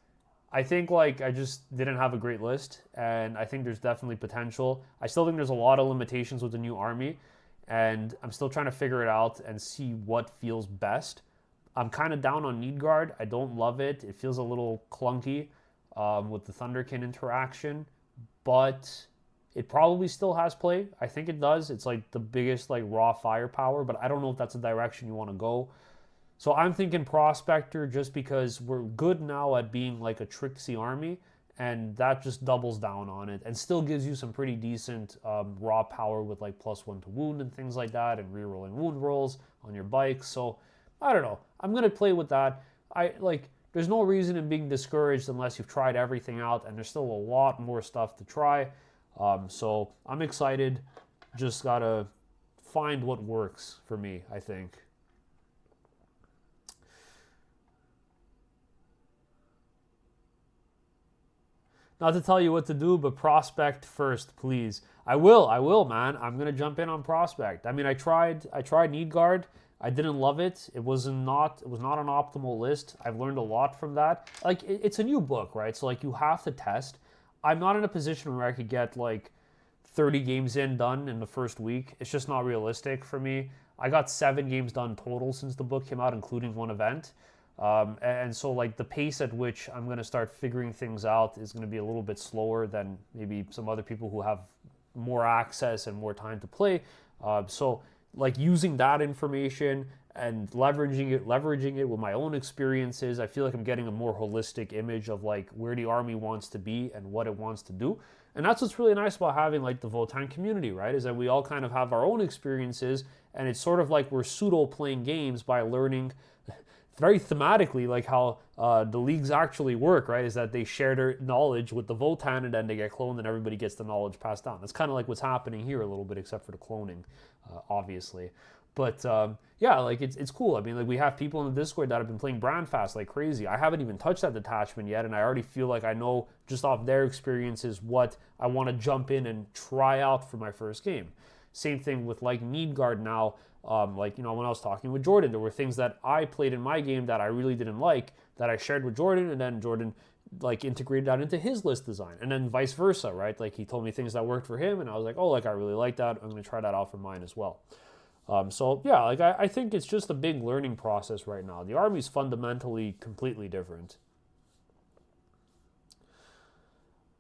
I think like I just didn't have a great list, and I think there's definitely potential. I still think there's a lot of limitations with the new army, and I'm still trying to figure it out and see what feels best. I'm kind of down on Hearthguard. I don't love it. It feels a little clunky with the Thunderkin interaction, but it probably still has play. I think it does. It's like the biggest like raw firepower, but I don't know if that's a direction you want to go. So I'm thinking Prospector just because we're good now at being like a tricksy army, and that just doubles down on it and still gives you some pretty decent raw power with like +1 to wound and things like that, and rerolling wound rolls on your bikes. So I don't know. I'm gonna play with that. There's no reason in being discouraged unless you've tried everything out, and there's still a lot more stuff to try. So I'm excited. Just gotta find what works for me, I think. Not to tell you what to do, but prospect first, please. I will, man. I'm gonna jump in on prospect. I mean, I tried Hearthguard. I didn't love it. It was not an optimal list. I've learned a lot from that. Like, it's a new book, right? So like, you have to test. I'm not in a position where I could get like 30 games done in the first week. It's just not realistic for me. I got 7 games done total since the book came out, including one event. And so like the pace at which I'm going to start figuring things out is going to be a little bit slower than maybe some other people who have more access and more time to play. So like using that information and leveraging it with my own experiences, I feel like I'm getting a more holistic image of like where the army wants to be and what it wants to do. And that's what's really nice about having like the Votann community, right? Is that we all kind of have our own experiences, and it's sort of like we're pseudo playing games by learning very thematically like how the leagues actually work, right? Is that they share their knowledge with the Votann, and then they get cloned and everybody gets the knowledge passed down. That's kind of like what's happening here a little bit, except for the cloning, obviously. But yeah, like it's cool. I mean, like we have people in the Discord that have been playing Brandfast like crazy. I haven't even touched that detachment yet, and I already feel like I know just off their experiences what I want to jump in and try out for my first game. Same thing with like Hearthguard now. Like, you know, when I was talking with Jordan, there were things that I played in my game that I really didn't like that I shared with Jordan, and then Jordan like integrated that into his list design, and then vice versa, right? Like he told me things that worked for him, and I was like, oh, like I really like that. I'm going to try that out for mine as well. So yeah, like I think it's just a big learning process right now. The army's fundamentally completely different.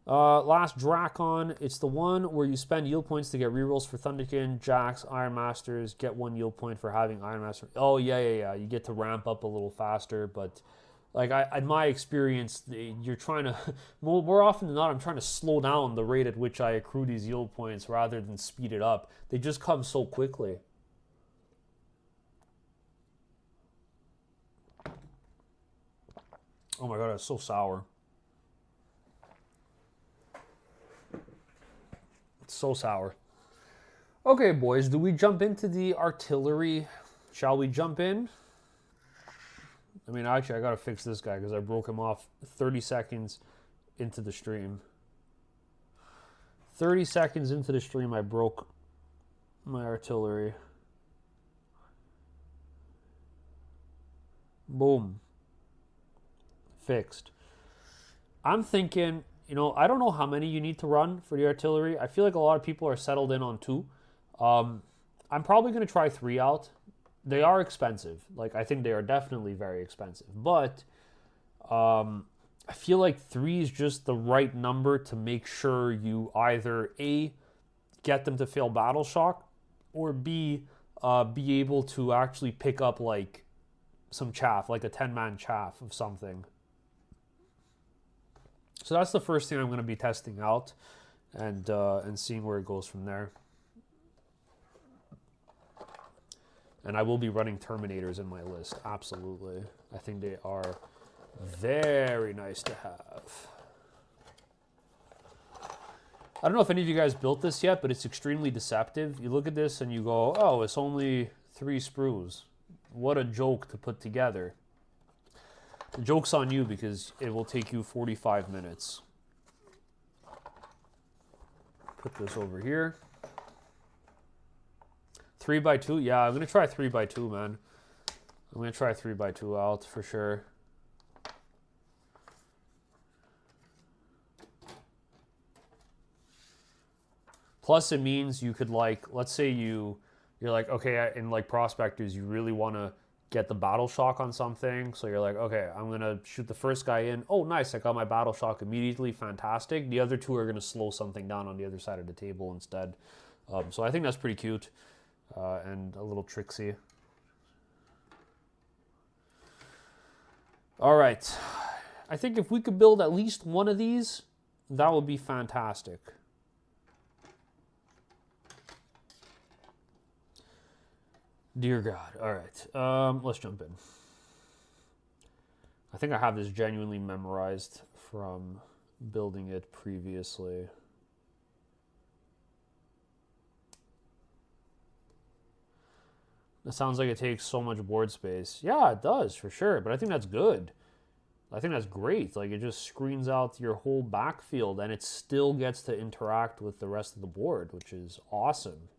Last Drakon, it's the one where you spend yield points to get rerolls for Thunderkin, Jacks, Iron Masters, get 1 yield point for having Iron Master. Oh yeah. You get to ramp up a little faster, but like in my experience, you're trying to more often than not, I'm trying to slow down the rate at which I accrue these yield points rather than speed it up. They just come so quickly. Oh my god, it's so sour. It's so sour. Okay, boys, do we jump into the artillery? Shall we jump in? I mean, actually, I gotta fix this guy because I broke him off 30 seconds into the stream. 30 seconds into the stream, I broke my artillery. Boom. Fixed. I'm thinking, you know, I don't know how many you need to run for the artillery. I feel like a lot of people are settled in on 2. I'm probably going to try 3 out. They are expensive. Like, I think they are definitely very expensive. But I feel like 3 is just the right number to make sure you either A, get them to fail Battle Shock, or B, be able to actually pick up, like, some chaff, like a 10-man chaff of something. So that's the first thing I'm going to be testing out, and seeing where it goes from there. And I will be running Terminators in my list, absolutely. I think they are very nice to have. I don't know if any of you guys built this yet, but it's extremely deceptive. You look at this and you go, oh, it's only 3 sprues. What a joke to put together. The joke's on you because it will take you 45 minutes. Put this over here. 3x2? Yeah, I'm going to try 3x2, man. I'm going to try 3x2 out for sure. Plus it means you could, like, let's say you're like, okay, in like Prospectors, you really want to get the battle shock on something. So you're like, okay, I'm going to shoot the first guy in. Oh, nice. I got my battle shock immediately. Fantastic. The other two are going to slow something down on the other side of the table instead. So I think that's pretty cute and a little tricksy. All right. I think if we could build at least one of these, that would be fantastic. Dear God. All right. Let's jump in. I think I have this genuinely memorized from building it previously. It sounds like it takes so much board space. Yeah, it does, for sure. But I think that's good. I think that's great. Like, it just screens out your whole backfield, and it still gets to interact with the rest of the board, which is awesome.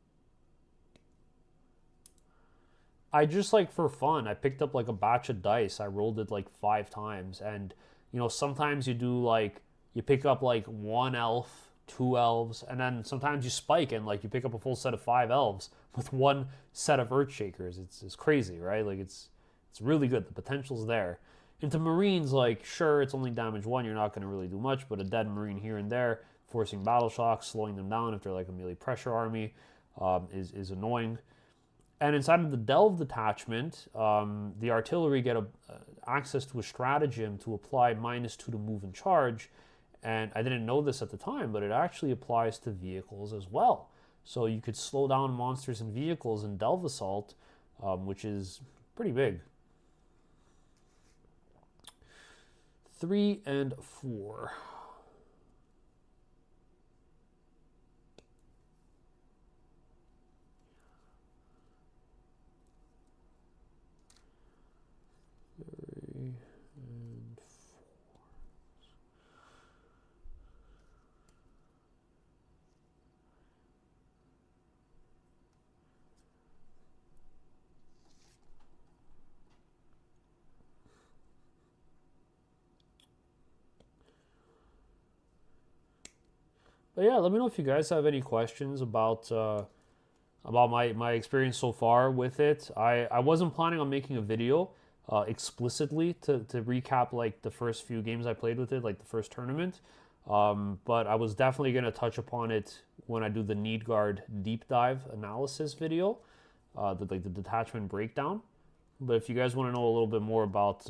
I just, like, for fun, I picked up, like, a batch of dice. I rolled it, like, 5 times. And, you know, sometimes you do, like, you pick up, like, 1 elf, 2 elves, and then sometimes you spike and, like, you pick up a full set of 5 elves with 1 set of Earthshakers. It's crazy, right? Like, it's really good. The potential's there. Into Marines, like, sure, it's only damage 1. You're not going to really do much, but a dead Marine here and there, forcing battle shocks, slowing them down if they're like a melee pressure army, is annoying. And inside of the Delve Detachment, the artillery get access to a stratagem to apply -2 to move and charge. And I didn't know this at the time, but it actually applies to vehicles as well. So you could slow down monsters and vehicles in Delve Assault, which is pretty big. 3 and 4. But yeah, let me know if you guys have any questions about my experience so far with it. I wasn't planning on making a video explicitly to recap like the first few games I played with it, like the first tournament. But I was definitely going to touch upon it when I do the Hearthguard deep dive analysis video, the detachment breakdown. But if you guys want to know a little bit more about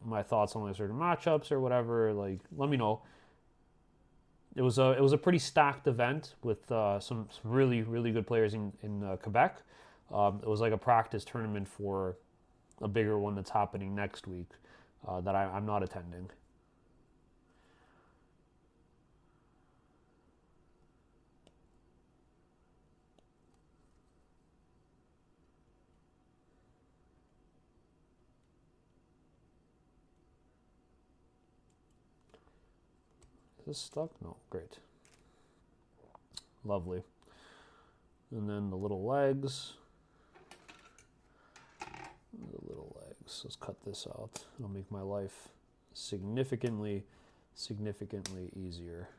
my thoughts on like certain matchups or whatever, like let me know. It was a pretty stacked event with some really good players in Quebec. It was like a practice tournament for a bigger one that's happening next week that I'm not attending. Is this stuck? No, great. Lovely. And then the little legs. The little legs. Let's cut this out. It'll make my life significantly easier.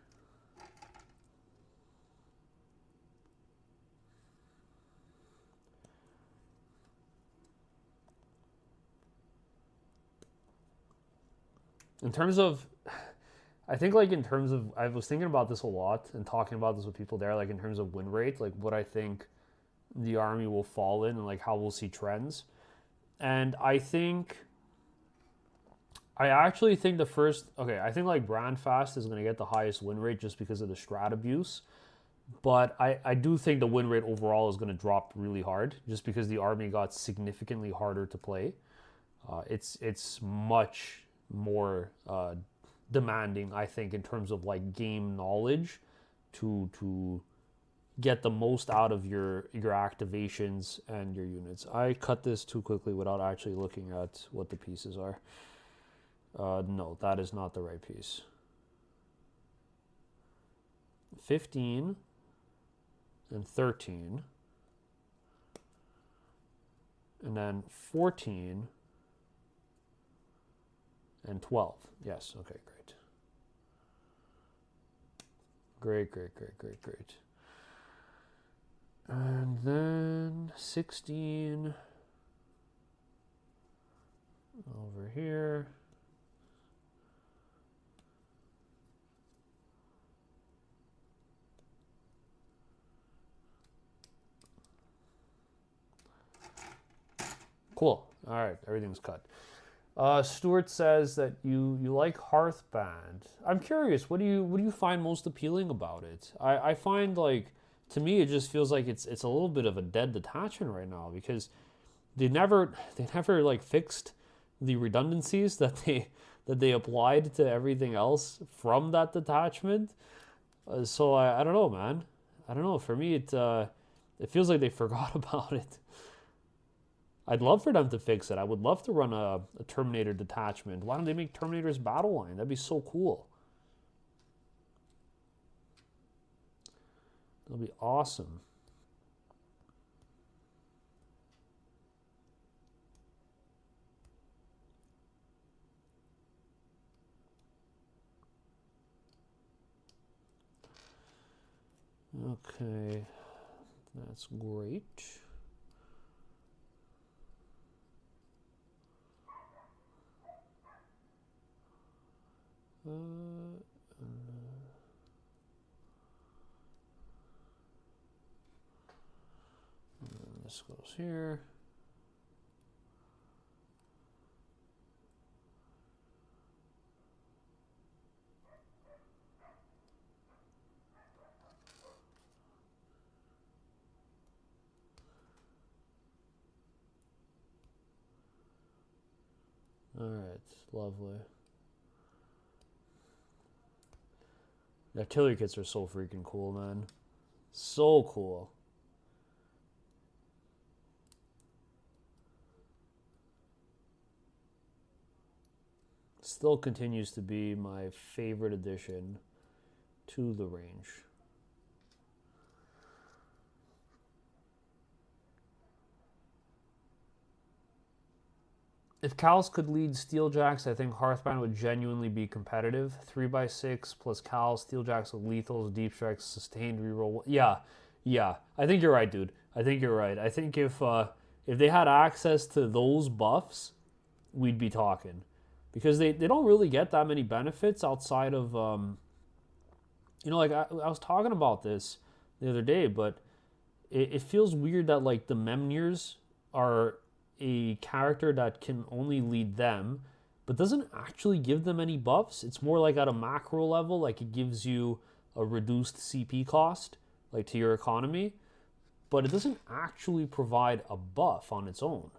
In terms of, I think like in terms of, I was thinking about this a lot and talking about this with people there, like in terms of win rate, like what I think the army will fall in and like how we'll see trends. And I actually think the first, okay, I think like Brandfast is going to get the highest win rate just because of the strat abuse. But I do think the win rate overall is going to drop really hard just because the army got significantly harder to play. It's much more demanding, I think, in terms of like game knowledge to get the most out of your activations and your units. I cut this too quickly without actually looking at what the pieces are. No, that is not the right piece. 15 and 13. And then 14 and 12. Yes, okay, great. Great. And then 16 Over here. Cool. All right, everything's cut. Stuart says that you like Hearthband. I'm curious. What do you find most appealing about it? I find, like, to me it just feels like it's a little bit of a dead detachment right now, because they never like fixed the redundancies that they applied to everything else from that detachment. So I don't know, man. I don't know. For me, it feels like they forgot about it. I'd love for them to fix it. I would love to run a Terminator detachment. Why don't they make Terminator's battle line? That'd be so cool. That'll be awesome. Okay, that's great. This goes here. All right, lovely. The artillery kits are so freaking cool, man. So cool. Still continues to be my favorite addition to the range. If Cals could lead Steeljacks, I think Hearthbound would genuinely be competitive. 3x6 plus Cals, Steeljacks with lethals, deep strikes, sustained reroll. Yeah. I think you're right, dude. I think you're right. I think if they had access to those buffs, we'd be talking. Because they don't really get that many benefits outside of, like I was talking about this the other day, but it feels weird that, like, the Memnirs are a character that can only lead them, but doesn't actually give them any buffs. It's more like at a macro level, like it gives you a reduced CP cost, like to your economy, but it doesn't actually provide a buff on its own,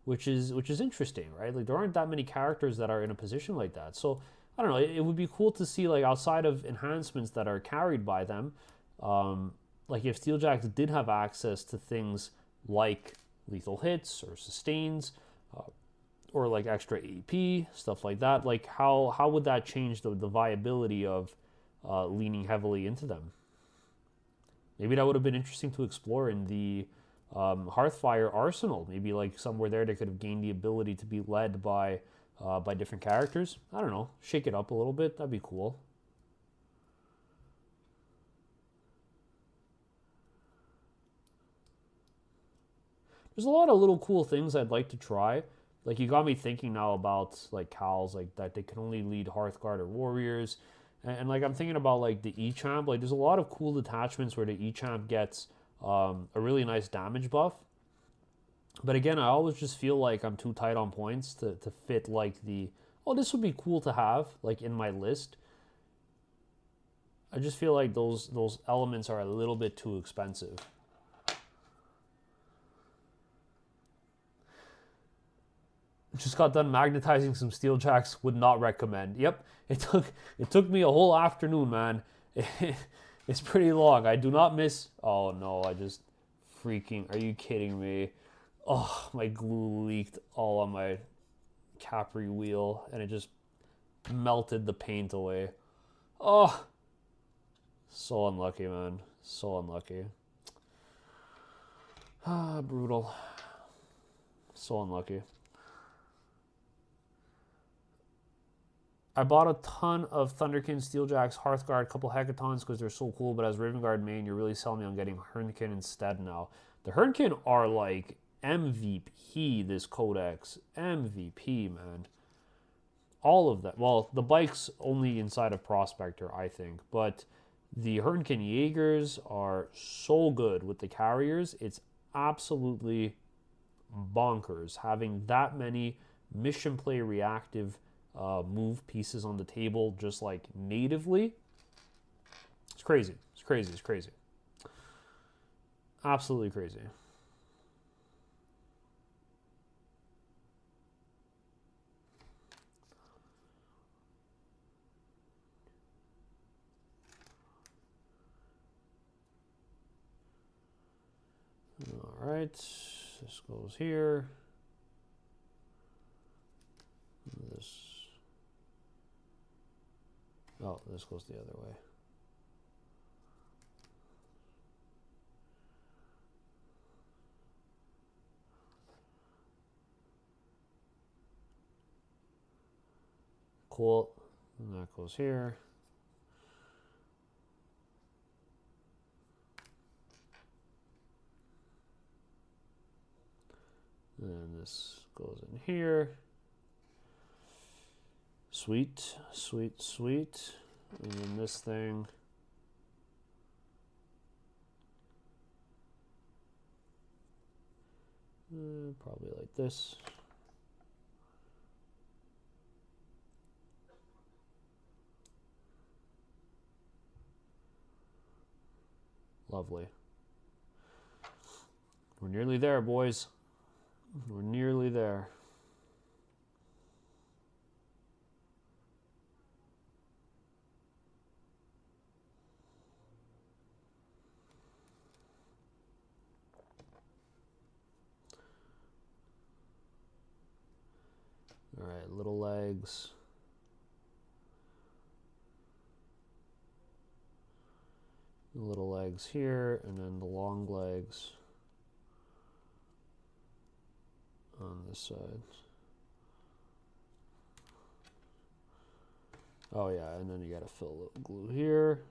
which is interesting, right? Like there aren't that many characters that are in a position like that. So I don't know. It would be cool to see, like, outside of enhancements that are carried by them, like if Steeljacks did have access to things like lethal hits or sustains, or like extra AP, stuff like that. Like how would that change the viability of leaning heavily into them? Maybe that would have been interesting to explore in the Hearthfire arsenal. Maybe like somewhere there they could have gained the ability to be led by different characters. I don't know. Shake it up a little bit. That'd be cool. There's a lot of little cool things I'd like to try. Like you got me thinking now about like Cals, like that they can only lead Hearthguard or Warriors. And like I'm thinking about like the E-Champ. Like there's a lot of cool detachments where the E-Champ gets a really nice damage buff. But again, I always just feel like I'm too tight on points to fit like this would be cool to have like in my list. I just feel like those elements are a little bit too expensive. Just got done magnetizing some Steeljacks. Would not recommend. Yep, it took me a whole afternoon, man. It's pretty long. I do not miss. Oh no, I just freaking. Are you kidding me? Oh, my glue leaked all on my Capri wheel, and it just melted the paint away. Oh, so unlucky, man. So unlucky. Ah, brutal. So unlucky. I bought a ton of Thunderkin, Steeljacks, Hearthguard, couple Hecatons because they're so cool, but as Ravenguard main, you're really selling me on getting Hernkin instead now. The Hernkin are like MVP, this codex. MVP, man. All of that. Well, the bike's only inside of Prospector, I think. But the Hernken Jaegers are so good with the carriers. It's absolutely bonkers having that many mission play reactive move pieces on the table just like natively. It's crazy. It's crazy. It's crazy. Absolutely crazy. All right, this goes here. This, oh, this goes the other way. Cool, and that goes here. And this goes in here. Sweet, sweet, sweet. And then this thing. Probably like this. Lovely. We're nearly there, boys. We're nearly there. All right, little legs. The little legs here, and then the long legs on this side. Oh yeah, and then you gotta fill a little glue here.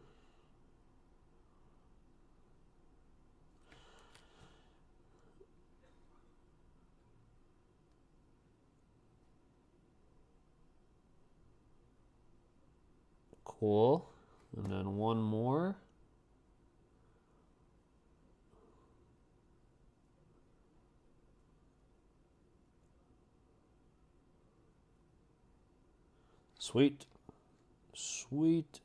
Cool. And then one more. Sweet. Sweet.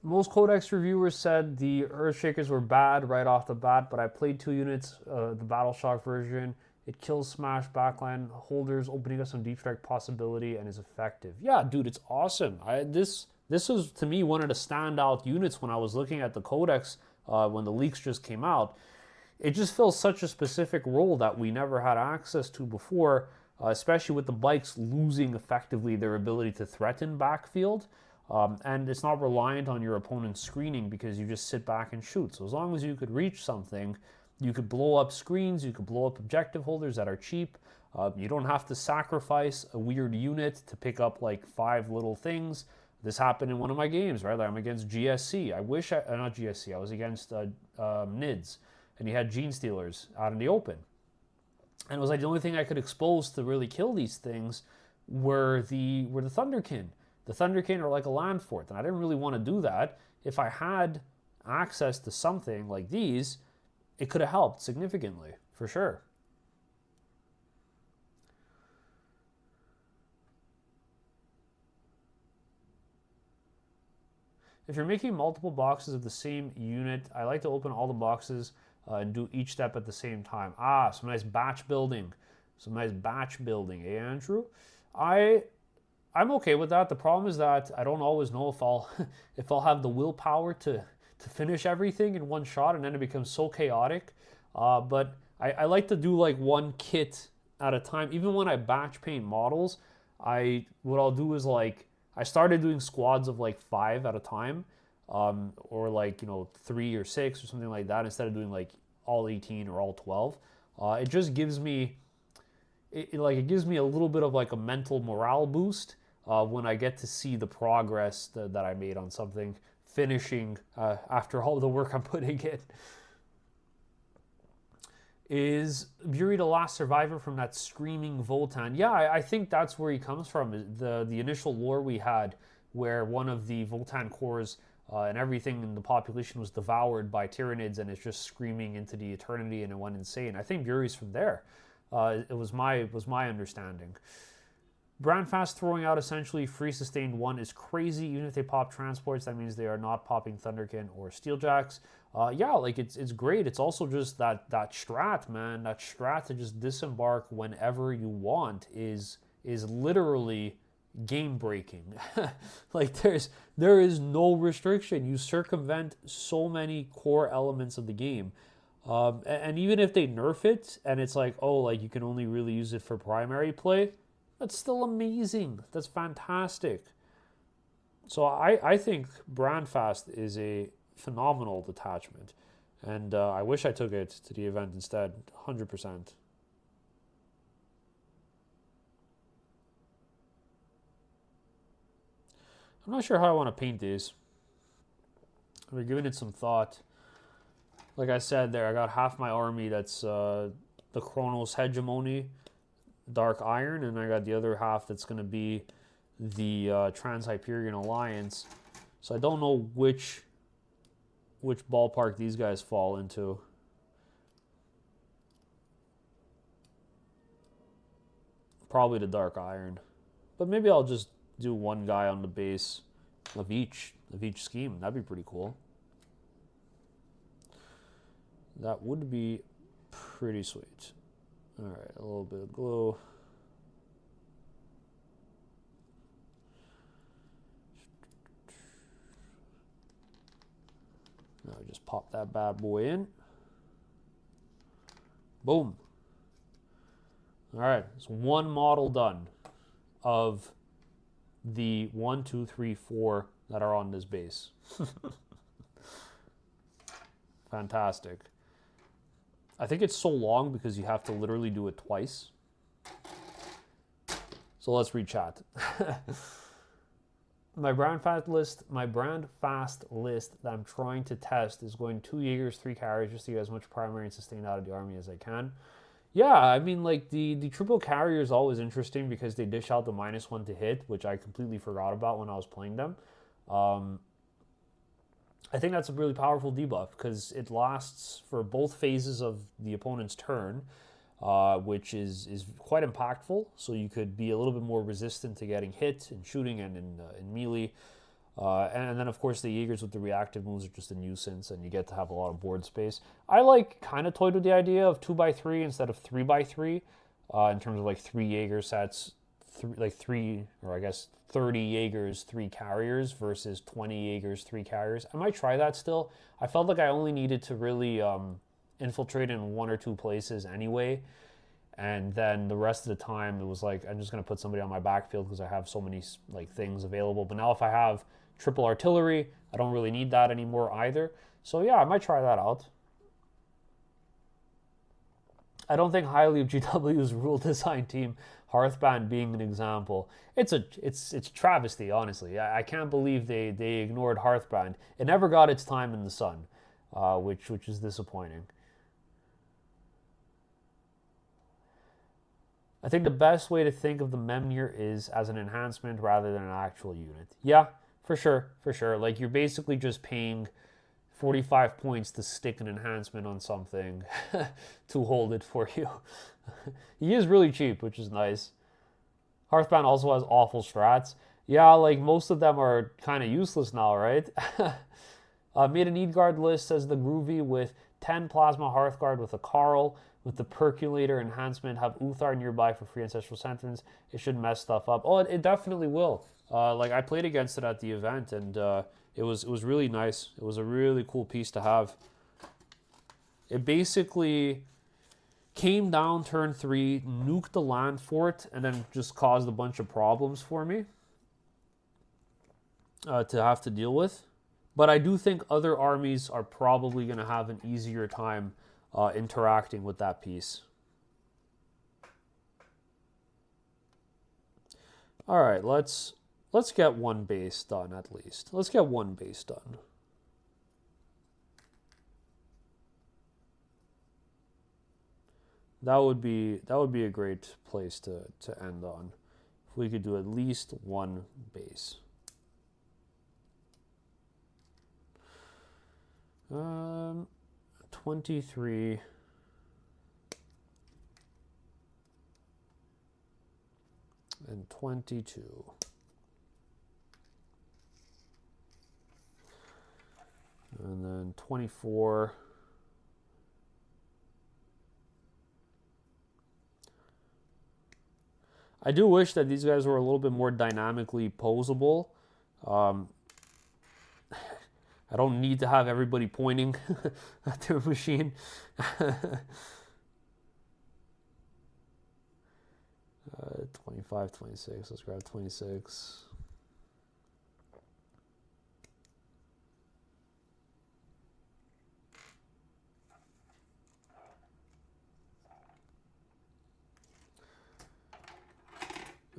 Most Codex reviewers said the Earthshakers were bad right off the bat, but I played 2 units, the Battle Shock version. It kills Smash backline holders, opening up some deep strike possibility, and is effective. Yeah, dude, it's awesome. This was, to me, one of the standout units when I was looking at the Codex when the leaks just came out. It just fills such a specific role that we never had access to before, especially with the bikes losing effectively their ability to threaten backfield. And it's not reliant on your opponent's screening because you just sit back and shoot. So as long as you could reach something, you could blow up screens, you could blow up objective holders that are cheap. You don't have to sacrifice a weird unit to pick up like 5 little things. This happened in one of my games, right? Like I'm against GSC. Not GSC, I was against NIDS. And he had Gene Stealers out in the open. And it was like the only thing I could expose to really kill these things were the Thunderkin. The Thunderkin are like a land fort, and I didn't really want to do that. If I had access to something like these, it could have helped significantly, for sure. If you're making multiple boxes of the same unit, I like to open all the boxes and do each step at the same time. Some nice batch building. Some nice batch building, eh, Andrew? I'm okay with that. The problem is that I don't always know if I'll if I'll have the willpower to finish everything in one shot, and then it becomes so chaotic. But I like to do like one kit at a time. Even when I batch paint models, what I'll do is like I started doing squads of like 5 at a time, or like 3 or 6 or something like that, instead of doing like all 18 or all 12. It just gives me it gives me a little bit of like a mental morale boost when I get to see the progress that I made on something finishing after all the work I'm putting in. Is Buri the last survivor from that screaming Votann? Yeah, I think that's where he comes from. The initial lore we had, where one of the Votann cores and everything in the population was devoured by Tyranids, and it's just screaming into the eternity, and it went insane. I think Buri's from there. It was my understanding. Brandfast throwing out essentially free sustained 1 is crazy. Even if they pop transports, that means they are not popping Thunderkin or Steeljacks. Yeah, like it's great. It's also just that strat, man. That strat to just disembark whenever you want is literally game breaking. Like there is no restriction. You circumvent so many core elements of the game. And even if they nerf it and it's like, oh, like you can only really use it for primary play, that's still amazing. That's fantastic. So I think Brandfast is a phenomenal detachment. And I wish I took it to the event instead, 100%. I'm not sure how I want to paint these. We're giving it some thought. Like I said there, I got half my army that's the Chronos Hegemony, Dark Iron, and I got the other half that's going to be the Trans-Hyperion Alliance. So I don't know which ballpark these guys fall into. Probably the Dark Iron. But maybe I'll just do one guy on the base of each scheme. That'd be pretty cool. That would be pretty sweet. All right, a little bit of glue. Now just pop that bad boy in. Boom. All right, it's one model done of the 1, 2, 3, 4 that are on this base. Fantastic. I think it's so long because you have to literally do it twice. So let's re-chat. My brand fast list that I'm trying to test is going 2 Jaegers, 3 carriers, just to get as much primary and sustained out of the army as I can. Yeah, I mean, like, the triple carrier is always interesting because they dish out the -1 to hit, which I completely forgot about when I was playing them. I think that's a really powerful debuff because it lasts for both phases of the opponent's turn, which is quite impactful. So you could be a little bit more resistant to getting hit and shooting and in melee. And then, of course, the Jaegers with the reactive moves are just a nuisance, and you get to have a lot of board space. I kind of toyed with the idea of 2x3 instead of 3x3 in terms of like 3 Jaeger sets, 30 Jaegers, 3 carriers versus 20 Jaegers, 3 carriers. I might try that still. I felt like I only needed to really infiltrate in 1 or 2 places anyway. And then the rest of the time, it was like, I'm just going to put somebody on my backfield because I have so many like things available. But now if I have triple artillery, I don't really need that anymore either. So yeah, I might try that out. I don't think highly of GW's rule design team, Hearthband being an example. It's travesty, honestly. I can't believe they ignored Hearthband. It never got its time in the sun, which is disappointing. I think the best way to think of the Memnir is as an enhancement rather than an actual unit. Yeah, for sure. Like, you're basically just paying 45 points to stick an enhancement on something to hold it for you. He is really cheap, which is nice. Hearthbound also has awful strats. Yeah, like, most of them are kind of useless now, right? Made an Hearthguard list, says the Groovy, with 10 Plasma Hearthguard with a Carl. With the Percolator enhancement, have Uthar nearby for free Ancestral Sentence. It should mess stuff up. Oh, it definitely will. Like, I played against it at the event, and it was really nice. It was a really cool piece to have. It basically came down turn 3, nuked the land fort, and then just caused a bunch of problems for me to have to deal with. But I do think other armies are probably going to have an easier time interacting with that piece. All right, let's get one base done at least. Let's get one base done. That would be a great place to end on. If we could do at least one base. 23. And 22. And then 24. I do wish that these guys were a little bit more dynamically posable. I don't need to have everybody pointing at their machine. 25, 26. Let's grab 26.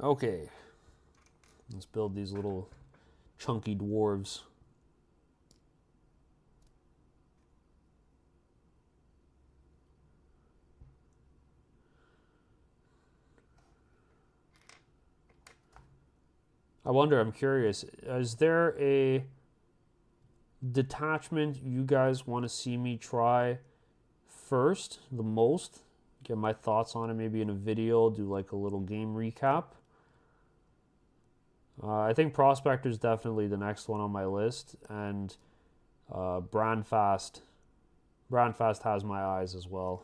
Okay, let's build these little chunky dwarves. I wonder, I'm curious, is there a detachment you guys want to see me try first, the most? Get my thoughts on it, maybe in a video, do like a little game recap. I think Prospector's definitely the next one on my list, and Brandfast has my eyes as well.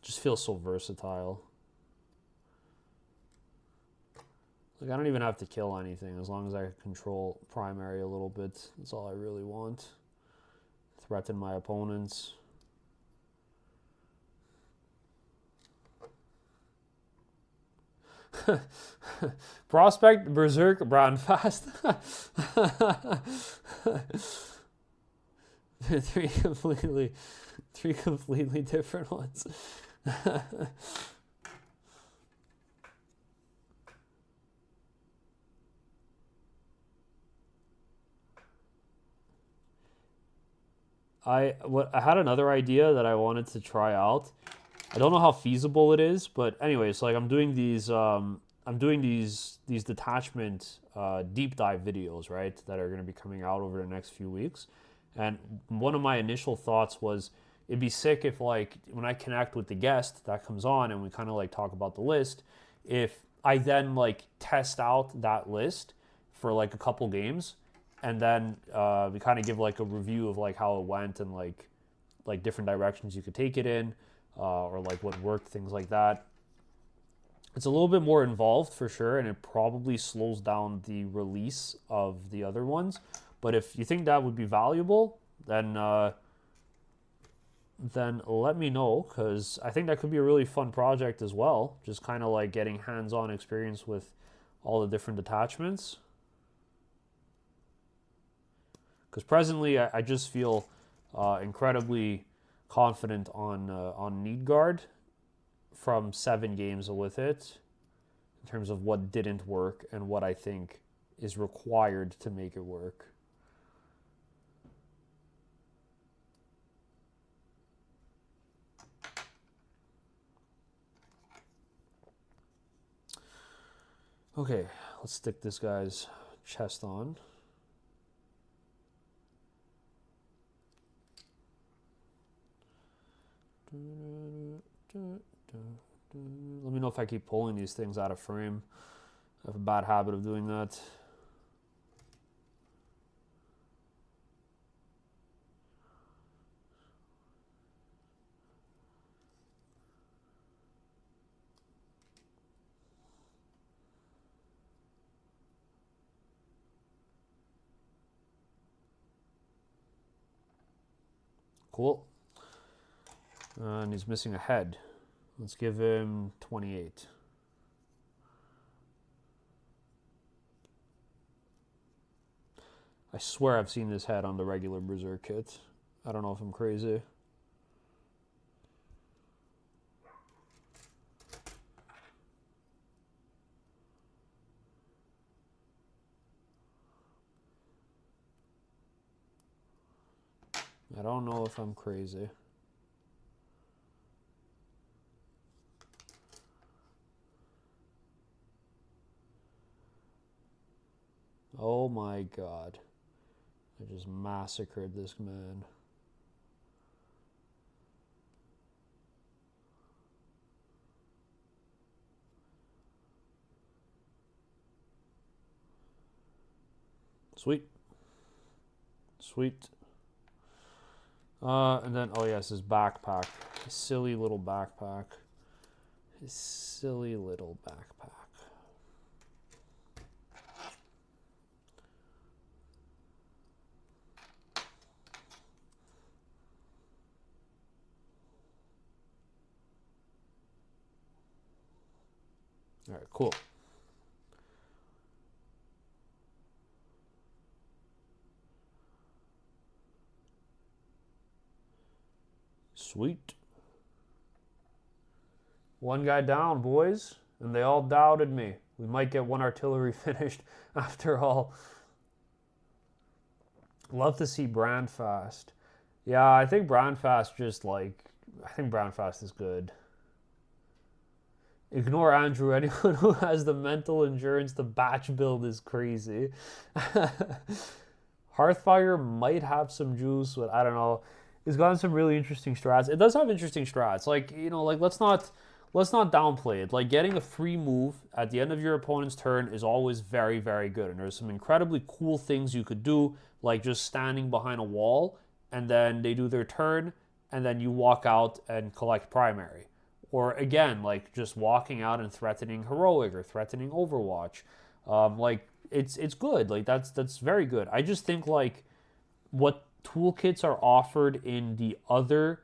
Just feels so versatile. Like, I don't even have to kill anything as long as I control primary a little bit. That's all I really want. Threaten my opponents. Prospect, Berserk, Brandfast. Three completely different ones. I had another idea that I wanted to try out. I don't know how feasible it is, but anyway, so like I'm doing these detachment deep dive videos, right, that are going to be coming out over the next few weeks. And one of my initial thoughts was it'd be sick if, like, when I connect with the guest that comes on and we kind of like talk about the list, if I then like test out that list for like a couple games, and then we kind of give like a review of like how it went and like different directions you could take it in, or like what worked, things like that. It's a little bit more involved for sure, and it probably slows down the release of the other ones. But if you think that would be valuable, then let me know, because I think that could be a really fun project as well. Just kind of like getting hands-on experience with all the different detachments. Because presently, I just feel incredibly confident on Hearthguard from 7 games with it, in terms of what didn't work and what I think is required to make it work. Okay, let's stick this guy's chest on. Let me know if I keep pulling these things out of frame. I have a bad habit of doing that. Cool. And he's missing a head. Let's give him 28. I swear I've seen this head on the regular Berserk kit. I don't know if I'm crazy. I don't know if I'm crazy. Oh my god. I just massacred this man. Sweet. Sweet. And then, oh yes, his backpack. His silly little backpack. His silly little backpack. All right, cool. Sweet. One guy down, boys. And they all doubted me. We might get one artillery finished after all. Love to see Brandfast. Yeah, I think Brandfast just like... I think Brandfast is good. Ignore Andrew. Anyone who has the mental endurance to batch build is crazy. Hearthfire might have some juice, but I don't know. It's gotten some really interesting strats. It does have interesting strats. Like, you know, like let's not downplay it. Like getting a free move at the end of your opponent's turn is always very, very good. And there's some incredibly cool things you could do, like just standing behind a wall and then they do their turn and then you walk out and collect primary. Or again, like just walking out and threatening heroic or threatening Overwatch. Like it's good. Like that's very good. I just think like what toolkits are offered in the other,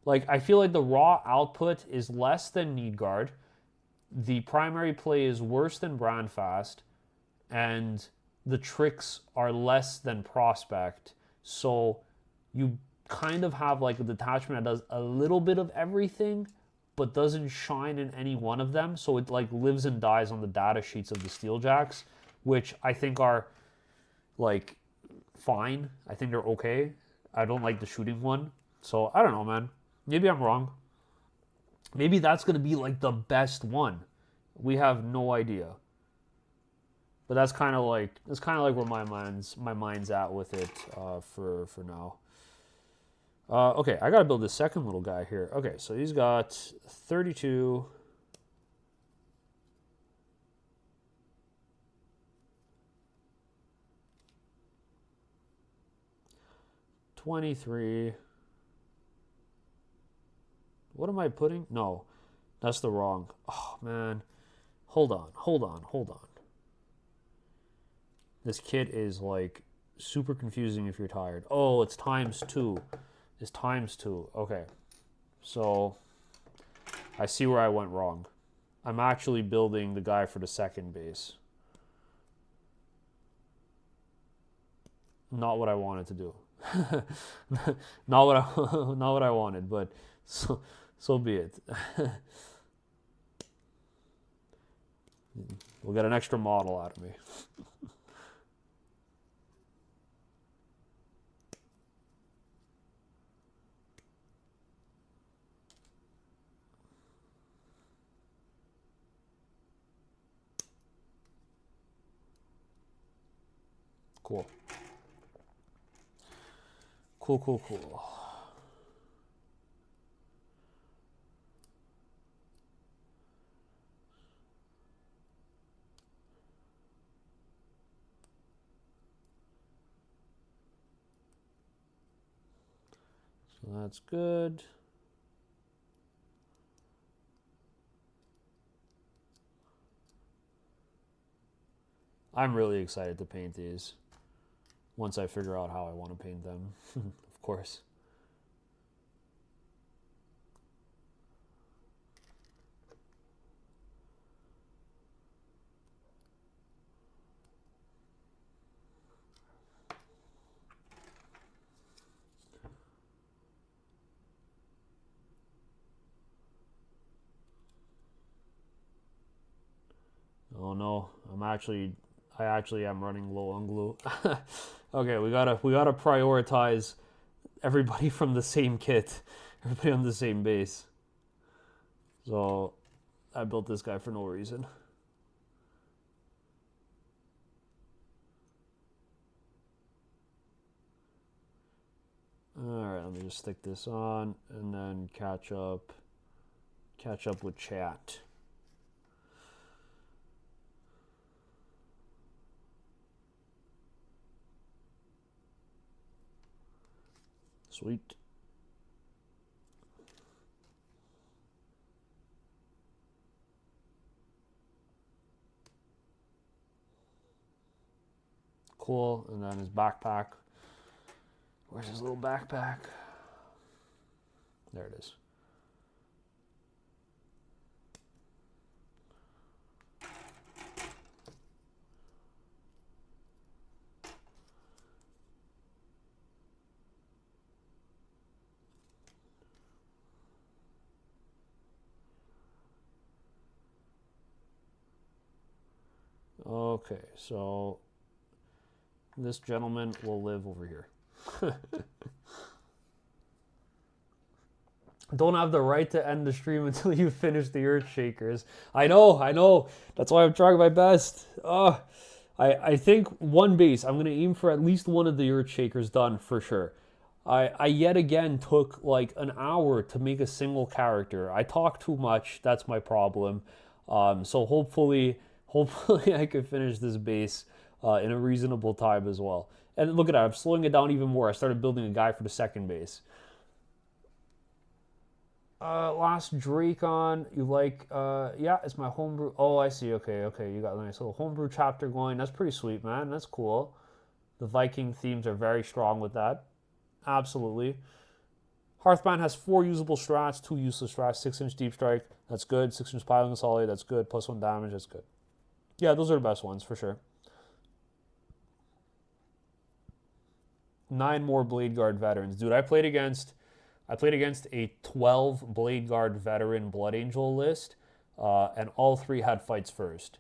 like I feel like the raw output is less than Needguard. The primary play is worse than Brandfast, and the tricks are less than Prospect. So you kind of have like a detachment that does a little bit of everything, but doesn't shine in any one of them. So it like lives and dies on the data sheets of the Steeljacks, which I think are like fine. I think they're okay. I don't like the shooting one. So I don't know, man. Maybe I'm wrong. Maybe that's going to be like the best one. We have no idea. But that's kind of like where my mind's at with it for now. Okay, I gotta build this second little guy here. Okay, so he's got 32. $23. What am I putting? No, that's the wrong. Oh man, hold on. This kit is like super confusing if you're tired. Oh, it's ×2. Is ×2. Okay. So I see where I went wrong. I'm actually building the guy for the second base. Not what I wanted to do. not what I wanted, but so be it. We'll get an extra model out of me. Cool. Cool. So that's good. I'm really excited to paint these. Once I figure out how I want to paint them, of course. Oh no, I actually am running low on glue. Okay, we gotta prioritize everybody from the same kit. Everybody on the same base. So I built this guy for no reason. Alright, let me just stick this on and then catch up with chat. Sweet. Cool, and then his backpack. Where's his little backpack? There it is. Okay, so this gentleman will live over here. Don't have the right to end the stream until you finish the Earthshakers. I know. That's why I'm trying my best. I think one base. I'm going to aim for at least one of the Earthshakers done for sure. I yet again took like an hour to make a single character. I talk too much. That's my problem. So hopefully I could finish this base in a reasonable time as well. And look at that. I'm slowing it down even more. I started building a guy for the second base. Last Dracon, you like, yeah, it's my homebrew. Oh, I see. Okay. You got a nice little homebrew chapter going. That's pretty sweet, man. That's cool. The Viking themes are very strong with that. Absolutely. Hearthband has 4 usable strats, 2 useless strats, 6-inch deep strike. That's good. 6-inch piling assault. That's good. +1 damage. That's good. Yeah, those are the best ones for sure. 9 more Blade Guard veterans. Dude, I played against a 12 Blade Guard veteran Blood Angel list, and all 3 had fights first.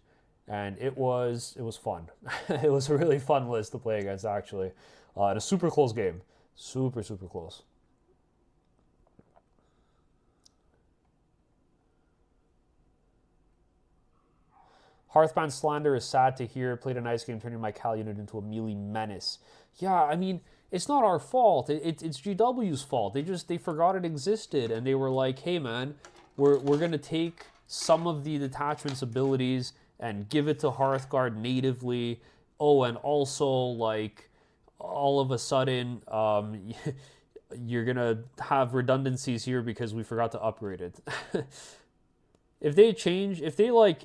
And it was fun. It was a really fun list to play against, actually. In a super close game. Super close. Hearthband Slander is sad to hear. Played a nice game turning my Cal unit into a melee menace. Yeah, I mean, it's not our fault. It's GW's fault. They forgot it existed, and they were like, hey man, we're gonna take some of the Detachment's abilities and give it to Hearthguard natively. Oh, and also like all of a sudden you're gonna have redundancies here because we forgot to upgrade it. If they like,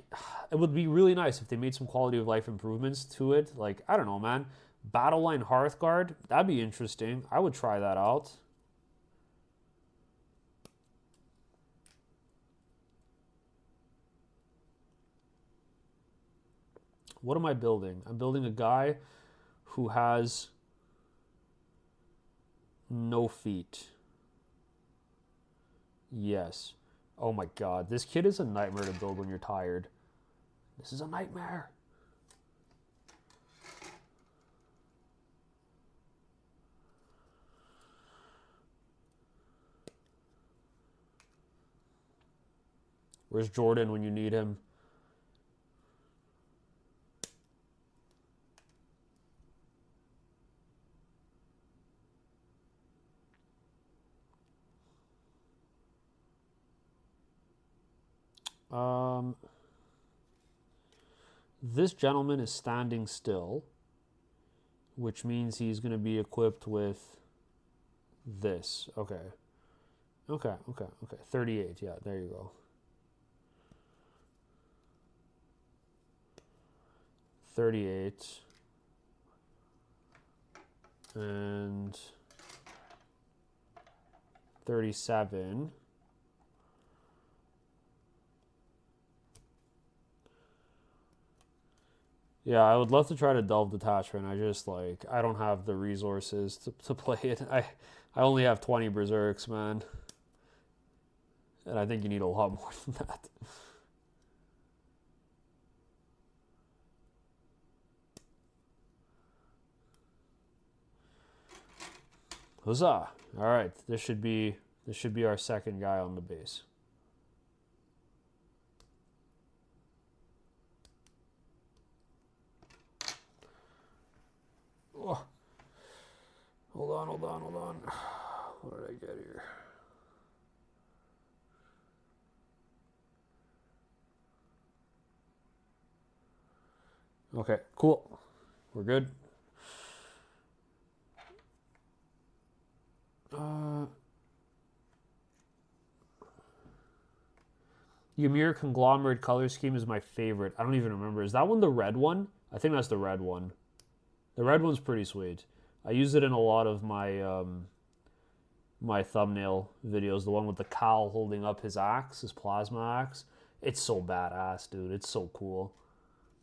it would be really nice if they made some quality of life improvements to it. Like, I don't know, man. Battleline Hearthguard, that'd be interesting. I would try that out. What am I building? I'm building a guy who has no feet. Yes. Oh my god, this kid is a nightmare to build when you're tired. This is a nightmare. Where's Jordan when you need him? This gentleman is standing still, which means he's going to be equipped with this. Okay. 38, yeah, there you go. 38. And 37. Yeah, I would love to try to delve Detachment. I don't have the resources to play it. I only have 20 Berserks, man. And I think you need a lot more than that. Huzzah! All right, this should be our second guy on the base. Oh. Hold on. What did I get here? Okay, cool. We're good. Ymir Conglomerate color scheme is my favorite. I don't even remember. Is that one the red one? I think that's the red one. The red one's pretty sweet. I use it in a lot of my my thumbnail videos. The one with the cowl holding up his axe, his plasma axe. It's so badass, dude. It's so cool.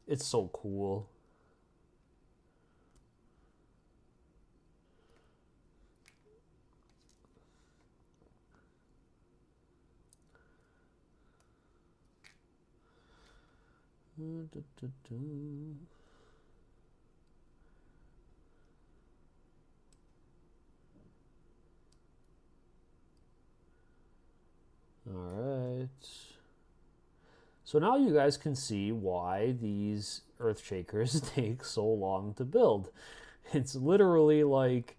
It's so cool. All right. So now you guys can see why these Earthshakers take so long to build. It's literally like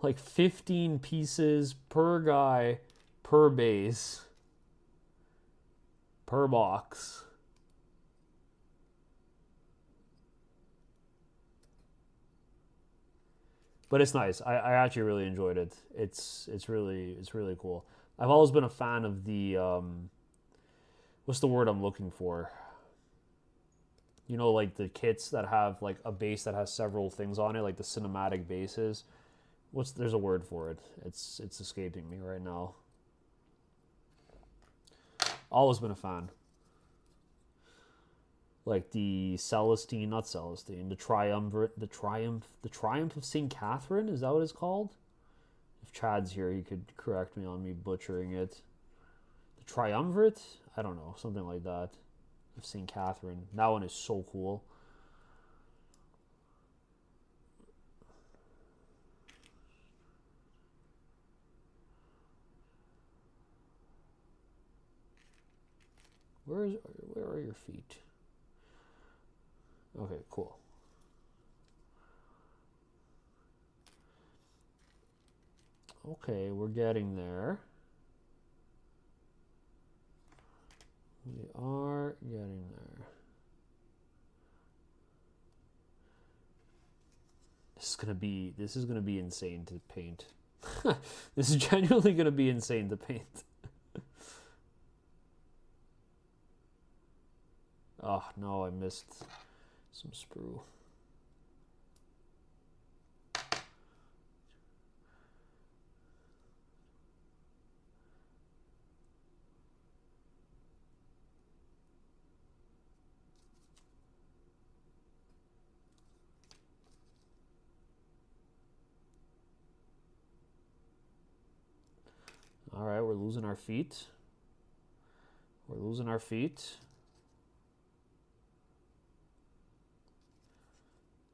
15 pieces per guy, per base, per box. But it's nice. I actually really enjoyed it. It's really cool. I've always been a fan of the what's the word I'm looking for? You know, like the kits that have like a base that has several things on it, like the cinematic bases. There's a word for it. It's escaping me right now. Always been a fan. Like the Celestine, not Celestine, the Triumvirate, the Triumph of St. Catherine, is that what it's called? If Chad's here, he could correct me on me butchering it. The Triumvirate? I don't know, something like that. Of St. Catherine. That one is so cool. Where are your feet? Okay, cool. Okay, we're getting there. We are getting there. This is gonna be insane to paint. This is genuinely gonna be insane to paint. Oh no, I missed some sprue. All right, we're losing our feet. We're losing our feet.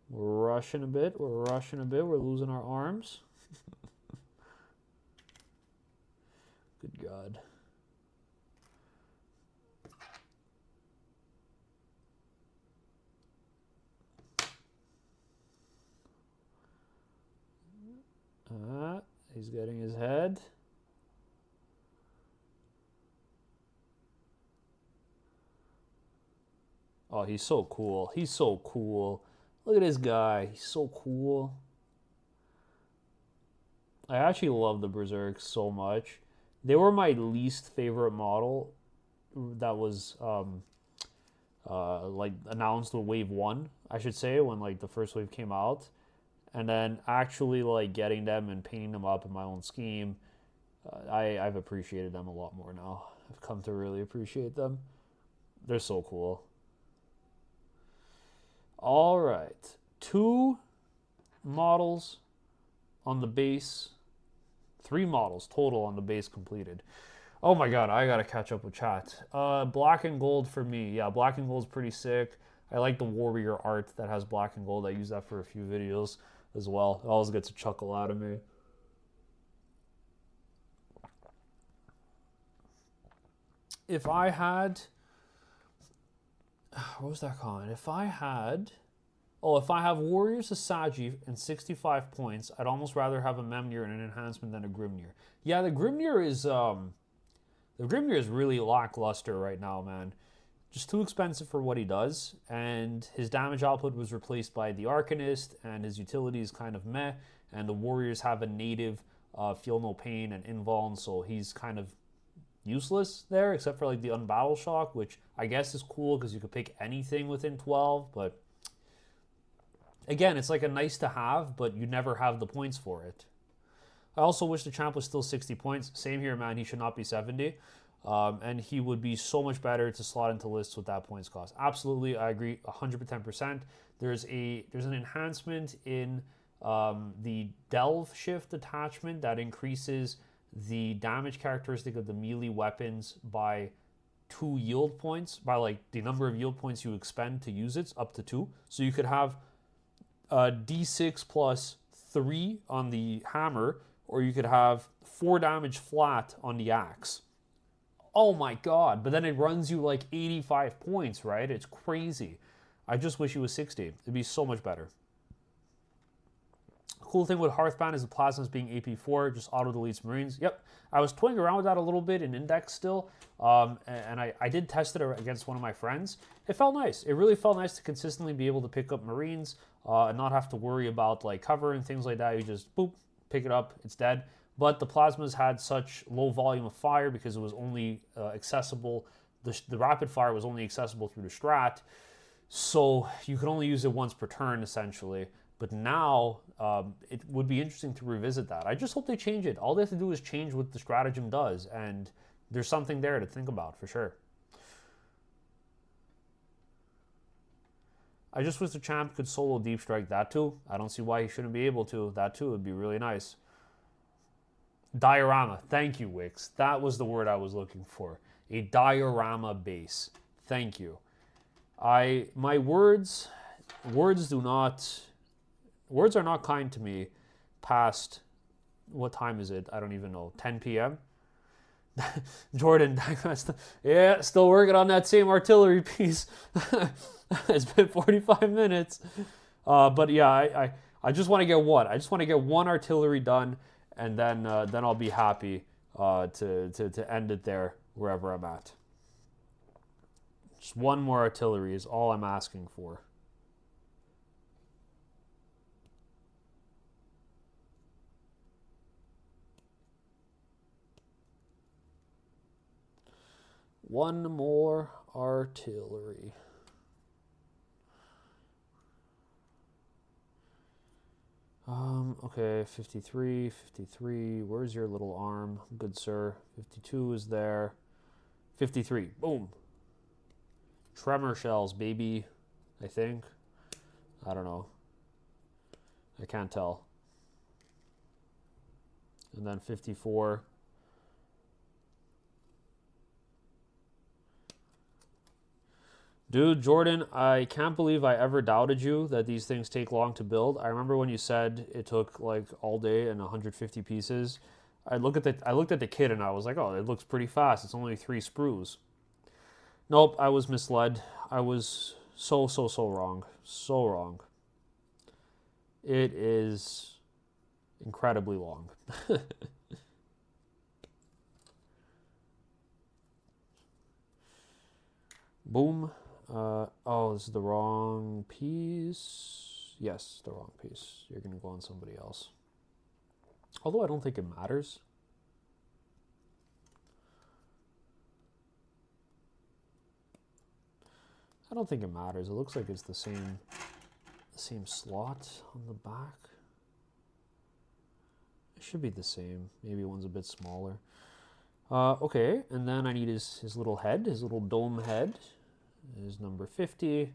We're rushing a bit. We're rushing a bit. We're losing our arms. Good God. He's getting his head. Oh, he's so cool. He's so cool. Look at this guy. He's so cool. I actually love the Berserks so much. They were my least favorite model that was like announced with Wave 1, I should say, when like the first wave came out. And then actually like getting them and painting them up in my own scheme, I've appreciated them a lot more now. I've come to really appreciate them. They're so cool. All right, 2 models on the base, 3 models total on the base completed. Oh my God, I gotta catch up with chat. Black and gold for me. Yeah, black and gold's pretty sick. I like the warrior art that has black and gold. I use that for a few videos. as well. It always gets a chuckle out of me. If I had... What was that comment? If I had... Oh, if I have Warriors Asagi and 65 points, I'd almost rather have a Memnir and an enhancement than a Grimnir. Yeah, the Grimnir is really lackluster right now, man. Just too expensive for what he does, and his damage output was replaced by the Arcanist, and his utility is kind of meh, and the Warriors have a native Feel No Pain and Invuln, so he's kind of useless there, except for like the Unbattle Shock, which I guess is cool because you could pick anything within 12, but again, it's like a nice to have, but you never have the points for it. I also wish the champ was still 60 points. Same here, man. He should not be 70. And he would be so much better to slot into lists with that points cost. Absolutely, I agree 110%. There's an enhancement in the Delve Shift Detachment that increases the damage characteristic of the melee weapons by 2 yield points, by like the number of yield points you expend to use it, up to 2. So you could have D6 plus 3 on the hammer, or you could have 4 damage flat on the axe. Oh my god, but then it runs you like 85 points, right? It's crazy. I just wish it was 60. It'd be so much better. Cool thing with Hearthbound is the plasmas being AP4, just auto-deletes Marines. Yep, I was toying around with that a little bit in Index still, and I did test it against one of my friends. It felt nice. It really felt nice to consistently be able to pick up Marines and not have to worry about like cover and things like that. You just, boop, pick it up, it's dead. But the plasmas had such low volume of fire because it was only accessible, the rapid fire was only accessible through the strat, so you could only use it once per turn essentially. But now it would be interesting to revisit that. I just hope they change it. All they have to do is change what the stratagem does, and there's something there to think about for sure. I just wish the champ could solo deep strike that too. I don't see why he shouldn't be able to. That too would be really nice. Diorama. Thank you, Wix. That was the word I was looking for. A diorama base. Thank you. My words are not kind to me past, what time is it? I don't even know. 10 p.m. Jordan, yeah, still working on that same artillery piece. It's been 45 minutes. But yeah, I just want to get one. I just want to get one artillery done, and then I'll be happy to end it there wherever I'm at. Just one more artillery is all I'm asking for. One more artillery. Okay, 53, 53. Where's your little arm? Good sir. 52 is there. 53. Boom. Tremor shells, baby. I think. I don't know. I can't tell. And then 54. Dude, Jordan, I can't believe I ever doubted you that these things take long to build. I remember when you said it took like all day and 150 pieces. I looked at the kit and I was like, oh, it looks pretty fast. It's only 3 sprues. Nope, I was misled. I was so wrong. So wrong. It is incredibly long. Boom. Oh, this is the wrong piece. Yes, the wrong piece. You're going to go on somebody else. Although I don't think it matters. I don't think it matters. It looks like it's the same slot on the back. It should be the same. Maybe one's a bit smaller. Okay, and then I need his little head, his little dome head. Is number 50.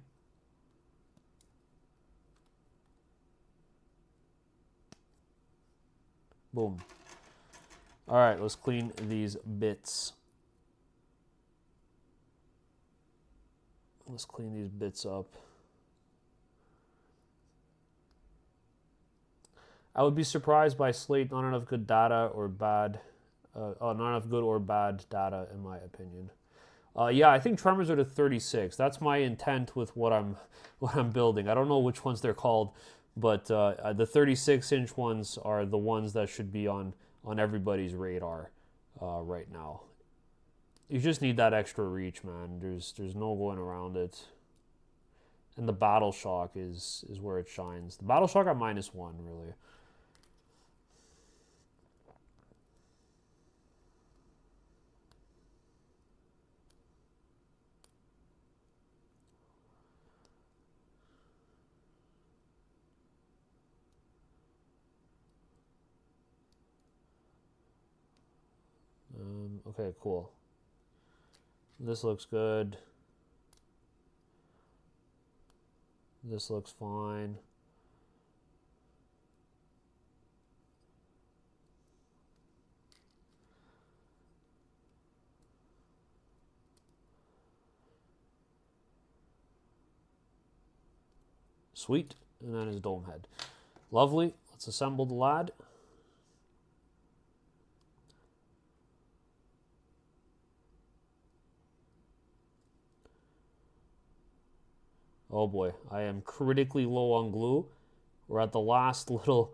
Boom. All right, let's clean these bits. Let's clean these bits up. I would be surprised by Slate. Not enough good data or bad, not enough good or bad data, in my opinion. Yeah, I think Tremors are to 36. That's my intent with what I'm building. I don't know which ones they're called, but the 36-inch ones are the ones that should be on everybody's radar right now. You just need that extra reach, man. There's no going around it. And the Battle Shock is where it shines. The Battle Shock at -1, really. Okay, cool. This looks good. This looks fine. Sweet. And then his dome head. Lovely. Let's assemble the lad. Oh boy, I am critically low on glue. We're at the last little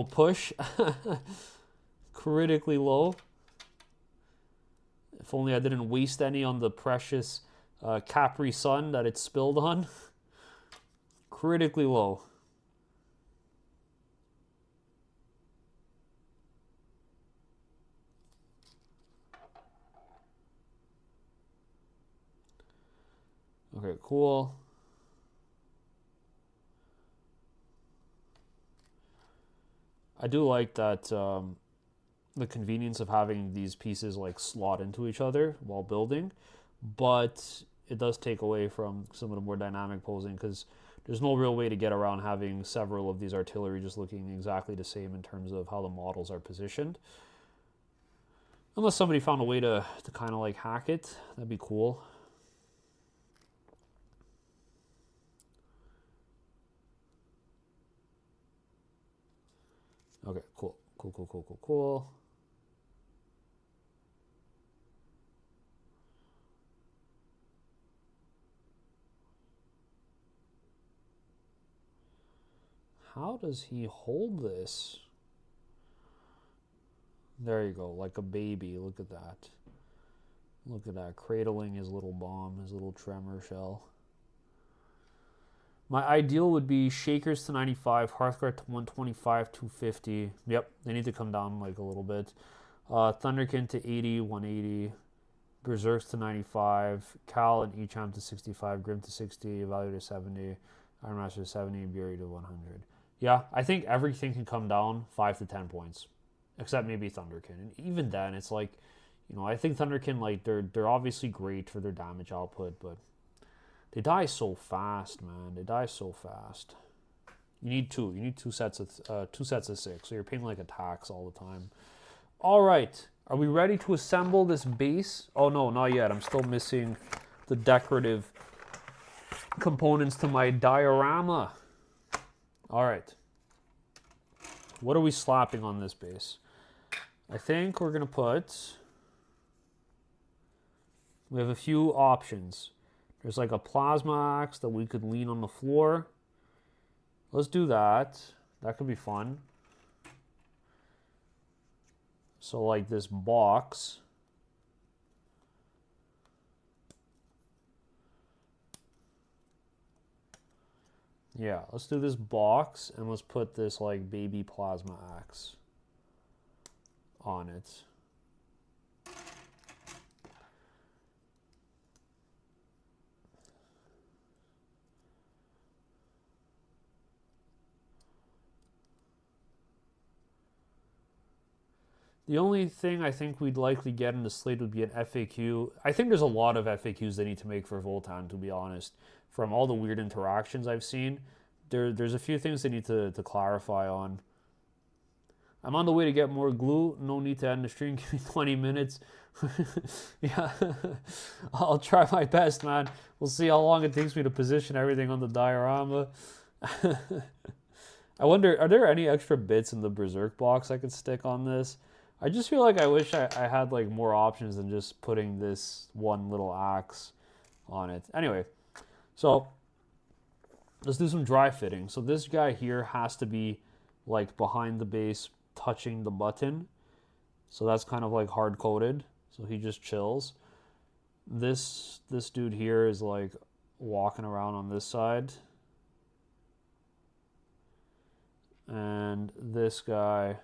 push. Critically low. If only I didn't waste any on the precious Capri Sun that it spilled on. Critically low. Okay, cool. I do like that the convenience of having these pieces like slot into each other while building, but it does take away from some of the more dynamic posing because there's no real way to get around having several of these artillery just looking exactly the same in terms of how the models are positioned. Unless somebody found a way to kind of like hack it, that'd be cool. Okay, cool. Cool. How does he hold this? There you go, like a baby. Look at that. Look at that, cradling his little bomb, his little tremor shell. My ideal would be Shakers to 95, Hearthguard to 125, 250. Yep, they need to come down like a little bit. Thunderkin to 80, 180. Berserks to 95. Cal and Echam to 65. Grim to 60. Value to 70. Iron Master to 70. Bury to 100. Yeah, I think everything can come down 5 to 10 points. Except maybe Thunderkin. And even then, it's like, you know, I think Thunderkin, like, they're obviously great for their damage output, but they die so fast, man. They die so fast. You need two. You need two sets of 6. So you're paying like a tax all the time. All right. Are we ready to assemble this base? Oh, no, not yet. I'm still missing the decorative components to my diorama. All right. What are we slapping on this base? I think we're going to put... We have a few options. There's like a plasma axe that we could lean on the floor. Let's do that. That could be fun. So like this box. Yeah, let's do this box and let's put this like baby plasma axe on it. The only thing I think we'd likely get in the slate would be an FAQ. I think there's a lot of FAQs they need to make for Votann, to be honest. From all the weird interactions I've seen, there's a few things they need to clarify on. I'm on the way to get more glue. No need to end the stream. Give me 20 minutes. Yeah, I'll try my best, man. We'll see how long it takes me to position everything on the diorama. I wonder, are there any extra bits in the Berserk box I could stick on this? I just feel like I wish I had like more options than just putting this one little axe on it. Anyway, so let's do some dry fitting. So this guy here has to be like behind the base, touching the button. So that's kind of like hard coded. So he just chills. This dude here is like walking around on this side. And this guy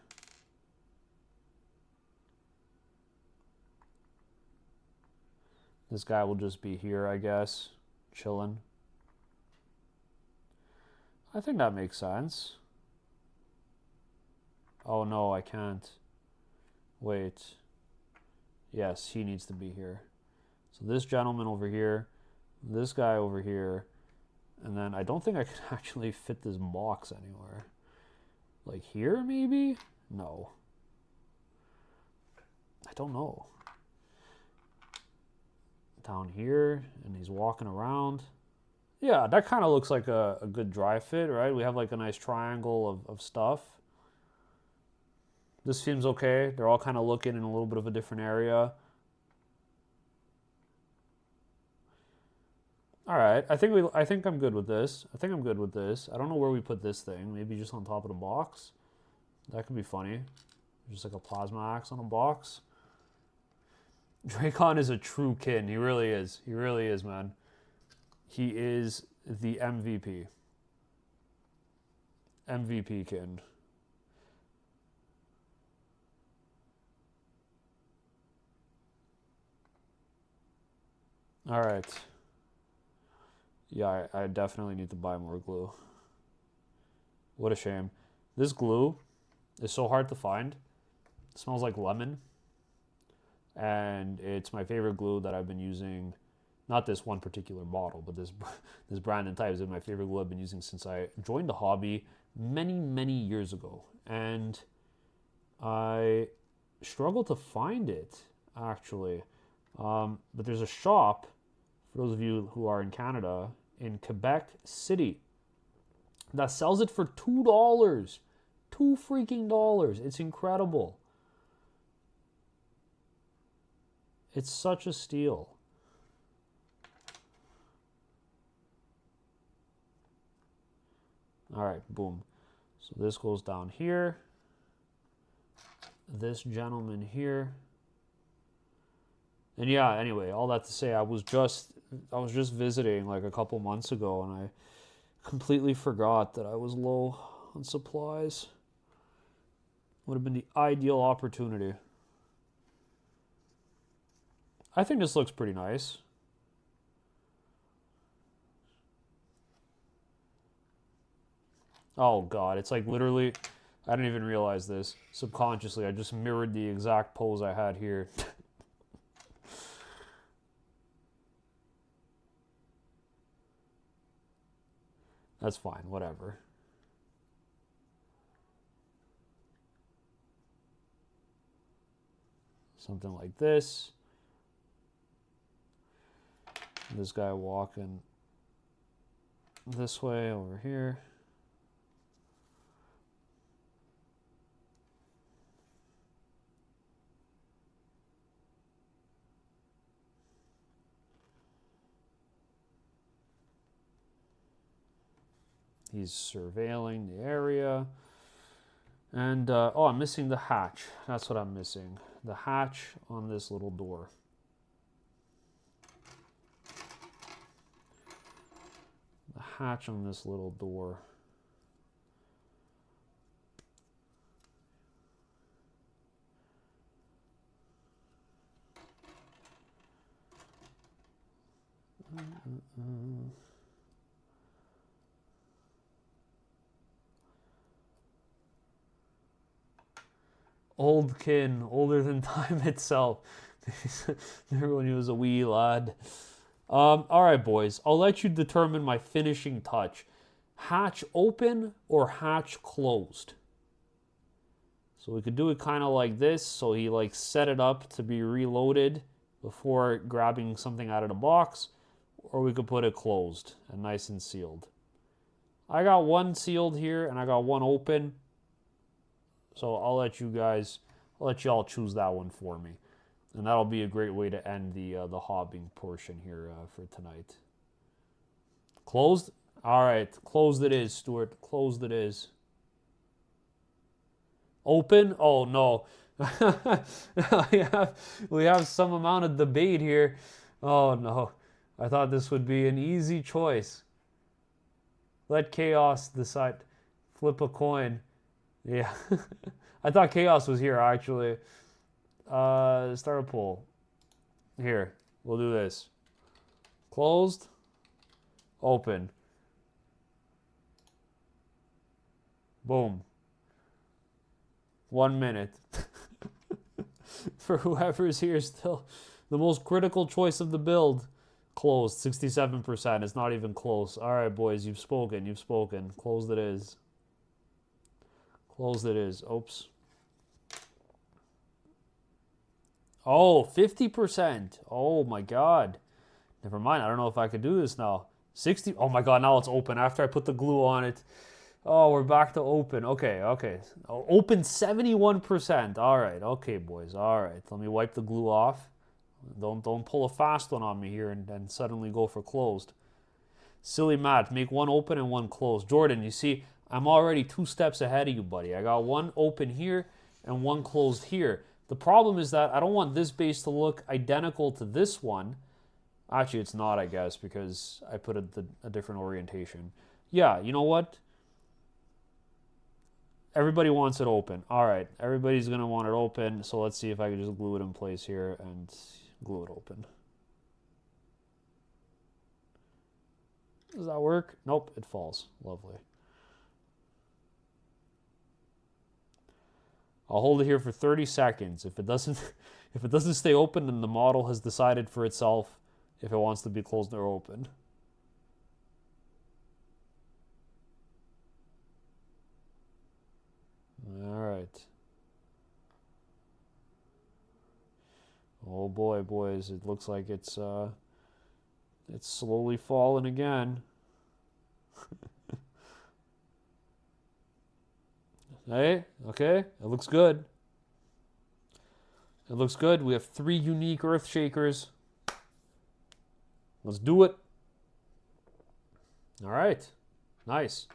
will just be here, I guess, chilling. I think that makes sense. Oh no, I can't. Wait. Yes, he needs to be here. So this gentleman over here, this guy over here, and then I don't think I can actually fit this box anywhere. Like here, maybe? No. I don't know. Down here, and he's walking around. Yeah, that kind of looks like a good dry fit, right? We have like a nice triangle of stuff. This seems okay. They're all kind of looking in a little bit of a different area. All right, I think I'm good with this. I don't know where we put this thing. Maybe just on top of the box. That could be funny. Just like a plasma axe on a box. Dracon is a true kin. He really is. He really is, man. He is the MVP. MVP kin. All right. Yeah, I definitely need to buy more glue. What a shame. This glue is so hard to find. It smells like lemon. And it's my favorite glue that I've been using. Not this one particular bottle, but this brand and type is my favorite glue I've been using since I joined the hobby many years ago. And I struggle to find it, actually. But there's a shop, for those of you who are in Canada, in Quebec City, that sells it for $2. $2 freaking. It's incredible. It's such a steal. All right, boom. So this goes down here. This gentleman here. And yeah, anyway, all that to say, I was just visiting like a couple months ago, and I completely forgot that I was low on supplies. Would have been the ideal opportunity. I think this looks pretty nice. Oh god, it's like literally, I didn't even realize this. Subconsciously, I just mirrored the exact pose I had here. That's fine, whatever. Something like this. This guy walking this way over here. He's surveilling the area. And, oh, I'm missing the hatch. That's what I'm missing. The hatch on this little door. The hatch on this little door. Old kin, older than time itself. Remember when he was a wee lad. All right, boys. I'll let you determine my finishing touch. Hatch open or hatch closed. So we could do it kind of like this. So he like set it up to be reloaded before grabbing something out of the box. Or we could put it closed and nice and sealed. I got one sealed here, and I got one open. So I'll let y'all choose that one for me. And that'll be a great way to end the hobbing portion here for tonight. Closed? All right, closed it is, Stuart. Closed it is. Open? Oh, no. we have some amount of debate here. Oh, no. I thought this would be an easy choice. Let chaos decide. Flip a coin. Yeah. I thought chaos was here, actually. Start a poll. Here. We'll do this. Closed. Open. Boom. 1 minute. For whoever's here still. The most critical choice of the build. Closed. 67%. It's not even close. Alright, boys. You've spoken. You've spoken. Closed it is. Closed it is. Oops. Oh, 50%. Oh my god. Never mind. I don't know if I could do this now. 60. Oh my god, now it's open after I put the glue on it. Oh, we're back to open. Okay, okay. Open 71%. All right. Okay, boys. All right. Let me wipe the glue off. Don't pull a fast one on me here and suddenly go for closed. Silly Matt. Make one open and one closed. Jordan, you see, I'm already 2 steps ahead of you, buddy. I got one open here and one closed here. The problem is that I don't want this base to look identical to this one. Actually, it's not, I guess, because I put a different orientation. Yeah, you know what? Everybody wants it open. All right, everybody's going to want it open, so let's see if I can just glue it in place here and glue it open. Does that work? Nope, it falls. Lovely. I'll hold it here for 30 seconds. If it doesn't stay open, then the model has decided for itself if it wants to be closed or open. All right. Oh boy, boys, it looks like it's slowly falling again. Hey, okay, it looks good. It looks good. We have 3 unique earth shakers. Let's do it. All right, nice.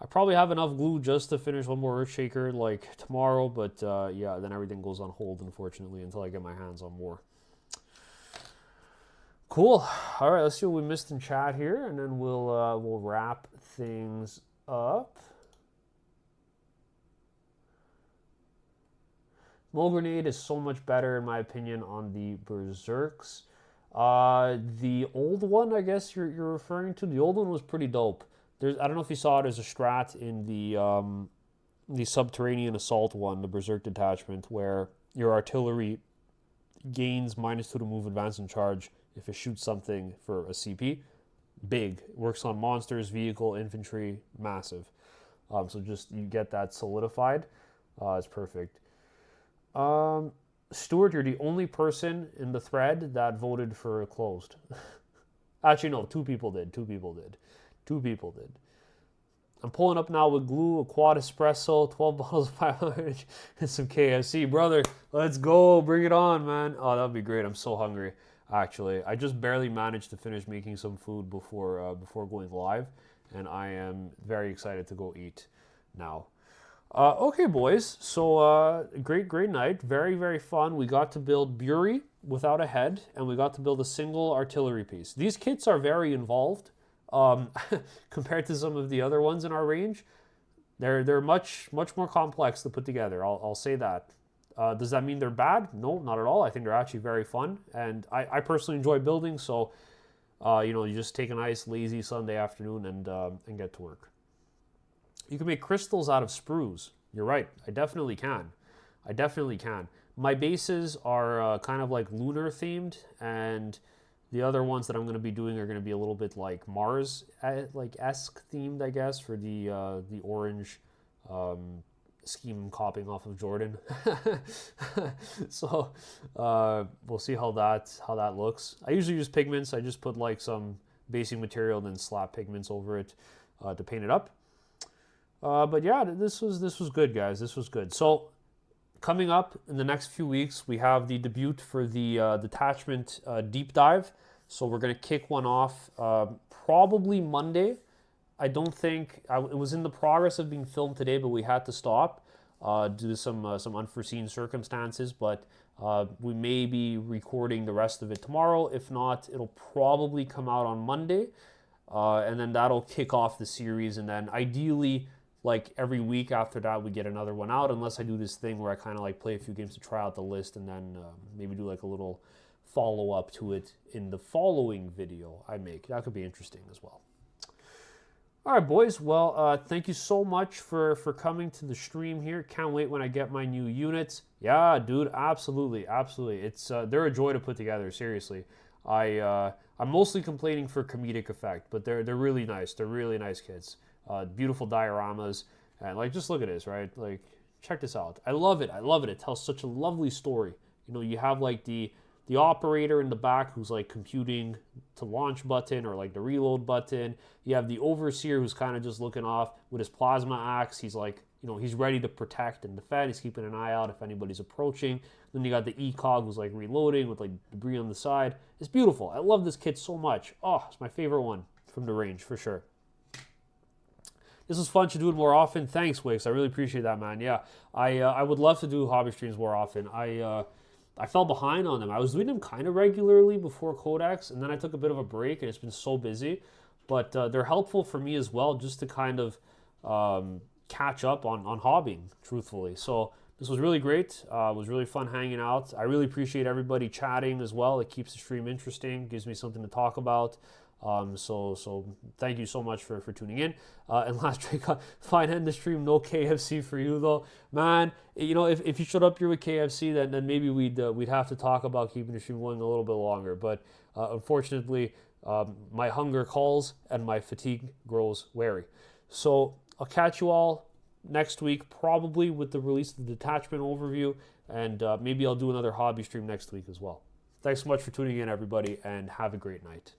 I probably have enough glue just to finish one more earth shaker like tomorrow, but yeah, then everything goes on hold, unfortunately, until I get my hands on more. Cool. All right, let's see what we missed in chat here, and then we'll wrap things up. Mole Grenade is so much better, in my opinion, on the Berserks. The old one, I guess you're referring to. The old one was pretty dope. I don't know if you saw it as a strat in the Subterranean Assault one, the Berserk Detachment, where your artillery gains -2 to move, advance, and charge if it shoots something for a CP. Big. It works on monsters, vehicle, infantry, massive. So just you get that solidified. It's perfect. Stuart, you're the only person in the thread that voted for closed. Actually, no, 2 people did. 2 people did. 2 people did. I'm pulling up now with glue, a quad espresso, 12 bottles of 500, and some KFC. Brother, let's go. Bring it on, man. Oh, that would be great. I'm so hungry, actually. I just barely managed to finish making some food before going live, and I am very excited to go eat now. Okay, boys. So, great night. Very, very fun. We got to build Bury without a head, and we got to build a single artillery piece. These kits are very involved. Compared to some of the other ones in our range, they're much more complex to put together. I'll say that. Does that mean they're bad? No, not at all. I think they're actually very fun, and I personally enjoy building. So, you just take a nice lazy Sunday afternoon and get to work. You can make crystals out of sprues. You're right. I definitely can. My bases are kind of like lunar themed, and the other ones that I'm going to be doing are going to be a little bit like Mars, esque themed, I guess, for the orange scheme copying off of Jordan. So we'll see how that looks. I usually use pigments. I just put like some basic material, then slap pigments over it. to paint it up. But yeah, this was good, guys. This was good. So coming up in the next few weeks, we have the debut for the Detachment deep dive. So we're gonna kick one off probably Monday. I don't think it was in the progress of being filmed today, but we had to stop due to some unforeseen circumstances. But we may be recording the rest of it tomorrow. If not, it'll probably come out on Monday, and then that'll kick off the series. And then ideally, like every week after that, we get another one out. Unless I do this thing where I kind of like play a few games to try out the list, and then maybe do like a little follow up to it in the following video I make. That could be interesting as well. All right, boys. Well, thank you so much for coming to the stream here. Can't wait when I get my new units. Yeah, dude, absolutely. It's they're a joy to put together. Seriously, I'm mostly complaining for comedic effect, but they're really nice. They're really nice kids. Beautiful dioramas, and like just look at this, right? Like check this out. I love it. It tells such a lovely story. You know, you have like the operator in the back who's like computing to launch button or like the reload button. You have the overseer who's kind of just looking off with his plasma axe. He's like, you know, he's ready to protect and defend. He's keeping an eye out if anybody's approaching. Then you got the ECOG who's like reloading with like debris on the side. It's beautiful. I love this kit so much. Oh, it's my favorite one from the range for sure. This was fun to do it more often. Thanks, Wix. I really appreciate that, man. Yeah, I would love to do hobby streams more often. I fell behind on them. I was doing them kind of regularly before Codex, and then I took a bit of a break, and it's been so busy. But they're helpful for me as well, just to kind of catch up on hobbying, truthfully. So this was really great. It was really fun hanging out. I really appreciate everybody chatting as well. It keeps the stream interesting, gives me something to talk about. So thank you so much for tuning in. And last trick, fine end the stream, no KFC for you though, man. You know, if you showed up here with KFC, then maybe we'd have to talk about keeping the stream going a little bit longer. But unfortunately, my hunger calls and my fatigue grows wary. So I'll catch you all next week, probably with the release of the Detachment overview, and maybe I'll do another hobby stream next week as well. Thanks so much for tuning in, everybody, and have a great night.